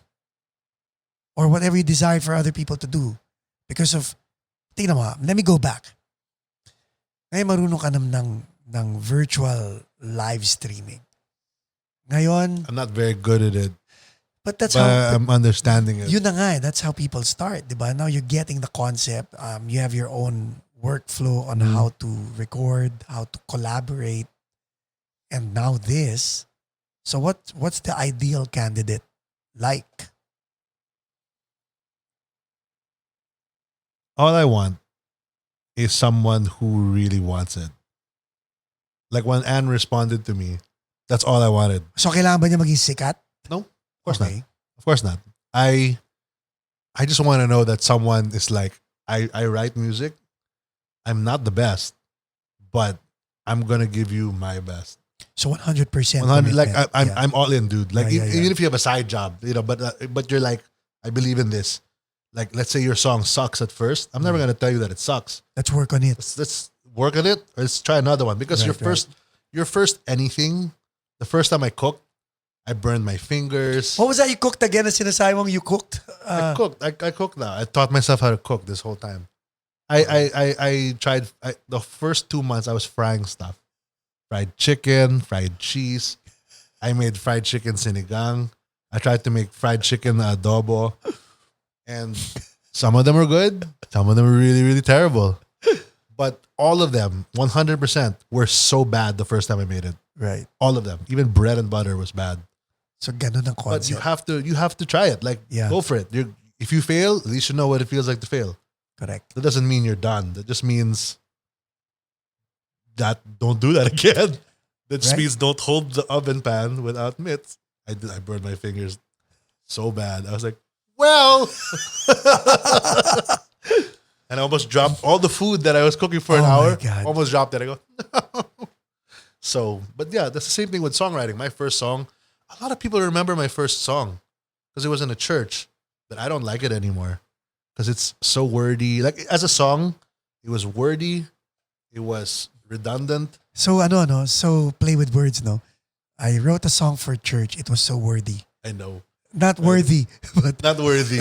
or whatever you desired for other people to do because of, tingnan mo, let me go back. Ngayon marunong ka ng virtual live streaming. Ngayon, I'm not very good at it, but that's but how, I'm understanding it. yun na nga, that's how people start, di ba? Now you're getting the concept. You have your own workflow on how to record, how to collaborate, and now this. So what's the ideal candidate like? All I want is someone who really wants it. Like when Anne responded to me, that's all I wanted. So kailangan ba niya maging sikat? No, of course not. Of course not. I just want to know that someone is like, I write music. I'm not the best, but I'm gonna give you my best. So 100%. 100. Like commitment. I'm Yeah. I'm all in, dude. Like Yeah, yeah, even yeah. if you have a side job, but you're like, I believe in this. Like let's say your song sucks at first. I'm never gonna tell you that it sucks. Let's work on it. Let's work on it or let's try another one because Right, your first anything. The first time I cooked, I burned my fingers. What was that you cooked again? Na sinasabi mong you cooked? I cooked. I cook now. I taught myself how to cook this whole time. I tried the first 2 months I was frying stuff. Fried chicken, fried cheese. I made fried chicken sinigang. I tried to make fried chicken adobo. And some of them were good. Some of them were really, really terrible. But all of them, 100%, were so bad the first time I made it. Right. All of them. Even bread and butter was bad. So ganun ang But concept. you have to try it. Like Yeah. go for it. If you fail, at least you know what it feels like to fail. Correct. That doesn't mean you're done. That just means that don't do that again. That just Right. means don't hold the oven pan without mitts. I burned my fingers so bad. I was like, well, and I almost dropped all the food that I was cooking for an Oh my hour. God. Almost dropped it. I go, no. So, but yeah, that's the same thing with songwriting. My first song, a lot of people remember my first song because it was in a church, but I don't like it anymore because it's so wordy. Like as a song, it was wordy, it was redundant. So so play with words, no? I wrote a song for church. It was so worthy. I know, Not worthy, but not worthy.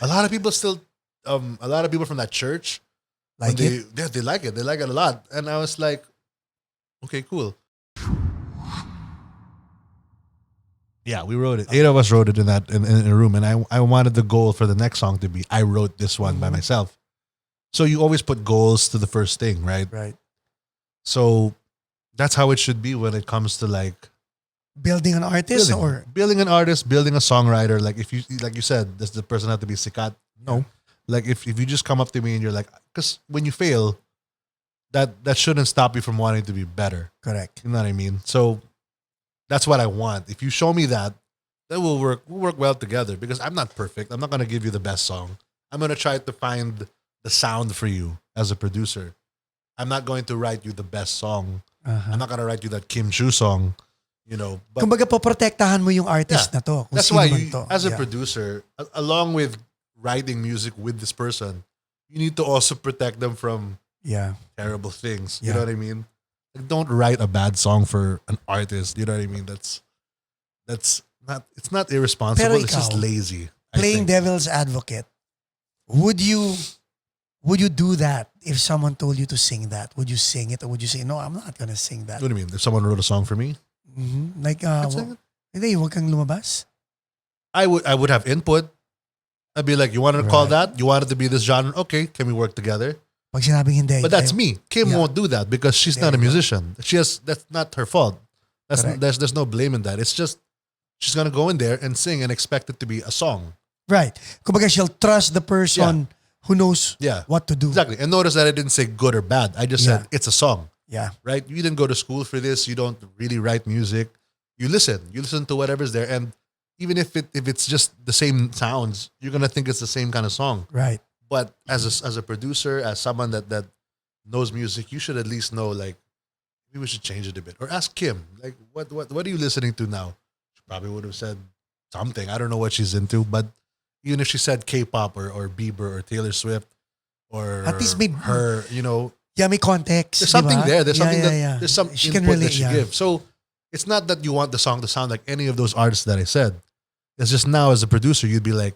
A lot of people still, a lot of people from that church, when like it. they like it. They like it a lot, and I was like, okay, cool. Yeah, we wrote it. 8 of us wrote it in a room, and I wanted the goal for the next song to be I wrote this one by Mhm. myself. So you always put goals to the first thing, right? Right. So that's how it should be when it comes to like Building an artist or building an artist, building a songwriter. Like if you like you said, does the person have to be sikat? No. Like if you just come up to me and you're like, because when you fail, that shouldn't stop you from wanting to be better. correct. You know what I mean? So that's what I want. If you show me that, then we'll work well together because I'm not perfect. I'm not gonna give you the best song. I'm gonna try to find the sound for you as a producer. I'm not going to write you the best song. Uh-huh. I'm not gonna write you that Kim Chu song, you know. But Kumbaga po protektahan mo yung artist Yeah. na to. Kung that's sino why man you, to. as a Yeah. producer, along with writing music with this person, you need to also protect them from Yeah. terrible things. You Yeah. know what I mean? Like, don't write a bad song for an artist. You know what I mean? That's not. It's not irresponsible. Pero It's just ikaw, lazy. I Playing think. devil's advocate. Would you do that if someone told you to sing that? Would you sing it or would you say, no, I'm not gonna sing that? What do you mean? If someone wrote a song for me, Mhm. Like, I'd sing it. hindi, huwag kang lumabas. I would have input. I'd be like, you wanted to call Right. that? You wanted to be this genre? Okay, can we work together? Pag sinabing hindi. But that's ayaw. me. Kim Yeah. won't do that because she's There not a you go. musician. That's not her fault. Correct. There's no blame in that. It's just she's gonna go in there and sing and expect it to be a song. Right. Kumbaga, she'll trust the person who knows Yeah. what to do. Exactly. And notice that I didn't say good or bad. I just Yeah. said it's a song. Yeah. Right? You didn't go to school for this. You don't really write music. You listen. You listen to whatever's there. And even if it's just the same sounds, you're gonna think it's the same kind of song. Right. But as a producer, as someone that knows music, you should at least know like maybe we should change it a bit. Or ask Kim, like what are you listening to now? She probably would have said something. I don't know what she's into, but even if she said K-pop or Bieber or Taylor Swift or At least maybe- her, you know, Yeah, may context. there's something diba? there. There's something yeah. there's some She input can relate, that she yeah. gives. So it's not that you want the song to sound like any of those artists that I said. It's just now as a producer, you'd be like,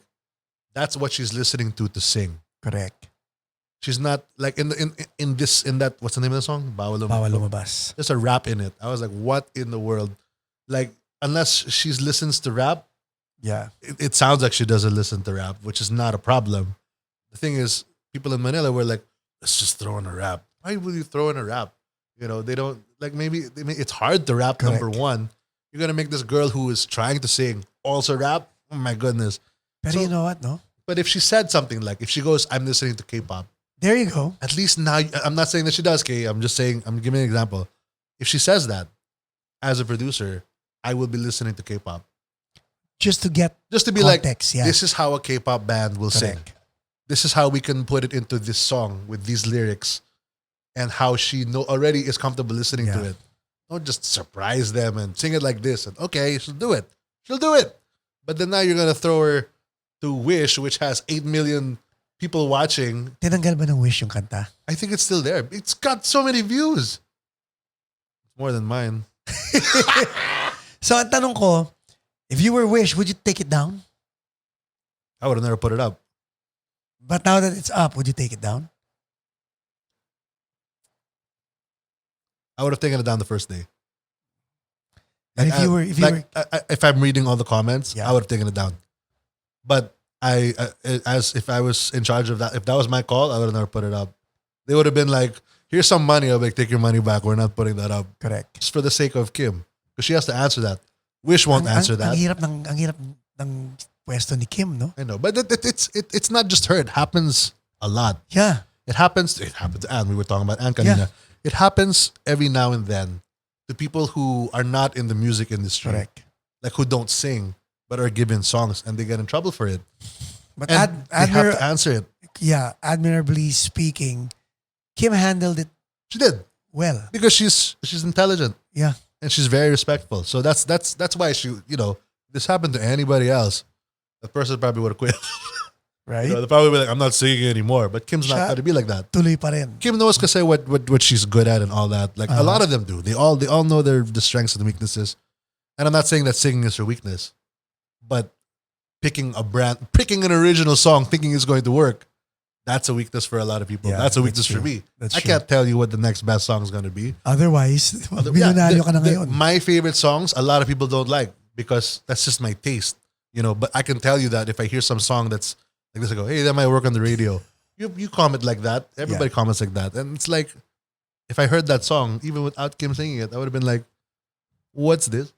that's what she's listening to sing. Correct. She's not like in that what's the name of the song? Bawal Bawal Lumabas. lumabas. There's a rap in it. I was like, what in the world? Like unless she listens to rap, Yeah. it sounds like she doesn't listen to rap, which is not a problem. The thing is, people in Manila were like, let's just throw in a rap. Why would you throw in a rap? You know, they don't like maybe it's hard to rap. Correct. Number one, you're gonna make this girl who is trying to sing also rap. Oh my goodness! Pero So- you know what, no? But if she said something like, if she goes, I'm listening to K-pop. There you go. At least now, I'm not saying that she does, K. I'm just saying, I'm giving an example. If she says that, as a producer, I will be listening to K-pop. Just to get Just to be context, like, yeah. this is how a K-pop band will sing. Correct. This is how we can put it into this song with these lyrics and how she already is comfortable listening to Yeah. it. Don't just surprise them and sing it like this. And okay, she'll do it. She'll do it. But then now you're going to throw her to Wish, which has 8 million people watching. Tinanggal ba ng Wish yung kanta? I think it's still there. It's got so many views. More than mine. So ang tanong ko, if you were Wish, would you take it down? I would have never put it up. But now that it's up, would you take it down? I would have taken it down the first day. And if you were, if I'm reading all the comments, Yeah. I would have taken it down. But as if I was in charge of that, if that was my call, I would have never put it up. They would have been like, here's some money. I'll be like, take your money back. We're not putting that up. Correct. Just for the sake of Kim. Because she has to answer that. Wish won't answer that. Ang hirap ng pwesto ni Kim, no? I know. But it's not just her. It happens a lot. Yeah. It happens to Anne. We were talking about Anne kanina. Yeah. It happens every now and then to people who are not in the music industry. Correct. Like who don't sing but are given songs and they get in trouble for it. But And they have to answer it. yeah, admirably speaking, Kim handled it She did. well. Because she's intelligent Yeah. and she's very respectful. So that's why she, this happened to anybody else. That person probably would have quit. Right? They'd probably be like, I'm not singing anymore. But Kim's not Siya- going to be like that. Tuloy pa rin. Kim knows kasi what she's good at and all that. Like a lot of them do. They all know the strengths and weaknesses. And I'm not saying that singing is her weakness, but picking an original song, thinking it's going to work, that's a weakness for a lot of people. Yeah, that's a that's weakness for true. me. That's I true. can't tell you what the next best song is going to be. Otherwise, Yeah, binanalo ka na ngayon. my favorite songs, a lot of people don't like because that's just my taste. But I can tell you that if I hear some song that's like this, I go, hey, that might work on the radio. You comment like that. Everybody comments like that. And it's like, if I heard that song, even without Kim singing it, I would have been like, what's this?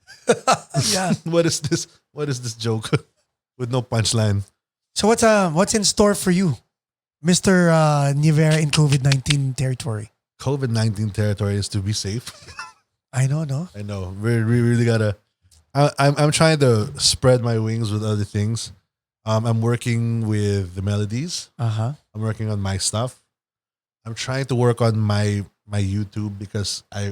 Yeah. What is this? What is this joke? With no punchline. So what's in store for you, Mr. Nievera, in COVID-19 territory? COVID-19 territory is to be safe. I know, no? I know. We really gotta. I'm trying to spread my wings with other things. I'm working with the Melodies. Uh-huh. I'm working on my stuff. I'm trying to work on my YouTube because I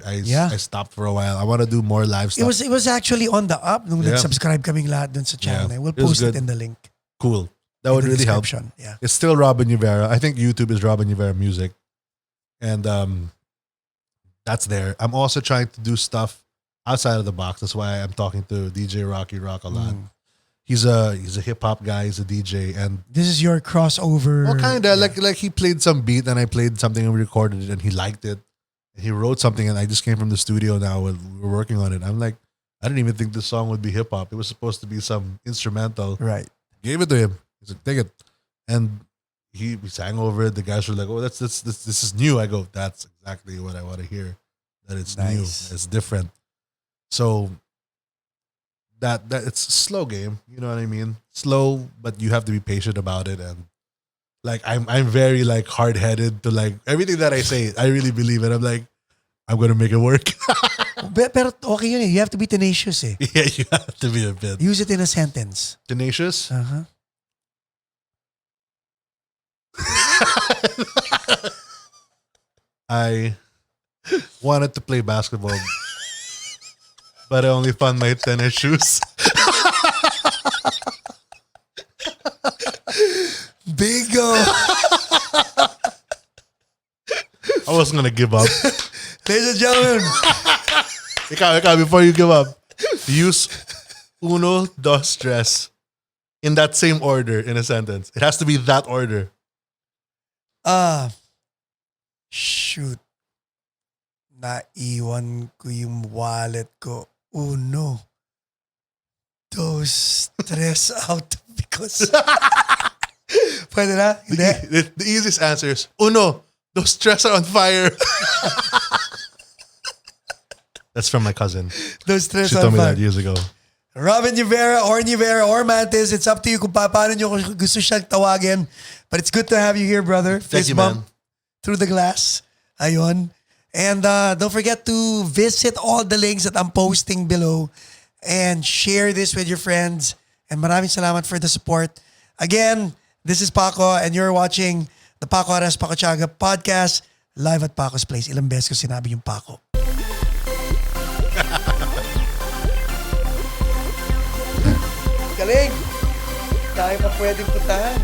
stopped for a while. I want to do more live stuff. It was actually on the up nung Yeah. nag-subscribe kaming lahat dun sa channel. Yeah. We'll It was post it good. in the link. Cool. That in would the really help. description. Yeah. It's still Robin Nievera. I think YouTube is Robin Nievera Music. And that's there. I'm also trying to do stuff outside of the box. That's why I'm talking to DJ Rocky Rock a lot. He's a hip hop guy, he's a DJ, and This is your crossover. well, kinda like he played some beat and I played something and we recorded it and he liked it. And he wrote something and I just came from the studio now and we're working on it. I'm like, I didn't even think this song would be hip hop. It was supposed to be some instrumental. Right. Gave it to him. He's like, take it. And he sang over it. The guys were like, oh, this is new. I go, that's exactly what I want to hear. That it's new. Nice. It's different. So that it's a slow game. You know what I mean? Slow, but you have to be patient about it. And like I'm very like hard headed to like everything that I say, I really believe it. I'm like, I'm gonna make it work. Pero okay yun eh. You have to be tenacious eh. Yeah, you have to be a bit Use it in a sentence. tenacious. Uh-huh. I wanted to play basketball, but I only found my tennis shoes. Bingo! I wasn't gonna give up. Ladies and gentlemen, Ikaw, before you give up, use uno, dos, tres in that same order in a sentence. It has to be that order. shoot. Naiwan ko yung wallet ko. Uno. Dos, tres out because... Pwede na? Hindi? The easiest answer is uno, dos, tres are on fire. That's from my cousin. Dos, tres She out told me fire. that years ago. Robin Nievera or Mantis, it's up to you kung paano nyo kung gusto siyang tawagin. But it's good to have you here, brother. Thank Fist you, bump man. through the glass. Ayun. And don't forget to visit all the links that I'm posting below and share this with your friends. And maraming salamat for the support. Again, this is Paco and you're watching the Paco Arespacochaga podcast live at Paco's Place. Ilang beses ko sinabi yung Paco. Galing! Tayo pa pwedeng puntahan.